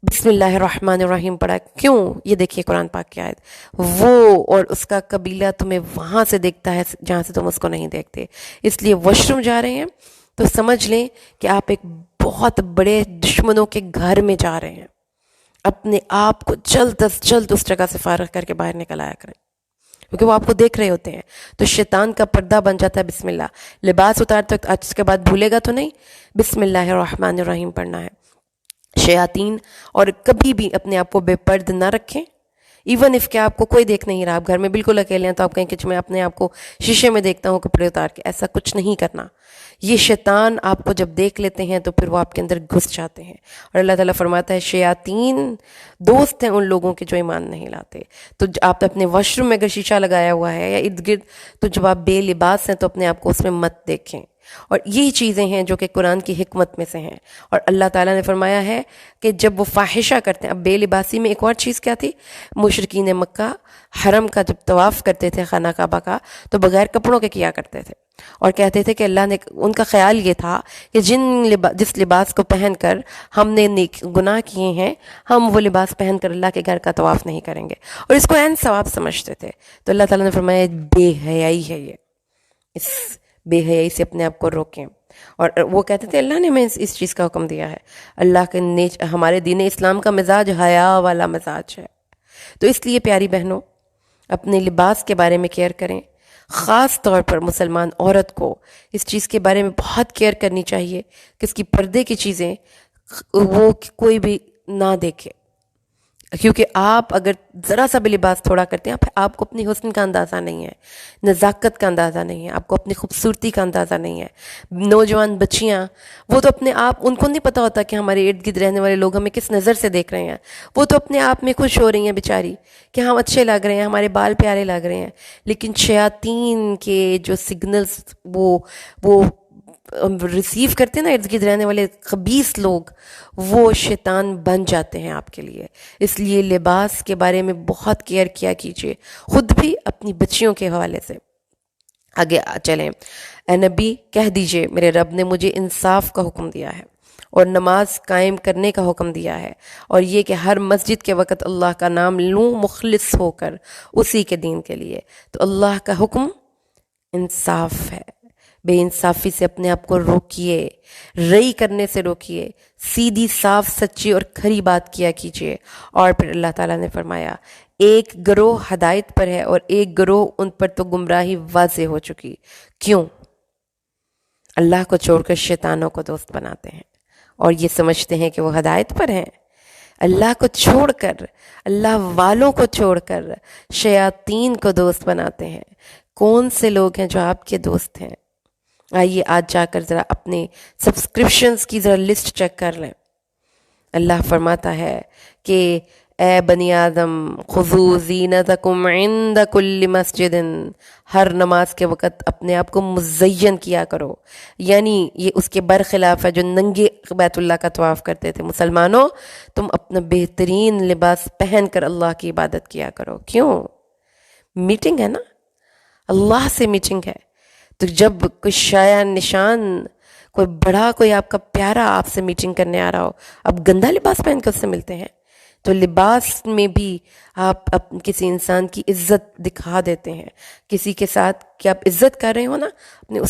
بسم اللہ الرحمن الرحیم پڑھا. کیوں؟ یہ دیکھیے قرآن پاک کی آیت، وہ اور اس کا قبیلہ تمہیں وہاں سے دیکھتا ہے جہاں سے تم اس کو نہیں دیکھتے. اس لیے واش روم جا رہے ہیں تو سمجھ لیں کہ آپ ایک بہت بڑے دشمنوں کے گھر میں جا رہے ہیں. اپنے آپ کو جلد از جلد اس جگہ سے فارغ کر کے باہر نکل آیا کریں، کیونکہ وہ آپ کو دیکھ رہے ہوتے ہیں. تو شیطان کا پردہ بن جاتا ہے بسم اللہ. لباس اتارتے وقت آج کے بعد بھولے گا تو نہیں، بسم اللہ الرحمن الرحیم پڑھنا ہے. شیاطین، اور کبھی بھی اپنے آپ کو بے پرد نہ رکھیں. ایون اف کہ آپ کو کوئی دیکھ نہیں رہا، آپ گھر میں بالکل اکیلے ہیں، تو آپ کہیں کہ میں اپنے آپ کو شیشے میں دیکھتا ہوں کپڑے اتار کے. ایسا کچھ نہیں کرنا. یہ شیطان آپ کو جب دیکھ لیتے ہیں تو پھر وہ آپ کے اندر گھس جاتے ہیں. اور اللہ تعالیٰ فرماتا ہے شیاطین دوست ہیں ان لوگوں کے جو ایمان نہیں لاتے. تو آپ اپنے واش روم میں اگر شیشہ لگایا ہوا ہے یا ارد گرد، تو جب آپ بے لباس ہیں تو اپنے آپ کو اس میں مت دیکھیں. اور یہی چیزیں ہیں جو کہ قرآن کی حکمت میں سے ہیں. اور اللہ تعالیٰ نے فرمایا ہے کہ جب وہ فاحشہ کرتے ہیں، اب بے لباسی میں ایک اور چیز کیا تھی، مشرکین مکہ حرم کا جب طواف کرتے تھے خانہ کعبہ کا، تو بغیر کپڑوں کے کیا کرتے تھے، اور کہتے تھے کہ اللہ نے، ان کا خیال یہ تھا کہ جس لباس کو پہن کر ہم نے گناہ کیے ہیں، ہم وہ لباس پہن کر اللہ کے گھر کا طواف نہیں کریں گے، اور اس کو عین ثواب سمجھتے تھے. تو اللہ تعالیٰ نے فرمایا بے حیائی ہے یہ، اس بے حیائی سے اپنے آپ کو روکیں. اور وہ کہتے تھے اللہ نے ہمیں اس چیز کا حکم دیا ہے. اللہ کے ہمارے دین اسلام کا مزاج حیا والا مزاج ہے. تو اس لیے پیاری بہنوں، اپنے لباس کے بارے میں کیئر کریں. خاص طور پر مسلمان عورت کو اس چیز کے بارے میں بہت کیئر کرنی چاہیے کہ اس کی پردے کی چیزیں وہ کوئی بھی نہ دیکھے. کیونکہ آپ اگر ذرا سا بھی لباس تھوڑا کرتے ہیں، آپ کو اپنی حسن کا اندازہ نہیں ہے، نزاکت کا اندازہ نہیں ہے، آپ کو اپنی خوبصورتی کا اندازہ نہیں ہے. نوجوان بچیاں، وہ تو اپنے آپ، ان کو نہیں پتہ ہوتا کہ ہمارے ارد گرد رہنے والے لوگ ہمیں کس نظر سے دیکھ رہے ہیں. وہ تو اپنے آپ میں خوش ہو رہی ہیں بیچاری کہ ہم اچھے لگ رہے ہیں، ہمارے بال پیارے لگ رہے ہیں. لیکن شیاطین کے جو سگنلز وہ ریسیو کرتے ہیں نا، ارد گرد رہنے والے خبیث لوگ، وہ شیطان بن جاتے ہیں آپ کے لیے. اس لیے لباس کے بارے میں بہت کیئر کیا کیجیے، خود بھی اپنی بچیوں کے حوالے سے. آگے چلیں. اے نبی کہہ دیجئے میرے رب نے مجھے انصاف کا حکم دیا ہے اور نماز قائم کرنے کا حکم دیا ہے، اور یہ کہ ہر مسجد کے وقت اللہ کا نام لوں مخلص ہو کر اسی کے دین کے لیے. تو اللہ کا حکم انصاف ہے. بے انصافی سے اپنے آپ کو روکیے، رئی کرنے سے روکیے، سیدھی صاف سچی اور کھری بات کیا کیجیے. اور پھر اللہ تعالیٰ نے فرمایا ایک گروہ ہدایت پر ہے اور ایک گروہ ان پر تو گمراہی واضح ہو چکی. کیوں؟ اللہ کو چھوڑ کر شیطانوں کو دوست بناتے ہیں اور یہ سمجھتے ہیں کہ وہ ہدایت پر ہیں. اللہ کو چھوڑ کر، اللہ والوں کو چھوڑ کر شیاطین کو دوست بناتے ہیں. کون سے لوگ ہیں جو آپ کے دوست ہیں؟ آئیے آج جا کر ذرا اپنے سبسکرپشنز کی ذرا لسٹ چیک کر لیں. اللہ فرماتا ہے کہ اے بنی آدم خذوا زینتکم عند کل مسجد، ہر نماز کے وقت اپنے آپ کو مزین کیا کرو. یعنی یہ اس کے برخلاف ہے جو ننگے بیت اللہ کا طواف کرتے تھے. مسلمانوں، تم اپنا بہترین لباس پہن کر اللہ کی عبادت کیا کرو. کیوں؟ میٹنگ ہے نا، اللہ سے میٹنگ ہے. تو جب کوئی شایع نشان، کوئی بڑا، کوئی آپ کا پیارا آپ سے میٹنگ کرنے آ رہا ہو، اب گندا لباس پہن کے اس سے ملتے ہیں، تو لباس میں بھی آپ کسی انسان کی عزت دکھا دیتے ہیں. کسی کے ساتھ کہ آپ عزت کر رہے ہو نا اپنے،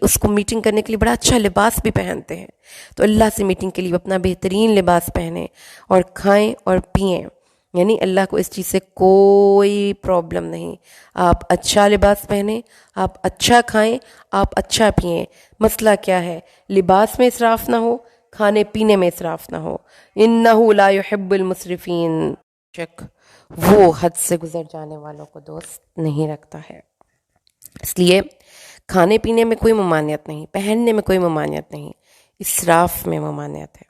اس کو میٹنگ کرنے کے لیے بڑا اچھا لباس بھی پہنتے ہیں. تو اللہ سے میٹنگ کے لیے اپنا بہترین لباس پہنیں اور کھائیں اور پئیں. یعنی اللہ کو اس چیز سے کوئی پرابلم نہیں. آپ اچھا لباس پہنیں، آپ اچھا کھائیں، آپ اچھا پئیں. مسئلہ کیا ہے؟ لباس میں اسراف نہ ہو، کھانے پینے میں اسراف نہ ہو. انہ لا يحب المسرفین، شک وہ حد سے گزر جانے والوں کو دوست نہیں رکھتا ہے. اس لیے کھانے پینے میں کوئی ممانعت نہیں، پہننے میں کوئی ممانعت نہیں، اسراف میں ممانعت ہے.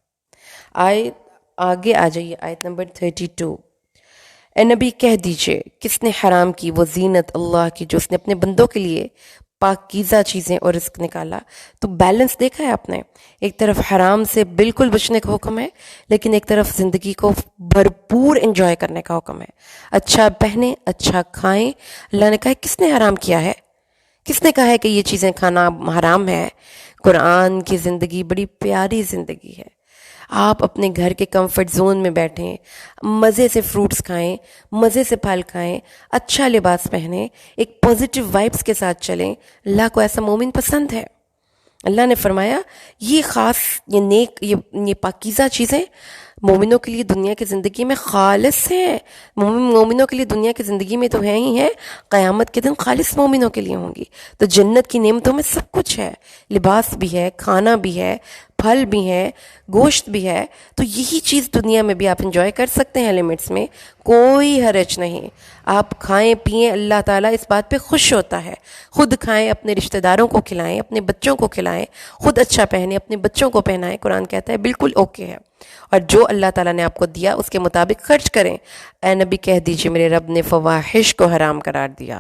آگے آ جائیے آیت نمبر 32. اے نبی کہہ دیجئے کس نے حرام کی وہ زینت اللہ کی جو اس نے اپنے بندوں کے لیے پاکیزہ چیزیں اور رزق نکالا. تو بیلنس دیکھا ہے آپ نے، ایک طرف حرام سے بالکل بچنے کا حکم ہے، لیکن ایک طرف زندگی کو بھرپور انجوائے کرنے کا حکم ہے. اچھا پہنیں، اچھا کھائیں. اللہ نے کہا کس نے حرام کیا ہے؟ کس نے کہا ہے کہ یہ چیزیں کھانا حرام ہے؟ قرآن کی زندگی بڑی پیاری زندگی ہے. آپ اپنے گھر کے کمفرٹ زون میں بیٹھیں، مزے سے فروٹس کھائیں، مزے سے پھل کھائیں، اچھا لباس پہنیں، ایک پازیٹیو وائبس کے ساتھ چلیں. اللہ کو ایسا مومن پسند ہے. اللہ نے فرمایا یہ خاص، یہ نیک، یہ پاکیزہ چیزیں مومنوں کے لیے دنیا کی زندگی میں خالص ہیں. مومنوں کے لیے دنیا کی زندگی میں تو ہیں ہی ہیں، قیامت کے دن خالص مومنوں کے لیے ہوں گی. تو جنت کی نعمتوں میں سب کچھ ہے، لباس بھی ہے، کھانا بھی ہے، پھل بھی ہیں، گوشت بھی ہے. تو یہی چیز دنیا میں بھی آپ انجوائے کر سکتے ہیں لمٹس میں، کوئی حرج نہیں. آپ کھائیں پئیں، اللہ تعالیٰ اس بات پہ خوش ہوتا ہے. خود کھائیں، اپنے رشتہ داروں کو کھلائیں، اپنے بچوں کو کھلائیں، خود اچھا پہنیں، اپنے بچوں کو پہنائیں. قرآن کہتا ہے بالکل اوکے ہے، اور جو اللہ تعالیٰ نے آپ کو دیا اس کے مطابق خرچ کریں. اے نبی کہہ دیجئے میرے رب نے فواحش کو حرام قرار دیا،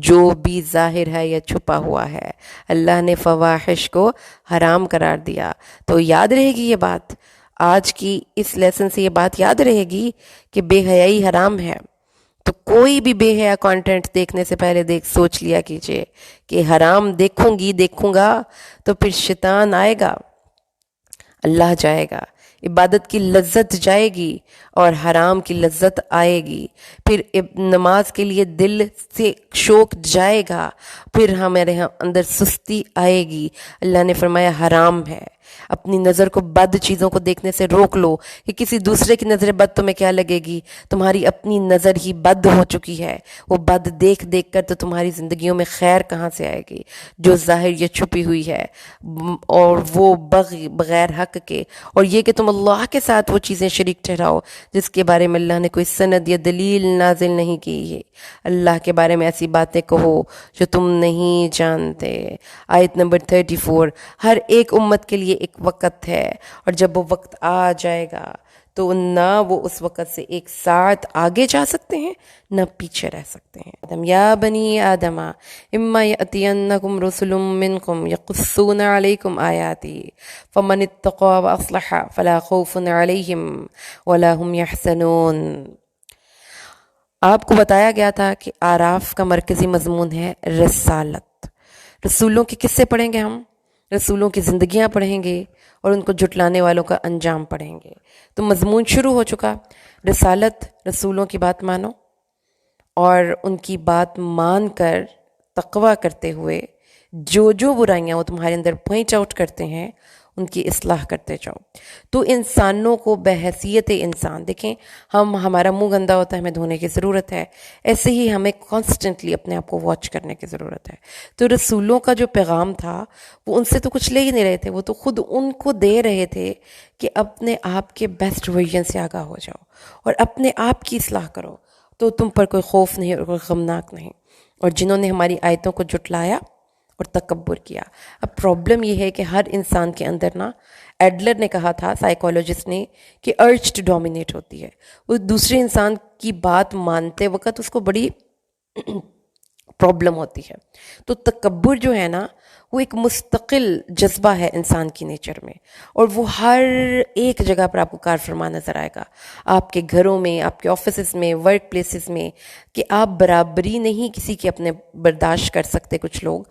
جو بھی ظاہر ہے یا چھپا ہوا ہے. اللہ نے فواحش کو حرام قرار دیا. تو یاد رہے گی یہ بات، آج کی اس لیسن سے یہ بات یاد رہے گی کہ بے حیائی حرام ہے. تو کوئی بھی بے حیا کانٹینٹ دیکھنے سے پہلے سوچ لیا کیجئے کہ حرام دیکھوں گا تو پھر شیطان آئے گا، اللہ جائے گا، عبادت کی لذت جائے گی اور حرام کی لذت آئے گی. پھر نماز کے لیے دل سے شوق جائے گا، پھر ہمارے اندر سستی آئے گی. اللہ نے فرمایا حرام ہے. اپنی نظر کو بد چیزوں کو دیکھنے سے روک لو، کہ کسی دوسرے کی نظر بد تمہیں کیا لگے گی؟ تمہاری اپنی نظر ہی بد ہو چکی ہے. وہ بد دیکھ کر تو تمہاری زندگیوں میں خیر کہاں سے آئے گی جو ظاہر یا چھپی ہوئی ہے، اور وہ بغیر حق کے. اور یہ کہ تم اللہ کے ساتھ وہ چیزیں شریک ٹھہراؤ جس کے بارے میں اللہ نے کوئی سند یا دلیل نازل نہیں کی ہے. اللہ کے بارے میں ایسی باتیں کہو جو تم نہیں جانتے. آیت نمبر 34. ہر ایک امت کے لیے ایک وقت ہے، اور جب وہ وقت آ جائے گا تو نہ وہ اس وقت سے ایک ساتھ آگے جا سکتے ہیں نہ پیچھے رہ سکتے ہیں. یا بنی آدم اما یأتینکم رسل منکم یقصون علیکم آیاتی فمن اتقى واصلح فلا خوف علیہم ولا هم یحزنون. آپ کو بتایا گیا تھا کہ آراف کا مرکزی مضمون ہے رسالت. رسولوں کے قصے پڑھیں گے، ہم رسولوں کی زندگیاں پڑھیں گے اور ان کو جھٹلانے والوں کا انجام پڑھیں گے. تو مضمون شروع ہو چکا. رسالت، رسولوں کی بات مانو اور ان کی بات مان کر تقوی کرتے ہوئے جو برائیاں وہ تمہارے اندر پوائنٹ آؤٹ کرتے ہیں ان کی اصلاح کرتے جاؤ. تو انسانوں کو بحیثیت انسان دیکھیں، ہمارا منہ گندا ہوتا ہے، ہمیں دھونے کی ضرورت ہے، ایسے ہی ہمیں کانسٹنٹلی اپنے آپ کو واچ کرنے کی ضرورت ہے. تو رسولوں کا جو پیغام تھا وہ ان سے تو کچھ لے ہی نہیں رہے تھے، وہ تو خود ان کو دے رہے تھے کہ اپنے آپ کے بیسٹ ورژن سے آگاہ ہو جاؤ اور اپنے آپ کی اصلاح کرو، تو تم پر کوئی خوف نہیں اور کوئی غمناک نہیں. اور جنہوں نے ہماری آیتوں کو جھٹلایا اور تکبر کیا. اب پرابلم یہ ہے کہ ہر انسان کے اندر نا، ایڈلر نے کہا تھا، سائیکالوجسٹ نے، کہ ارج ٹو ڈومینیٹ ہوتی ہے. وہ دوسرے انسان کی بات مانتے وقت اس کو بڑی پرابلم ہوتی ہے. تو تکبر جو ہے نا وہ ایک مستقل جذبہ ہے انسان کی نیچر میں، اور وہ ہر ایک جگہ پر آپ کو کار فرما نظر آئے گا. آپ کے گھروں میں، آپ کے آفیسز میں، ورک پلیسز میں، کہ آپ برابری نہیں کسی کے اپنے برداشت کر سکتے. کچھ لوگ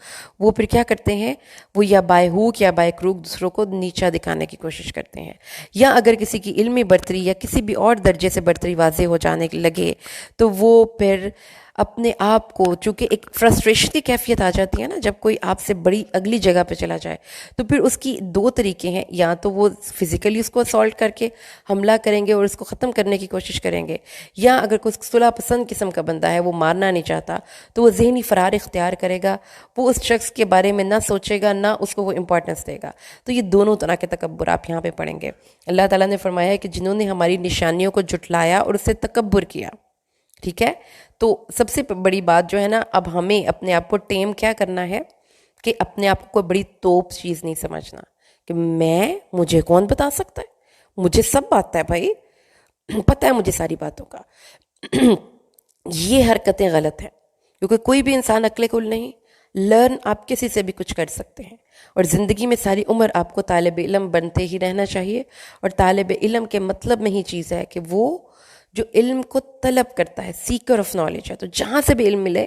وہ پھر کیا کرتے ہیں، وہ یا بائی ہوک یا بائی کروک دوسروں کو نیچا دکھانے کی کوشش کرتے ہیں. یا اگر کسی کی علمی برتری یا کسی بھی اور درجے سے برتری واضح ہو جانے لگے تو وہ پھر اپنے آپ کو، چونکہ ایک فرسٹریشن کی کیفیت آ جاتی ہے نا جب کوئی آپ سے بڑی اگلی جگہ پہ چلا جائے، تو پھر اس کی دو طریقے ہیں، یا تو وہ فزیکلی اس کو اسالٹ کر کے حملہ کریں گے اور اس کو ختم کرنے کی کوشش کریں گے، یا اگر کوئی صلح پسند قسم کا بندہ ہے، وہ مارنا نہیں چاہتا، تو وہ ذہنی فرار اختیار کرے گا، وہ اس شخص کے بارے میں نہ سوچے گا، نہ اس کو وہ امپورٹنس دے گا. تو یہ دونوں طرح کے تکبر آپ یہاں پہ پڑھیں گے. اللہ تعالیٰ نے فرمایا ہے کہ جنہوں نے ہماری نشانیوں کو جھٹلایا اور اس سے تکبر کیا. ٹھیک ہے، تو سب سے بڑی بات جو ہے نا، اب ہمیں اپنے آپ کو ٹیم کیا کرنا ہے کہ اپنے آپ کو کوئی بڑی توپ چیز نہیں سمجھنا کہ مجھے کون بتا سکتا ہے، مجھے سب آتا ہے بھائی، پتہ ہے مجھے ساری باتوں کا. یہ حرکتیں غلط ہیں، کیونکہ کوئی بھی انسان عقل کل نہیں. لرن آپ کسی سے بھی کچھ کر سکتے ہیں، اور زندگی میں ساری عمر آپ کو طالب علم بنتے ہی رہنا چاہیے. اور طالب علم کے مطلب میں ہی چیز ہے کہ وہ جو علم کو طلب کرتا ہے، سیکر آف نالج ہے، تو جہاں سے بھی علم ملے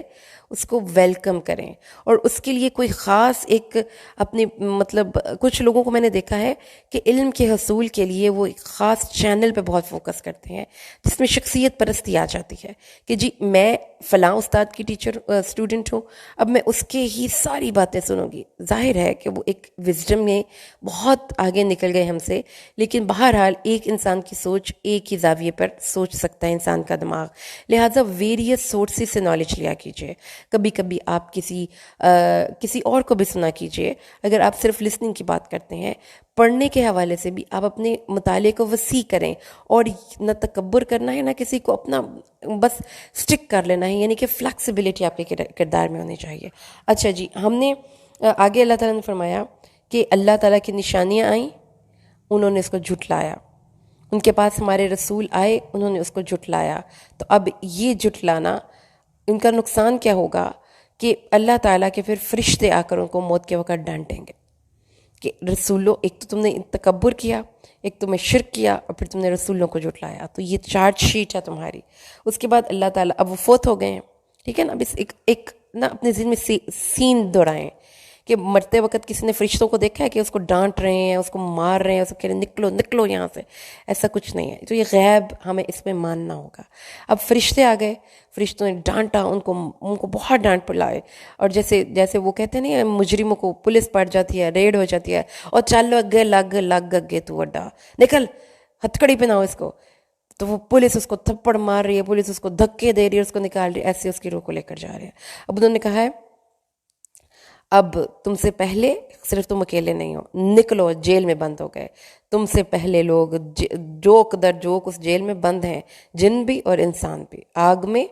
اس کو ویلکم کریں. اور اس کے لیے کوئی خاص ایک اپنی مطلب کچھ لوگوں کو میں نے دیکھا ہے کہ علم کے حصول کے لیے وہ ایک خاص چینل پہ بہت فوکس کرتے ہیں، جس میں شخصیت پرستی آ جاتی ہے کہ جی میں فلاں استاد کی ٹیچر اسٹوڈنٹ ہوں، اب میں اس کے ہی ساری باتیں سنوں گی. ظاہر ہے کہ وہ ایک وزڈم میں بہت آگے نکل گئے ہم سے، لیکن بہرحال ایک انسان کی سوچ ایک ہی زاویے پر سوچ سکتا ہے انسان کا دماغ. لہٰذا ویریس سورسز سے نالج لیا کیجیے. کبھی کبھی آپ کسی اور کو بھی سنا کیجیے. اگر آپ صرف لسننگ کی بات کرتے ہیں، پڑھنے کے حوالے سے بھی آپ اپنے مطالعے کو وسیع کریں، اور نہ تکبر کرنا ہے، نہ کسی کو اپنا بس سٹک کر لینا ہے، یعنی کہ فلیکسیبلٹی آپ کے کردار میں ہونی چاہیے. اچھا جی، ہم نے آگے اللہ تعالیٰ نے فرمایا کہ اللہ تعالیٰ کی نشانیاں آئیں، انہوں نے اس کو جھٹلایا. ان کے پاس ہمارے رسول آئے، انہوں نے اس کو جھٹلایا. تو اب یہ جھٹلانا ان کا نقصان کیا ہوگا کہ اللہ تعالیٰ کے پھر فرشتے آ کر ان کو موت کے وقت ڈانٹیں گے کہ رسولوں، ایک تو تم نے تکبر کیا، ایک تم نے شرک کیا، اور پھر تم نے رسولوں کو جھٹلایا. تو یہ چارج شیٹ ہے تمہاری. اس کے بعد اللہ تعالیٰ، اب وہ فوت ہو گئے ہیں، ٹھیک ہے نا. اب اس ایک نا اپنے ذہن میں سین دوڑائیں کہ مرتے وقت کسی نے فرشتوں کو دیکھا ہے کہ اس کو ڈانٹ رہے ہیں، اس کو مار رہے ہیں، اس کو کہہ رہے ہیں نکلو نکلو یہاں سے. ایسا کچھ نہیں ہے. تو یہ غیب ہمیں اس میں ماننا ہوگا. اب فرشتے آ گئے، فرشتوں نے ڈانٹا ان کو بہت ڈانٹ پلائے. اور جیسے وہ کہتے نہیں، مجرموں کو پولیس پڑ جاتی ہے، ریڈ ہو جاتی ہے، اور چلو اگے لگ گے تو وڈا نکل، ہتھکڑی پہناؤ اس کو. تو وہ پولیس اس کو تھپڑ مار رہی ہے، پولیس اس کو دھکے دے رہی ہے، اس کو نکال رہی ہے، ایسے اس کی روح کو لے کر جا رہے ہیں. اب انہوں نے کہا ہے اب تم سے پہلے صرف تم اکیلے نہیں ہو، نکلو، جیل میں بند ہو گئے. تم سے پہلے لوگ جوک در جوک اس جیل میں بند ہیں، جن بھی اور انسان بھی. آگ میں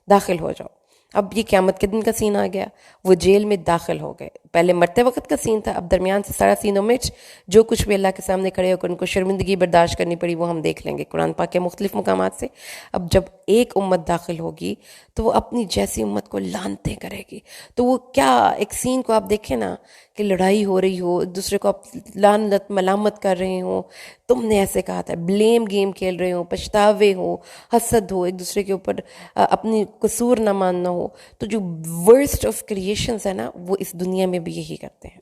داخل ہو جاؤ. اب یہ قیامت کے دن کا سین آ گیا، وہ جیل میں داخل ہو گئے. پہلے مرتے وقت کا سین تھا، اب درمیان سے سارا سین ومٹ جو کچھ بھی اللہ کے سامنے کھڑے ہو کر ان کو شرمندگی برداشت کرنی پڑی وہ ہم دیکھ لیں گے قرآن پاک کے مختلف مقامات سے. اب جب ایک امت داخل ہوگی تو وہ اپنی جیسی امت کو لعنتیں کرے گی. تو وہ کیا ایک سین کو آپ دیکھیں نا کہ لڑائی ہو رہی ہو، ایک دوسرے کو آپ لعنت ملامت کر رہے ہوں، تم نے ایسے کہا تھا، بلیم گیم کھیل رہے ہوں، پچھتاوے ہو، حسد ہو، ایک دوسرے کے اوپر اپنی قصور نہ ماننا ہو. تو جو ورسٹ آف کریشنز ہے نا، وہ اس دنیا میں بھی یہی کرتے ہیں.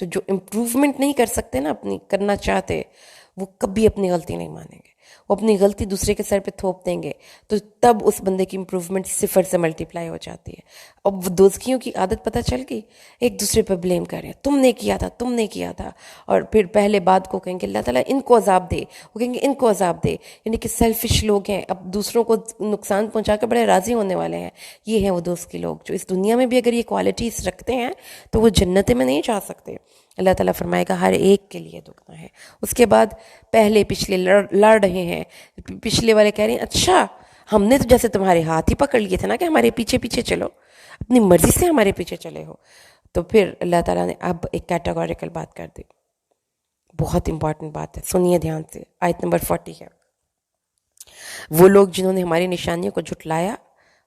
تو جو امپروومنٹ نہیں کر سکتے نا، اپنی کرنا چاہتے، وہ کبھی اپنی غلطی نہیں مانیں گے، وہ اپنی غلطی دوسرے کے سر پہ تھوپ دیں گے. تو تب اس بندے کی امپروومنٹ صفر سے ملٹیپلائی ہو جاتی ہے. اب وہ دوزخیوں کی عادت پتہ چل گئی، ایک دوسرے پہ بلیم کر رہے ہیں، تم نے کیا تھا، تم نے کیا تھا. اور پھر پہلے بات کو کہیں گے اللہ تعالیٰ ان کو عذاب دے، وہ کہیں گے ان کو عذاب دے. یعنی کہ سیلفش لوگ ہیں، اب دوسروں کو نقصان پہنچا کر بڑے راضی ہونے والے ہیں. یہ ہیں وہ دوست کے لوگ جو اس دنیا میں بھی اگر یہ کوالٹیز رکھتے ہیں تو وہ جنت میں نہیں جا سکتے. اللہ تعالیٰ فرمائے گا ہر ایک کے لیے دگنا ہے. اس کے بعد پہلے پچھلے لڑ رہے ہیں، پچھلے والے کہہ رہے ہیں اچھا ہم نے تو جیسے تمہارے ہاتھ ہی پکڑ لیے تھے نا کہ ہمارے پیچھے پیچھے چلو، اپنی مرضی سے ہمارے پیچھے چلے ہو. تو پھر اللہ تعالیٰ نے اب ایک کیٹاگوریکل بات کر دی، بہت امپورٹنٹ بات ہے، سنیے دھیان سے. آیت نمبر 40 ہے، وہ لوگ جنہوں نے ہماری نشانیوں کو جھٹلایا،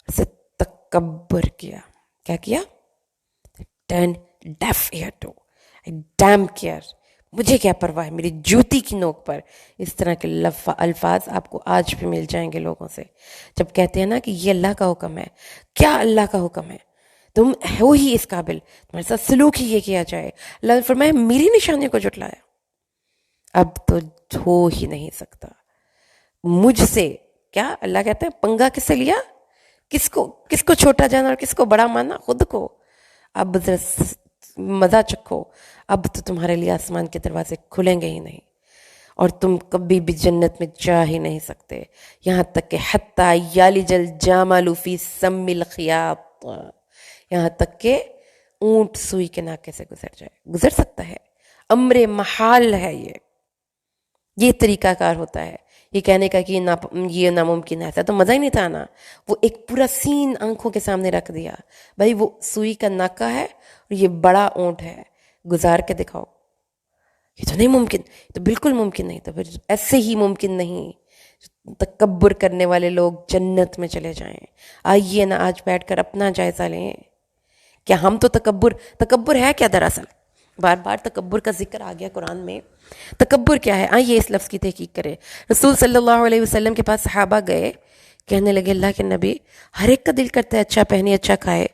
اسے تکبر کیا کیا؟ Turn deaf ear to damn care, مجھے کیا پرواہ ہے، میری جوتی کی نوک پر. اس طرح کے الفاظ آپ کو آج بھی مل جائیں گے لوگوں سے جب کہتے ہیں نا کہ یہ اللہ کا حکم ہے. کیا اللہ کا حکم ہے؟ تم ہو ہی اس قابل، تمہارے ساتھ سلوک ہی یہ کیا جائے. اللہ نے فرمایا میری نشانیوں کو جھٹلایا، اب تو ہو ہی نہیں سکتا مجھ سے. کیا اللہ کہتے ہیں پنگا کس سے لیا؟ کس کو چھوٹا جانا اور کس کو بڑا مانا؟ خود کو. اب ذرا مزہ چکھو، اب تو تمہارے لیے آسمان کے دروازے کھلیں گے ہی نہیں، اور تم کبھی بھی جنت میں جا ہی نہیں سکتے. یہاں تک کہ حتی یالج الجمل فی سم الخیاط، یہاں تک کہ اونٹ سوئی کے ناکے سے گزر سکتا ہے. امر محال ہے یہ طریقہ کار ہوتا ہے. یہ کہنے کا کہ یہ ناممکن ہے، ایسا تو مزہ ہی نہیں تھا نا. وہ ایک پورا سین آنکھوں کے سامنے رکھ دیا، بھائی وہ سوئی کا ناکا ہے اور یہ بڑا اونٹ ہے، گزار کے دکھاؤ. یہ تو نہیں ممکن، یہ تو بالکل ممکن نہیں. تو پھر ایسے ہی ممکن نہیں تکبر کرنے والے لوگ جنت میں چلے جائیں. آئیے نا آج بیٹھ کر اپنا جائزہ لیں. کیا ہم تو تکبر ہے کیا دراصل؟ بار بار تکبر کا ذکر آ گیا قرآن میں. تکبر کیا ہے؟ آئیے اس لفظ کی تحقیق کریں. رسول صلی اللہ علیہ وسلم کے پاس صحابہ گئے، کہنے لگے اللہ کے نبی، ہر ایک کا دل کرتا ہے اچھا پہنے اچھا کھائے،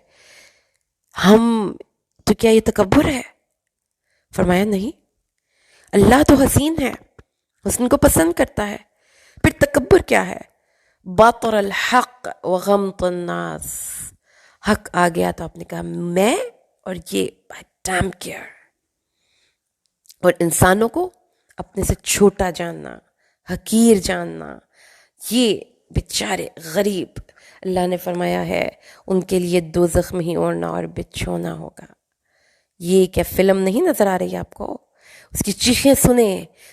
ہم تو کیا یہ تکبر ہے؟ فرمایا نہیں، اللہ تو حسین ہے، حسن کو پسند کرتا ہے. پھر تکبر کیا ہے؟ باطر الحق وغمط الناس. حق آ گیا تو آپ نے کہا میں اور یہ ڈیم کیئر، اور انسانوں کو اپنے سے چھوٹا جاننا، حقیر جاننا. یہ بیچارے غریب، اللہ نے فرمایا ہے ان کے لیے دوزخ میں ہی اوڑھنا اور بچھونا ہوگا. یہ کیا فلم نہیں نظر آ رہی آپ کو؟ اس کی چیخیں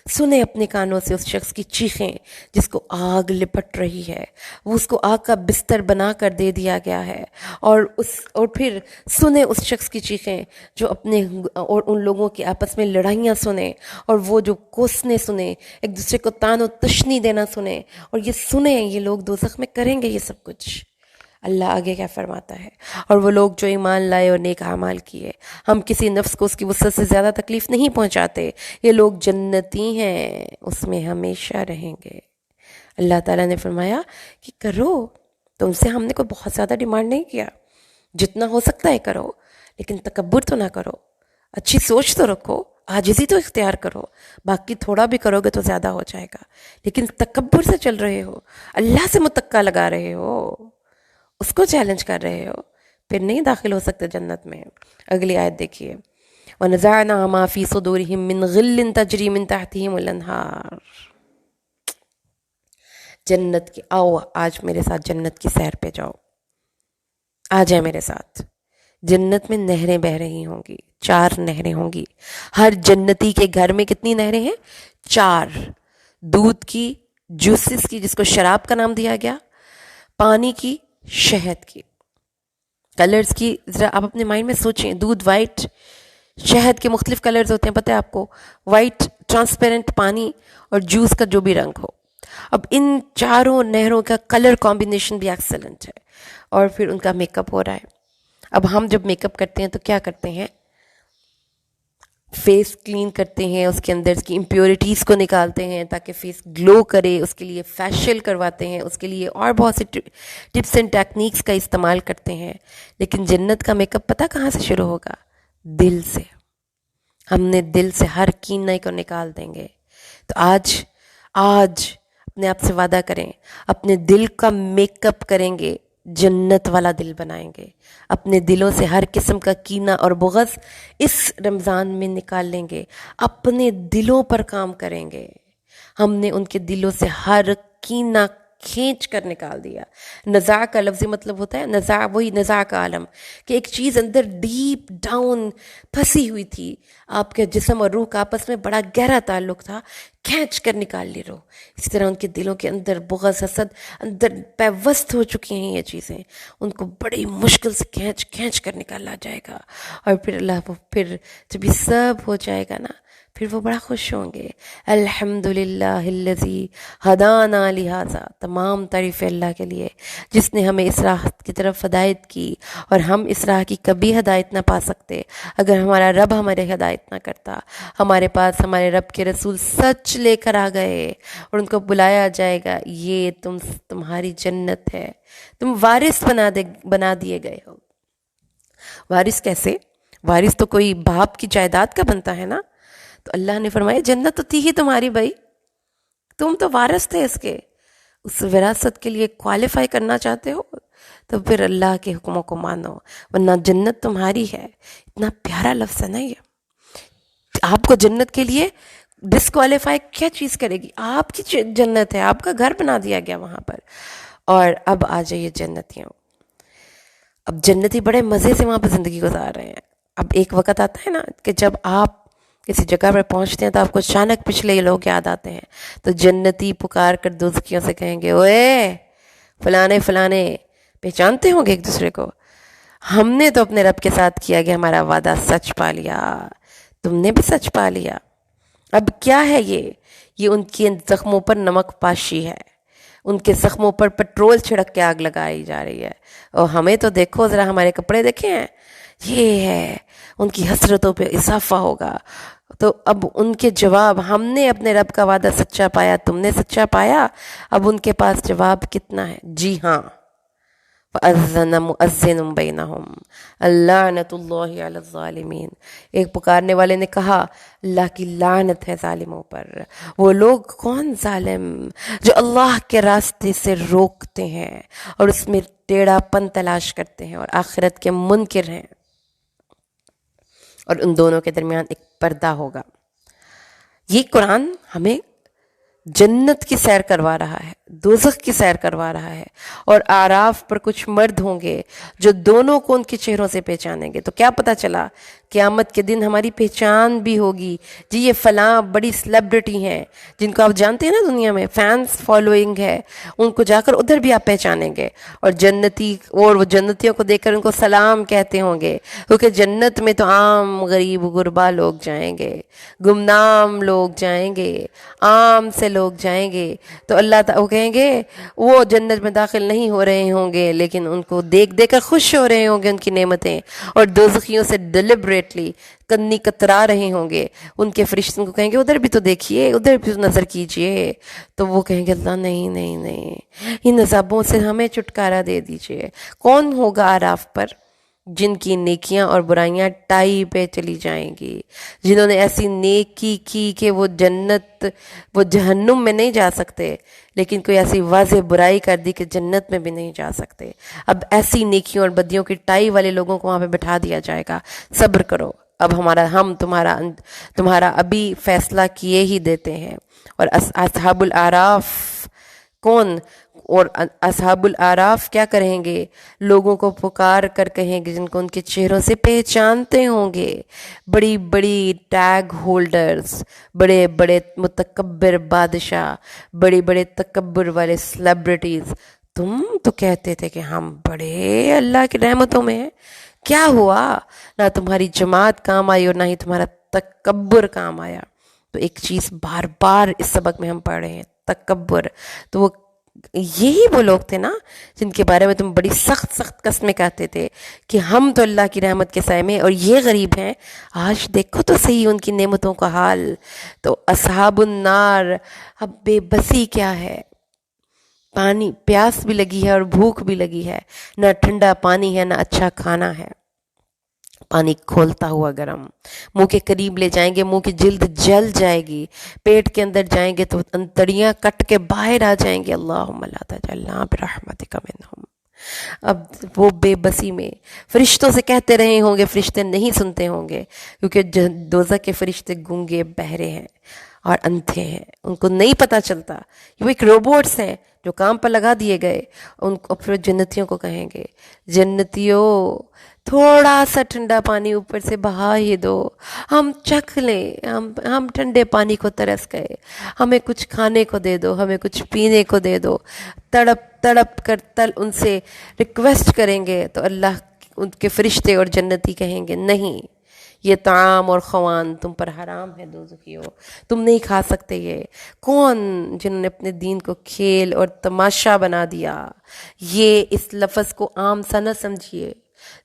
سنیں اپنے کانوں سے، اس شخص کی چیخیں جس کو آگ لپٹ رہی ہے، وہ اس کو آگ کا بستر بنا کر دے دیا گیا ہے. اور پھر سنیں اس شخص کی چیخیں جو اپنے اور ان لوگوں کے آپس میں لڑائیاں سنیں، اور وہ جو کوسنے سنیں، ایک دوسرے کو تان و تشنی دینا سنیں. اور یہ سنیں یہ لوگ دوزخ میں کریں گے یہ سب کچھ. اللہ آگے کیا فرماتا ہے؟ اور وہ لوگ جو ایمان لائے اور نیک اعمال کیے، ہم کسی نفس کو اس کی وسعت سے زیادہ تکلیف نہیں پہنچاتے، یہ لوگ جنتی ہیں، اس میں ہمیشہ رہیں گے. اللہ تعالیٰ نے فرمایا کہ کرو، تم سے ہم نے کوئی بہت زیادہ ڈیمانڈ نہیں کیا، جتنا ہو سکتا ہے کرو، لیکن تکبر تو نہ کرو، اچھی سوچ تو رکھو، عاجزی تو اختیار کرو، باقی تھوڑا بھی کرو گے تو زیادہ ہو جائے گا. لیکن تکبر سے چل رہے ہو، اللہ سے متکا لگا رہے ہو، اس کو چیلنج کر رہے ہو، پھر نہیں داخل ہو سکتے جنت میں. اگلی آیت دیکھیے، وَنَزَعْنَا مَا فِي صُدُورِهِم مِّن غِلٍّ تَجْرِي مِن تَحْتِهِمُ الْأَنْهَارُ. جنت کی، آؤ آج میرے ساتھ جنت کی سیر پہ جاؤ، آ جائے میرے ساتھ. جنت میں نہریں بہہ رہی ہوں گی، 4 نہریں ہوں گی. ہر جنتی کے گھر میں کتنی نہریں ہیں؟ 4. دودھ کی، جوسز کی جس کو شراب کا نام دیا گیا، پانی کی، شہد کی. کلرز کی ذرا آپ اپنے مائنڈ میں سوچیں. دودھ وائٹ، شہد کے مختلف کلرز ہوتے ہیں پتہ ہے آپ کو، وائٹ ٹرانسپیرنٹ پانی، اور جوس کا جو بھی رنگ ہو. اب ان 4 نہروں کا کلر کمبینیشن بھی ایکسلنٹ ہے. اور پھر ان کا میک اپ ہو رہا ہے. اب ہم جب میک اپ کرتے ہیں تو کیا کرتے ہیں؟ فیس کلین کرتے ہیں، اس کے اندر کی امپیورٹیز کو نکالتے ہیں تاکہ فیس گلو کرے، اس کے لیے فیشیل کرواتے ہیں، اس کے لیے اور بہت سے ٹپس اینڈ ٹیکنیکس کا استعمال کرتے ہیں. لیکن جنت کا میک اپ پتہ کہاں سے شروع ہوگا؟ دل سے. ہم نے دل سے ہر کینے کو نکال دیں گے. تو آج اپنے آپ سے وعدہ کریں، اپنے دل کا میک اپ کریں گے، جنت والا دل بنائیں گے. اپنے دلوں سے ہر قسم کا کینہ اور بغض اس رمضان میں نکال لیں گے. اپنے دلوں پر کام کریں گے. ہم نے ان کے دلوں سے ہر کینہ کھینچ کر نکال دیا. نزاع کا لفظی مطلب ہوتا ہے، نزاع وہی نزاع کا عالم، کہ ایک چیز اندر ڈیپ ڈاؤن پھنسی ہوئی تھی، آپ کے جسم اور روح کا آپس میں بڑا گہرا تعلق تھا، کھینچ کر نکال لی رو. اسی طرح ان کے دلوں کے اندر بغض، حسد اندر پیوست ہو چکی ہیں یہ چیزیں، ان کو بڑی مشکل سے کھینچ کر نکالا جائے گا. اور پھر پھر جب یہ سب ہو جائے گا نا، پھر وہ بڑا خوش ہوں گے. الحمدللہ الذی ہدانا لہذا. تمام تعریف اللہ کے لیے جس نے ہمیں اس راہ کی طرف ہدایت کی، اور ہم اس راہ کی کبھی ہدایت نہ پا سکتے اگر ہمارا رب ہمارے ہدایت نہ کرتا. ہمارے پاس ہمارے رب کے رسول سچ لے کر آ گئے، اور ان کو بلایا جائے گا، یہ تمہاری جنت ہے، تم وارث بنا دیے گئے ہو. وارث کیسے؟ وارث تو کوئی باپ کی جائیداد کا بنتا ہے نا. تو اللہ نے فرمایا جنت تو تھی ہی تمہاری بھائی، تم تو وارث تھے اس کے. اس وراثت کے لیے کوالیفائی کرنا چاہتے ہو تو پھر اللہ کے حکموں کو مانو، ورنہ جنت تمہاری ہے. اتنا پیارا لفظ ہے نا یہ. آپ کو جنت کے لیے ڈسکوالیفائی کیا چیز کرے گی؟ آپ کی جنت ہے، آپ کا گھر بنا دیا گیا وہاں پر. اور اب آ جائیے جنتیوں. اب جنتی بڑے مزے سے وہاں پہ زندگی گزار رہے ہیں. اب ایک وقت آتا ہے نا کہ جب آپ کسی جگہ پر پہنچتے ہیں تو آپ کو اچانک پچھلے لوگ یاد آتے ہیں. تو جنتی پکار کر دوزخیوں سے کہیں گے، اوے فلانے پہچانتے ہوں گے ایک دوسرے کو، ہم نے تو اپنے رب کے ساتھ کیا کہ ہمارا وعدہ سچ پا لیا، تم نے بھی سچ پا لیا. اب کیا ہے یہ ان کے زخموں پر نمک پاشی ہے، ان کے زخموں پر پٹرول چھڑک کے آگ لگائی جا رہی ہے۔ اور ہمیں تو دیکھو ذرا، ہمارے کپڑے دیکھے ہیں، یہ ہے ان کی حسرتوں پہ اضافہ ہوگا۔ تو اب ان کے جواب، ہم نے اپنے رب کا وعدہ سچا پایا، تم نے سچا پایا؟ اب ان کے پاس جواب کتنا ہے؟ جی ہاں، فَأَذَّنَ مُؤَذِّنٌ بَيْنَهُمْ اللَّعْنَةُ اللَّهِ عَلَى الظَّالِمِينَ۔ ایک پکارنے والے نے کہا اللہ کی لعنت ہے ظالموں پر۔ وہ لوگ کون ظالم؟ جو اللہ کے راستے سے روکتے ہیں اور اس میں ٹیڑھا پن تلاش کرتے ہیں اور آخرت کے منکر ہیں، اور ان دونوں کے درمیان ایک پردہ ہوگا۔ یہ قرآن ہمیں جنت کی سیر کروا رہا ہے، دوزخ کی سیر کروا رہا ہے، اور آراف پر کچھ مرد ہوں گے جو دونوں کو ان کے چہروں سے پہچانیں گے۔ تو کیا پتہ چلا؟ قیامت کے دن ہماری پہچان بھی ہوگی، جی یہ فلاں بڑی سلیبریٹی ہیں جن کو آپ جانتے ہیں نا، دنیا میں فینس فالوئنگ ہے، ان کو جا کر ادھر بھی آپ پہچانیں گے، اور جنتی، اور وہ جنتیوں کو دیکھ کر ان کو سلام کہتے ہوں گے، کیونکہ جنت میں تو عام غریب غربا لوگ جائیں گے، گمنام لوگ جائیں گے، عام سے لوگ جائیں گے۔ تو اللہ تعالیٰ وہ کہیں گے، وہ جنت میں داخل نہیں ہو رہے ہوں گے لیکن ان کو دیکھ دیکھ کر خوش ہو رہے ہوں گے ان کی نعمتیں، اور دوزخیوں سے ڈیلیبریٹلی کنی کترا رہے ہوں گے۔ ان کے فرشتوں کو کہیں گے ادھر بھی تو دیکھیے، ادھر بھی نظر کیجئے۔ تو وہ کہیں گے اللہ نہیں نہیں نہیں، ان عذابوں سے ہمیں چھٹکارا دے دیجئے۔ کون ہوگا آراف پر؟ جن کی نیکیاں اور برائیاں ٹائی پہ چلی جائیں گی، جنہوں نے ایسی نیکی کی کہ وہ جنت، وہ جہنم میں نہیں جا سکتے، لیکن کوئی ایسی واضح برائی کر دی کہ جنت میں بھی نہیں جا سکتے۔ اب ایسی نیکیوں اور بدیوں کی ٹائی والے لوگوں کو وہاں پہ بٹھا دیا جائے گا۔ صبر کرو، اب ہم تمہارا ابھی فیصلہ کیے ہی دیتے ہیں۔ اور اصحاب الاعراف کون؟ اور اصحاب الاعراف کیا کریں گے؟ لوگوں کو پکار کر کہیں گے جن کو ان کے چہروں سے پہچانتے ہوں گے، بڑی بڑی ٹیگ ہولڈرز، بڑے بڑے متکبر بادشاہ، بڑے بڑے تکبر والے سیلیبریٹیز، تم تو کہتے تھے کہ ہم بڑے اللہ کی رحمتوں میں ہیں، کیا ہوا؟ نہ تمہاری جماعت کام آئی اور نہ ہی تمہارا تکبر کام آیا۔ تو ایک چیز بار بار اس سبق میں ہم پڑھ رہے ہیں، تکبر۔ تو وہ یہی وہ لوگ تھے نا جن کے بارے میں تم بڑی سخت سخت قسمیں کہتے تھے کہ ہم تو اللہ کی رحمت کے سائے میں اور یہ غریب ہیں۔ آج دیکھو تو صحیح ان کی نعمتوں کا حال۔ تو اصحاب النار، اب بے بسی کیا ہے؟ پانی، پیاس بھی لگی ہے اور بھوک بھی لگی ہے، نہ ٹھنڈا پانی ہے نہ اچھا کھانا ہے، پانی کھولتا ہوا گرم، منہ کے قریب لے جائیں گے منہ کی جلد جل جائے گی، پیٹ کے اندر جائیں گے تو انتڑیاں کٹ کے باہر آ جائیں گے۔ اللہم لا تجعلنا برحمتک منہم۔ اب وہ بے بسی میں فرشتوں سے کہتے رہے ہوں گے، فرشتے نہیں سنتے ہوں گے، کیونکہ دوزخ کے فرشتے گونگے بہرے ہیں اور اندھے ہیں، ان کو نہیں پتہ چلتا، وہ ایک روبوٹس ہیں جو کام پر لگا دیے گئے۔ ان کو پھر جنتیوں کو کہیں گے، جنتیوں تھوڑا سا ٹھنڈا پانی اوپر سے بہا ہی دو، ہم چکھ لیں، ہم ٹھنڈے پانی کو ترس گئے، ہمیں کچھ کھانے کو دے دو، ہمیں کچھ پینے کو دے دو۔ تڑپ تڑپ کر ان سے ریکویسٹ کریں گے تو اللہ، ان کے فرشتے اور جنتی کہیں گے نہیں، یہ طعام اور خوان تم پر حرام ہے دوزخیو، تم نہیں کھا سکتے یہ۔ کون؟ جنہوں نے اپنے دین کو کھیل اور تماشا بنا دیا۔ یہ اس لفظ کو عام سا نہ سمجھیے،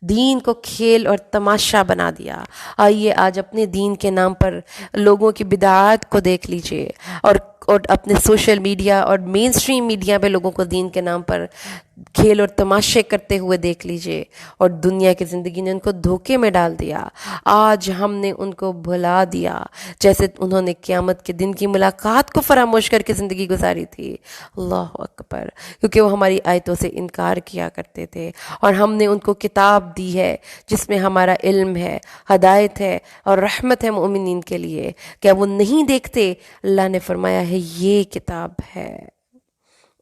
دین کو کھیل اور تماشا بنا دیا۔ آئیے آج اپنے دین کے نام پر لوگوں کی بدعات کو دیکھ لیجئے، اور اپنے سوشل میڈیا اور مین سٹریم میڈیا پہ لوگوں کو دین کے نام پر کھیل اور تماشے کرتے ہوئے دیکھ لیجئے، اور دنیا کی زندگی نے ان کو دھوکے میں ڈال دیا۔ آج ہم نے ان کو بھلا دیا جیسے انہوں نے قیامت کے دن کی ملاقات کو فراموش کر کے زندگی گزاری تھی۔ اللہ اکبر، کیونکہ وہ ہماری آیتوں سے انکار کیا کرتے تھے، اور ہم نے ان کو کتاب دی ہے جس میں ہمارا علم ہے، ہدایت ہے اور رحمت ہے مومنین کے لیے۔ کیا وہ نہیں دیکھتے؟ اللہ نے فرمایا ہے یہ کتاب ہے۔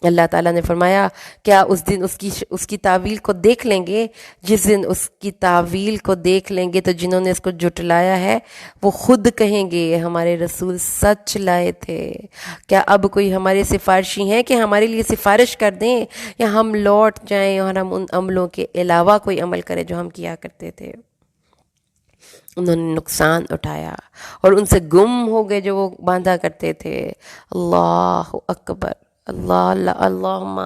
اللہ تعالیٰ نے فرمایا کیا اس دن اس کی تعویل کو دیکھ لیں گے؟ جس دن اس کی تعویل کو دیکھ لیں گے تو جنہوں نے اس کو جھٹلایا ہے وہ خود کہیں گے ہمارے رسول سچ لائے تھے۔ کیا اب کوئی ہمارے سفارشی ہیں کہ ہمارے لیے سفارش کر دیں، یا ہم لوٹ جائیں اور ہم ان عملوں کے علاوہ کوئی عمل کریں جو ہم کیا کرتے تھے؟ انہوں نے نقصان اٹھایا اور ان سے گم ہو گئے جو وہ باندھا کرتے تھے۔ اللہ اکبر، اللہ اللہ، اللہم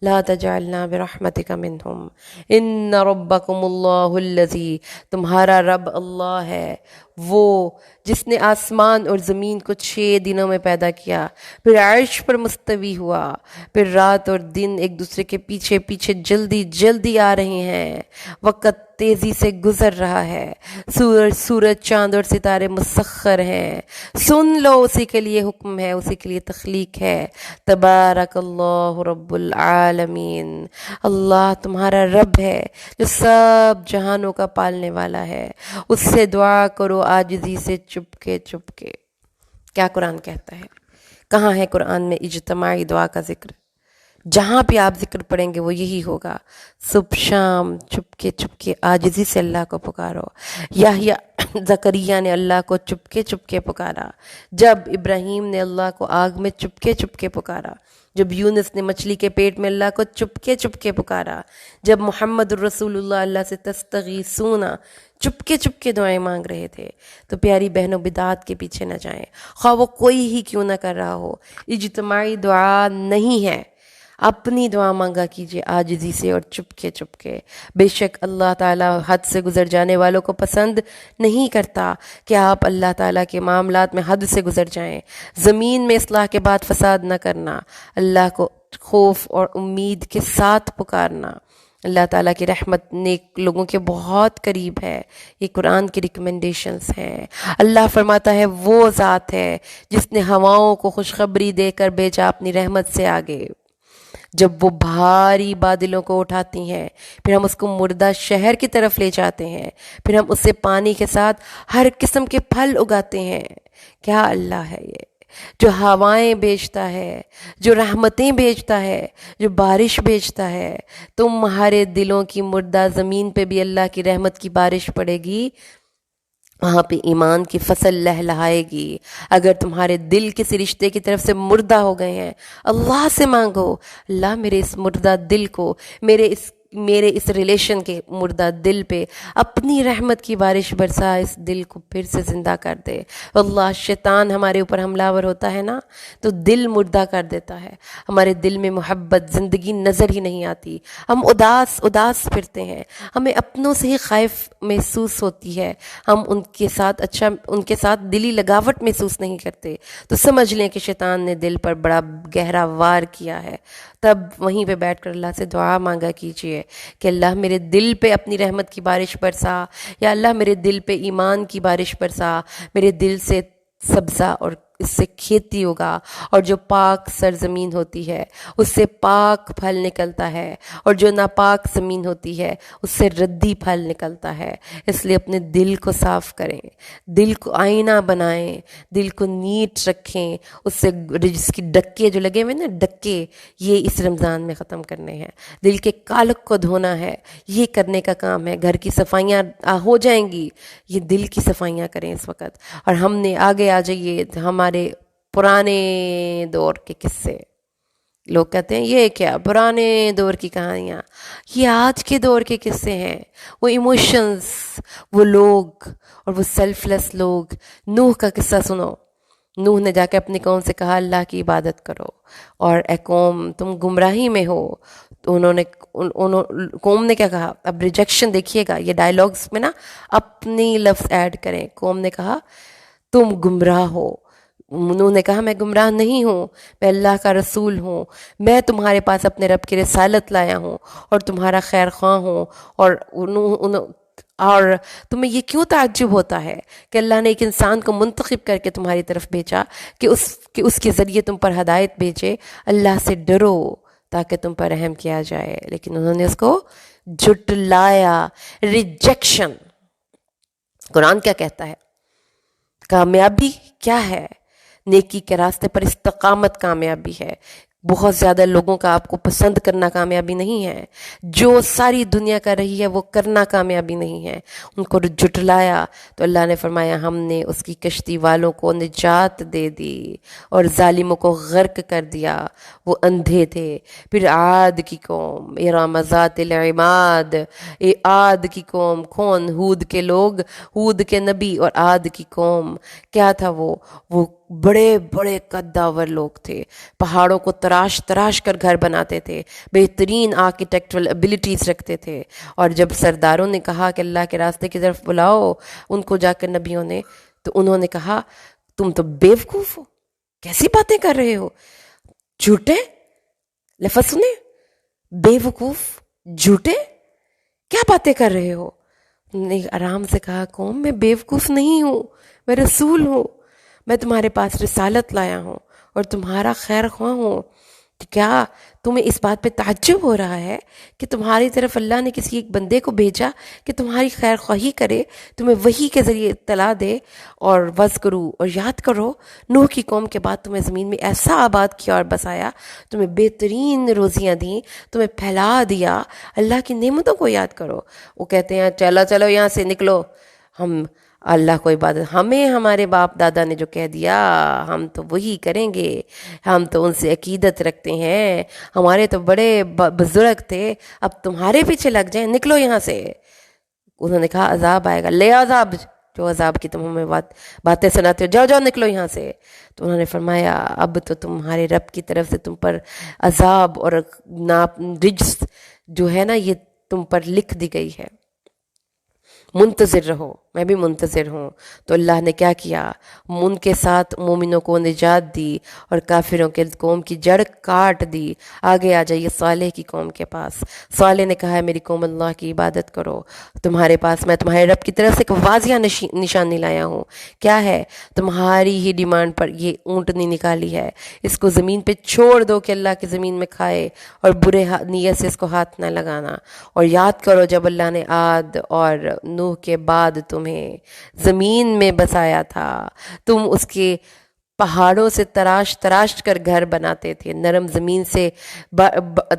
لا تجعلنا برحمتک منہم، ان ربکم اللہ الذی، تمہارا رب اللہ ہے وہ جس نے آسمان اور زمین کو 6 دنوں میں پیدا کیا، پھر عرش پر مستوی ہوا، پھر رات اور دن ایک دوسرے کے پیچھے پیچھے جلدی جلدی آ رہے ہیں، وقت تیزی سے گزر رہا ہے، سورج چاند اور ستارے مسخر ہیں، سن لو اسی کے لیے حکم ہے، اسی کے لیے تخلیق ہے، تبارک اللہ رب العالمین، اللہ تمہارا رب ہے جو سب جہانوں کا پالنے والا ہے، اس سے دعا کرو عاجزی سے چپکے چپکے۔ کیا قرآن کہتا ہے؟ کہاں ہے قرآن میں اجتماعی دعا کا ذکر؟ جہاں بھی آپ ذکر پڑھیں گے وہ یہی ہوگا، صبح شام چپکے چپکے عاجزی سے اللہ کو پکارو۔ یحییٰ زکریا نے اللہ کو چپکے چپکے پکارا، جب ابراہیم نے اللہ کو آگ میں چپکے چپکے پکارا، جب یونس نے مچھلی کے پیٹ میں اللہ کو چپکے چپکے پکارا، جب محمد الرسول اللہ سے تستغیثون چپکے چپکے دعائیں مانگ رہے تھے۔ تو پیاری بہنوں، بدعات کے پیچھے نہ جائیں، خواہ وہ کوئی ہی کیوں نہ کر رہا ہو۔ اجتماعی دعا نہیں ہے، اپنی دعا مانگا کیجیے عاجزی سے اور چپکے چپکے۔ بے شک اللہ تعالیٰ حد سے گزر جانے والوں کو پسند نہیں کرتا کہ آپ اللہ تعالیٰ کے معاملات میں حد سے گزر جائیں۔ زمین میں اصلاح کے بعد فساد نہ کرنا، اللہ کو خوف اور امید کے ساتھ پکارنا۔ اللہ تعالیٰ کی رحمت نیک لوگوں کے بہت قریب ہے، یہ قرآن کی ریکمنڈیشنز ہیں۔ اللہ فرماتا ہے وہ ذات ہے جس نے ہواؤں کو خوشخبری دے کر بھیجا اپنی رحمت سے آگے، جب وہ بھاری بادلوں کو اٹھاتی ہیں، پھر ہم اس کو مردہ شہر کی طرف لے جاتے ہیں، پھر ہم اس سے پانی کے ساتھ ہر قسم کے پھل اگاتے ہیں۔ کیا اللہ ہے یہ جو ہوائیں بھیجتا ہے، جو رحمتیں بھیجتا ہے، جو بارش بھیجتا ہے۔ تمہارے دلوں کی مردہ زمین پہ بھی اللہ کی رحمت کی بارش پڑے گی، وہاں پہ ایمان کی فصل لہلہائے گی۔ اگر تمہارے دل کسی رشتے کی طرف سے مردہ ہو گئے ہیں، اللہ سے مانگو، اللہ میرے اس مردہ دل کو، میرے اس ریلیشن کے مردہ دل پہ اپنی رحمت کی بارش برسا، اس دل کو پھر سے زندہ کر دے۔ اللہ، شیطان ہمارے اوپر حملہ ور ہوتا ہے نا تو دل مردہ کر دیتا ہے، ہمارے دل میں محبت، زندگی نظر ہی نہیں آتی، ہم اداس پھرتے ہیں، ہمیں اپنوں سے ہی خائف محسوس ہوتی ہے، ہم ان کے ساتھ دلی لگاوٹ محسوس نہیں کرتے، تو سمجھ لیں کہ شیطان نے دل پر بڑا گہرا وار کیا ہے۔ تب وہیں پہ بیٹھ کر اللہ سے دعا مانگا کیجئے کہ اللہ میرے دل پہ اپنی رحمت کی بارش برسا، یا اللہ میرے دل پہ ایمان کی بارش برسا، میرے دل سے سبزہ اور اس سے کھیتی ہوگا، اور جو پاک سرزمین ہوتی ہے اس سے پاک پھل نکلتا ہے، اور جو ناپاک زمین ہوتی ہے اس سے ردی پھل نکلتا ہے۔ اس لیے اپنے دل کو صاف کریں، دل کو آئینہ بنائیں، دل کو نیٹ رکھیں، اس سے جس کی ڈکے جو لگے ہوئے نا ڈکے، یہ اس رمضان میں ختم کرنے ہیں۔ دل کے کالک کو دھونا ہے، یہ کرنے کا کام ہے۔ گھر کی صفائیاں ہو جائیں گی، یہ دل کی صفائیاں کریں اس وقت۔ اور ہم نے آگے آ جائیے، ہمارے پرانے دور کے قصے، لوگ کہتے ہیں یہ کیا پرانے دور کی کہانیاں، یہ آج کے دور کے قصے ہیں۔ وہ ایموشنز، وہ لوگ اور وہ سیلف لیس لوگ۔ نوح کا قصہ سنو، نوح نے جا کے اپنی قوم سے کہا اللہ کی عبادت کرو، اور اے قوم تم گمراہی میں ہو۔ تو قوم نے کیا کہا؟ اب ریجیکشن دیکھیے گا، یہ ڈائیلاگز میں نا اپنی لفظ ایڈ کریں۔ قوم نے کہا تم گمراہ ہو، نوح نے کہا میں گمراہ نہیں ہوں، میں اللہ کا رسول ہوں، میں تمہارے پاس اپنے رب کی رسالت لایا ہوں اور تمہارا خیر خواہ ہوں، اور تمہیں یہ کیوں تعجب ہوتا ہے کہ اللہ نے ایک انسان کو منتخب کر کے تمہاری طرف بھیجا کہ اس کے ذریعے تم پر ہدایت بھیجے؟ اللہ سے ڈرو تاکہ تم پر رحم کیا جائے، لیکن انہوں نے اس کو جھٹلایا۔ ریجیکشن۔ قرآن کیا کہتا ہے؟ کامیابی کیا ہے؟ نیکی کے راستے پر استقامت کامیابی ہے۔ بہت زیادہ لوگوں کا آپ کو پسند کرنا کامیابی نہیں ہے، جو ساری دنیا کر رہی ہے وہ کرنا کامیابی نہیں ہے۔ ان کو جھٹلایا تو اللہ نے فرمایا ہم نے اس کی کشتی والوں کو نجات دے دی اور ظالموں کو غرق کر دیا، وہ اندھے تھے۔ پھر عاد کی قوم، ارم ذات العماد، عاد کی قوم کون؟ ہود کے لوگ، ہود کے نبی، اور عاد کی قوم کیا تھا؟ وہ بڑے بڑے قداور لوگ تھے، پہاڑوں کو تراش تراش کر گھر بناتے تھے، بہترین آرکیٹیکچرل ایبلٹیز رکھتے تھے۔ اور جب سرداروں نے کہا کہ اللہ کے راستے کی طرف بلاؤ ان کو جا کر نبیوں نے، تو انہوں نے کہا تم تو بیوقوف ہو، کیسی باتیں کر رہے ہو، جھوٹے لفظ سنے، بیوقوف، جھوٹے، کیا باتیں کر رہے ہو؟ انہوں نے آرام سے کہا قوم میں بیوقوف نہیں ہوں، میں رسول ہوں، میں تمہارے پاس رسالت لایا ہوں اور تمہارا خیر خواہ ہوں۔ کیا تمہیں اس بات پہ تعجب ہو رہا ہے کہ تمہاری طرف اللہ نے کسی ایک بندے کو بھیجا کہ تمہاری خیر خواہی کرے، تمہیں وحی کے ذریعے اطلاع دے؟ اور وذکروا، اور یاد کرو نوح کی قوم کے بعد تمہیں زمین میں ایسا آباد کیا اور بسایا، تمہیں بہترین روزیاں دیں، تمہیں پھیلا دیا، اللہ کی نعمتوں کو یاد کرو۔ وہ کہتے ہیں چلو چلو یہاں سے نکلو، ہم اللہ کو عبادت، ہمیں ہمارے باپ دادا نے جو کہہ دیا ہم تو وہی کریں گے، ہم تو ان سے عقیدت رکھتے ہیں، ہمارے تو بڑے بزرگ تھے، اب تمہارے پیچھے لگ جائیں، نکلو یہاں سے۔ انہوں نے کہا عذاب آئے گا، لے عذاب، جو عذاب کی تم ہمیں باتیں سناتے ہو، جاؤ جاؤ نکلو یہاں سے۔ تو انہوں نے فرمایا اب تو تمہارے رب کی طرف سے تم پر عذاب اور رجس جو ہے نا یہ تم پر لکھ دی گئی ہے، منتظر رہو، میں بھی منتظر ہوں۔ تو اللہ نے کیا کیا؟ ان کے ساتھ مومنوں کو نجات دی اور کافروں کے قوم کی جڑ کاٹ دی۔ آگے آ جائیے صالح کی قوم کے پاس۔ صالح نے کہا ہے میری قوم اللہ کی عبادت کرو، تمہارے پاس میں تمہارے رب کی طرف سے ایک واضح نشانی لایا ہوں۔ کیا ہے؟ تمہاری ہی ڈیمانڈ پر یہ اونٹنی نکالی ہے، اس کو زمین پہ چھوڑ دو کہ اللہ کی زمین میں کھائے، اور برے نیت سے اس کو ہاتھ نہ لگانا۔ اور یاد کرو جب اللہ نے عاد اور نوح کے بعد تمہیں زمین میں بسایا تھا، تم اس کے پہاڑوں سے تراش تراش کر گھر بناتے تھے، نرم زمین سے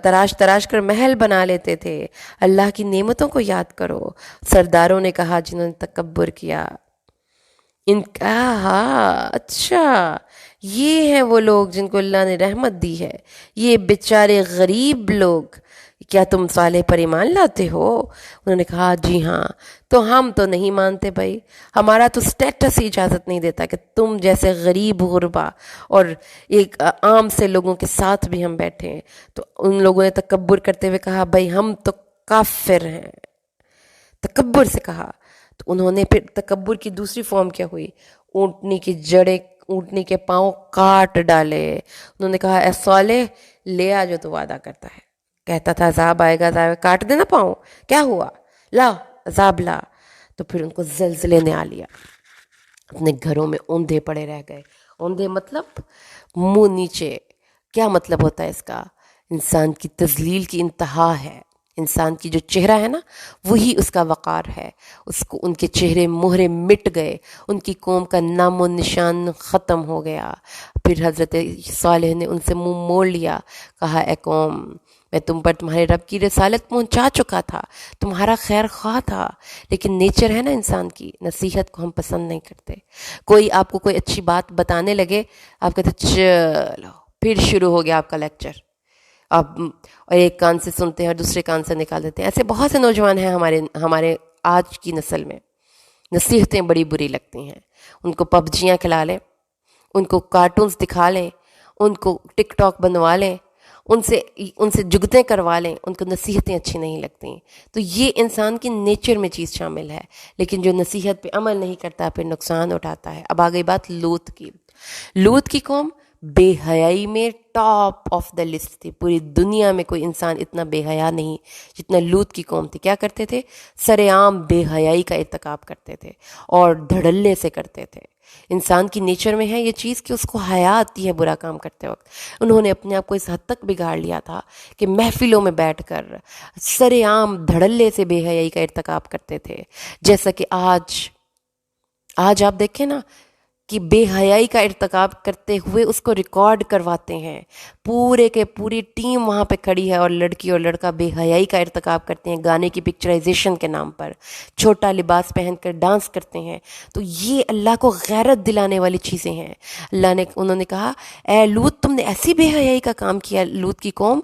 تراش تراش کر محل بنا لیتے تھے۔ اللہ کی نعمتوں کو یاد کرو۔ سرداروں نے کہا جنہوں نے تکبر کیا، ان کا اچھا یہ ہیں وہ لوگ جن کو اللہ نے رحمت دی ہے، یہ بیچارے غریب لوگ، کیا تم صالح پر ایمان لاتے ہو؟ انہوں نے کہا جی ہاں۔ تو ہم تو نہیں مانتے بھائی، ہمارا تو سٹیٹس ہی اجازت نہیں دیتا کہ تم جیسے غریب غربا اور ایک عام سے لوگوں کے ساتھ بھی ہم بیٹھے ہیں۔ تو ان لوگوں نے تکبر کرتے ہوئے کہا بھائی ہم تو کافر ہیں، تکبر سے کہا۔ تو انہوں نے پھر تکبر کی دوسری فارم کیا ہوئی؟ اونٹنی کی جڑیں، اونٹنی کے پاؤں کاٹ ڈالے۔ انہوں نے کہا اے صالح لے آ جو تو وعدہ کرتا ہے، کہتا تھا عذاب آئے گا، عذاب کاٹ دینا پاؤں، کیا ہوا؟ لا عذاب لا۔ تو پھر ان کو زلزلے نے آ لیا، اپنے گھروں میں اوندھے پڑے رہ گئے۔ اوندھے مطلب منہ نیچے۔ کیا مطلب ہوتا ہے اس کا؟ انسان کی تذلیل کی انتہا ہے۔ انسان کی جو چہرہ ہے نا وہی اس کا وقار ہے، اس کو ان کے چہرے مہرے مٹ گئے، ان کی قوم کا نام و نشان ختم ہو گیا۔ پھر حضرت صالح نے ان سے منہ موڑ لیا، کہا اے قوم میں تم پر تمہارے رب کی رسالت پہنچا چکا تھا، تمہارا خیر خواہ تھا، لیکن نیچر ہے نا انسان کی، نصیحت کو ہم پسند نہیں کرتے۔ کوئی آپ کو کوئی اچھی بات بتانے لگے، آپ کہتے چلو پھر شروع ہو گیا آپ کا لیکچر، آپ اور ایک کان سے سنتے ہیں اور دوسرے کان سے نکال دیتے ہیں۔ ایسے بہت سے نوجوان ہیں ہمارے آج کی نسل میں، نصیحتیں بڑی بری لگتی ہیں، ان کو پبجیاں کھلا لیں، ان کو کارٹونز دکھا لیں، ان کو ٹک ٹاک بنوا لیں، ان سے جگتیں کروا لیں، ان کو نصیحتیں اچھی نہیں لگتی۔ تو یہ انسان کی نیچر میں چیز شامل ہے، لیکن جو نصیحت پہ عمل نہیں کرتا پھر نقصان اٹھاتا ہے۔ اب آ گئی بات لوط کی۔ لوط کی قوم بے حیائی میں ٹاپ آف دا لسٹ تھی، پوری دنیا میں کوئی انسان اتنا بے حیا نہیں جتنا لوط کی قوم تھی۔ کیا کرتے تھے؟ سر عام بے حیائی کا ارتکاب کرتے تھے اور دھڑلے سے کرتے تھے۔ انسان کی نیچر میں ہے یہ چیز کہ اس کو حیا آتی ہے برا کام کرتے وقت۔ انہوں نے اپنے آپ کو اس حد تک بگاڑ لیا تھا کہ محفلوں میں بیٹھ کر سر عام دھڑلے سے بے حیائی کا ارتکاب کرتے تھے۔ جیسا کہ آج آپ دیکھیں نا کہ بے حیائی کا ارتکاب کرتے ہوئے اس کو ریکارڈ کرواتے ہیں. پورے کے پوری ٹیم وہاں پہ کھڑی ہے اور لڑکی اور لڑکا بے حیائی کا ارتکاب کرتے ہیں گانے کی پکچرائزیشن کے نام پر، چھوٹا لباس پہن کر ڈانس کرتے ہیں. تو یہ اللہ کو غیرت دلانے والی چیزیں ہیں. انہوں نے کہا اے لوط تم نے ایسی بے حیائی کا کام کیا لوط کی قوم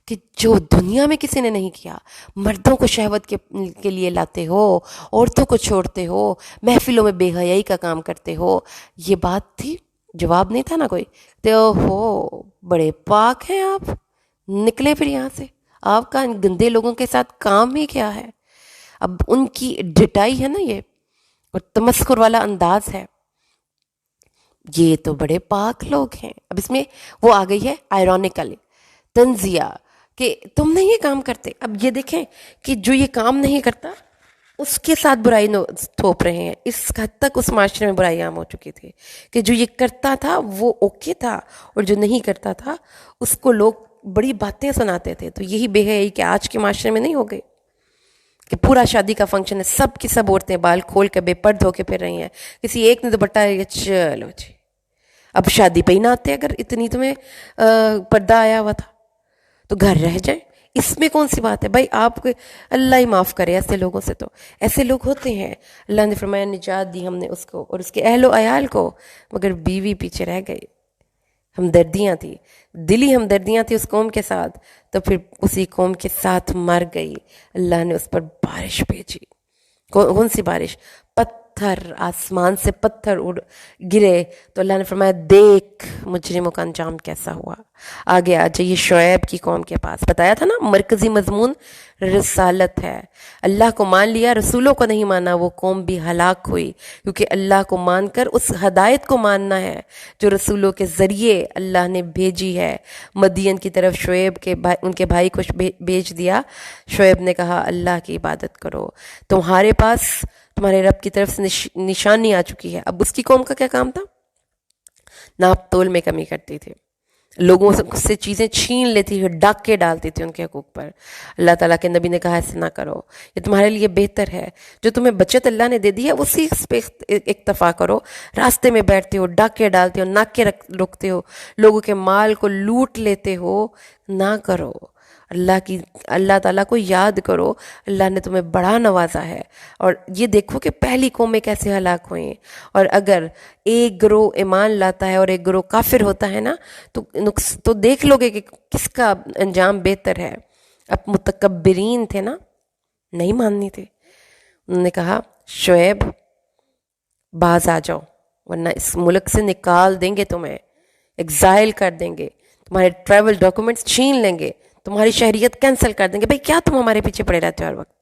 کہ جو دنیا میں کسی نے نہیں کیا. مردوں کو شہوت کے لیے لاتے ہو، عورتوں کو چھوڑتے ہو، محفلوں میں بے حیائی کا کام کرتے ہو. یہ بات تھی، جواب نہیں تھا نا کوئی. تو ہو بڑے پاک ہیں آپ، نکلے پھر یہاں سے. آپ کا ان گندے لوگوں کے ساتھ کام ہی کیا ہے؟ اب ان کی ڈٹائی ہے نا یہ، اور تمسخر والا انداز ہے. یہ تو بڑے پاک لوگ ہیں. اب اس میں وہ آ گئی ہے آئرونیکلی تنزیہ کہ تم نہیں یہ کام کرتے. اب یہ دیکھیں کہ جو یہ کام نہیں کرتا اس کے ساتھ برائی تھوپ رہے ہیں. اس حد تک اس معاشرے میں برائی عام ہو چکی تھی کہ جو یہ کرتا تھا وہ اوکے تھا، اور جو نہیں کرتا تھا اس کو لوگ بڑی باتیں سناتے تھے. تو یہی بے حیائی کہ آج کے معاشرے میں نہیں ہو گئی کہ پورا شادی کا فنکشن ہے، سب کی سب عورتیں بال کھول کے بے پرد ہو کے پھر رہی ہیں. کسی ایک نے دوپٹہ لیا، چلو جی اب شادی پہ ہی نہ آتے. اگر اتنی تمہیں پردہ آیا ہوا تھا تو گھر رہ جائیں. اس میں کون سی بات ہے بھائی؟ آپ کو اللہ ہی معاف کرے ایسے لوگوں سے. تو ایسے لوگ ہوتے ہیں. اللہ نے فرمایا نجات دی ہم نے اس کو اور اس کے اہل و عیال کو، مگر بیوی پیچھے رہ گئی. ہمدردیاں تھی، دلی ہمدردیاں تھی اس قوم کے ساتھ، تو پھر اسی قوم کے ساتھ مر گئی. اللہ نے اس پر بارش بھیجی. کون سی بارش؟ پتھر، آسمان سے پتھر گرے. تو اللہ نے فرمایا دیکھ مجرموں کا انجام کیسا ہوا. آگے آ جائیے شعیب کی قوم کے پاس. بتایا تھا نا مرکزی مضمون رسالت ہے. اللہ کو مان لیا، رسولوں کو نہیں مانا، وہ قوم بھی ہلاک ہوئی. کیونکہ اللہ کو مان کر اس ہدایت کو ماننا ہے جو رسولوں کے ذریعے اللہ نے بھیجی ہے. مدین کی طرف شعیب ان کے بھائی کو بھیج دیا. شعیب نے کہا اللہ کی عبادت کرو، تمہارے پاس تمہارے رب کی طرف سے نشانی آ چکی ہے. اب اس کی قوم کا کیا کام تھا؟ ناپ تول میں کمی کرتی تھی، لوگوں سے چیزیں چھین لیتی تھی، ڈاکے ڈالتی تھی ان کے حقوق پر. اللہ تعالیٰ کے نبی نے کہا ایسے نہ کرو، یہ تمہارے لیے بہتر ہے. جو تمہیں بچت اللہ نے دے دی ہے اسی پہ اکتفا کرو. راستے میں بیٹھتے ہو، ڈاکے ڈالتے ہو، ناکے رکتے ہو، لوگوں کے مال کو لوٹ لیتے ہو، نہ کرو. اللہ تعالیٰ کو یاد کرو، اللہ نے تمہیں بڑا نوازا ہے. اور یہ دیکھو کہ پہلی قومیں کیسے ہلاک ہوئیں. اور اگر ایک گروہ ایمان لاتا ہے اور ایک گروہ کافر ہوتا ہے نا تو دیکھ لو گے کہ کس کا انجام بہتر ہے. اب متکبرین تھے نا، نہیں ماننی تھی. انہوں نے کہا شعیب باز آ جاؤ ورنہ اس ملک سے نکال دیں گے، تمہیں ایگزائل کر دیں گے، تمہارے ٹریول ڈاکومنٹس چھین لیں گے، تمہاری شہریت کینسل کر دیں گے. بھئی کیا تم ہمارے پیچھے پڑے رہتے ہو ہر وقت؟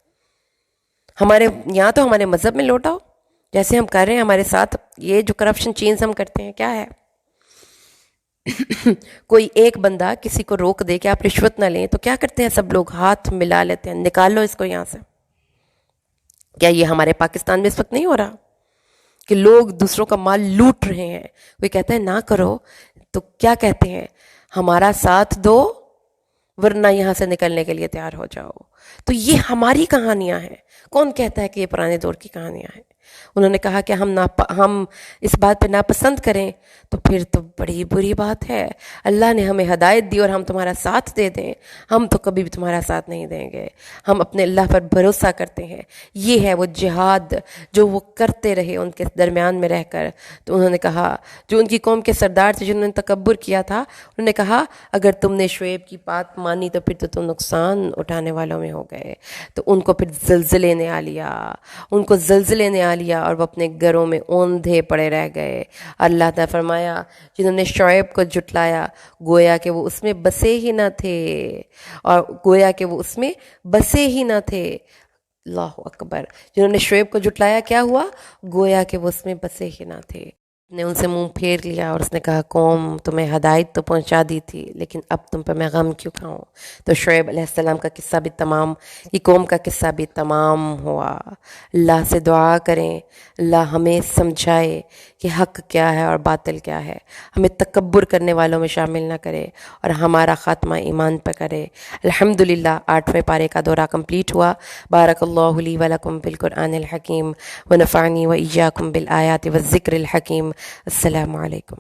ہمارے یہاں تو ہمارے مذہب میں لوٹ آؤ جیسے ہم کر رہے ہیں. ہمارے ساتھ یہ جو کرپشن چینز ہم کرتے ہیں کیا ہے؟ کوئی ایک بندہ کسی کو روک دے کہ آپ رشوت نہ لیں تو کیا کرتے ہیں سب لوگ؟ ہاتھ ملا لیتے ہیں، نکال لو اس کو یہاں سے. کیا یہ ہمارے پاکستان میں اس وقت نہیں ہو رہا کہ لوگ دوسروں کا مال لوٹ رہے ہیں؟ کوئی کہتا ہے نہ کرو تو کیا کہتے ہیں؟ ہمارا ساتھ دو ورنہ یہاں سے نکلنے کے لیے تیار ہو جاؤ. تو یہ ہماری کہانیاں ہیں. کون کہتا ہے کہ یہ پرانے دور کی کہانیاں ہیں؟ انہوں نے کہا کہ ہم اس بات پہ ناپسند کریں تو پھر تو بڑی بری بات ہے. اللہ نے ہمیں ہدایت دی اور ہم تمہارا ساتھ دے دیں، ہم تو کبھی بھی تمہارا ساتھ نہیں دیں گے. ہم اپنے اللہ پر بھروسہ کرتے ہیں. یہ ہے وہ جہاد جو وہ کرتے رہے ان کے درمیان میں رہ کر. تو انہوں نے کہا، جو ان کی قوم کے سردار تھے جنہوں نے تکبر کیا تھا، انہوں نے کہا اگر تم نے شعیب کی بات مانی تو پھر تو تم نقصان اٹھانے والوں میں ہو گئے. تو ان کو پھر زلزلے نے آ لیا، اور وہ اپنے گھروں میں اوندھے پڑے رہ گئے. اللہ نے فرمایا جنہوں نے شعیب کو جھٹلایا گویا کہ وہ اس میں بسے ہی نہ تھے. اللہ اکبر. جنہوں نے شعیب کو جھٹلایا کیا ہوا؟ گویا کہ وہ اس میں بسے ہی نہ تھے. نے ان سے منہ پھیر لیا اور اس نے کہا قوم تمہیں ہدایت تو پہنچا دی تھی لیکن اب تم پہ میں غم کیوں کھاؤں؟ تو شعیب علیہ السلام کا قصہ بھی تمام، یہ قوم کا قصہ بھی تمام ہوا. اللہ سے دعا کریں اللہ ہمیں سمجھائے کہ حق کیا ہے اور باطل کیا ہے، ہمیں تکبر کرنے والوں میں شامل نہ کرے اور ہمارا خاتمہ ایمان پہ کرے۔ الحمدللہ 8ویں پارے کا دورہ کمپلیٹ ہوا۔ بارک اللہ لی ولکم بالقرآن الحکیم ونفعنی وإیاکم بالآیات والذکر الحکیم۔ السلام علیکم۔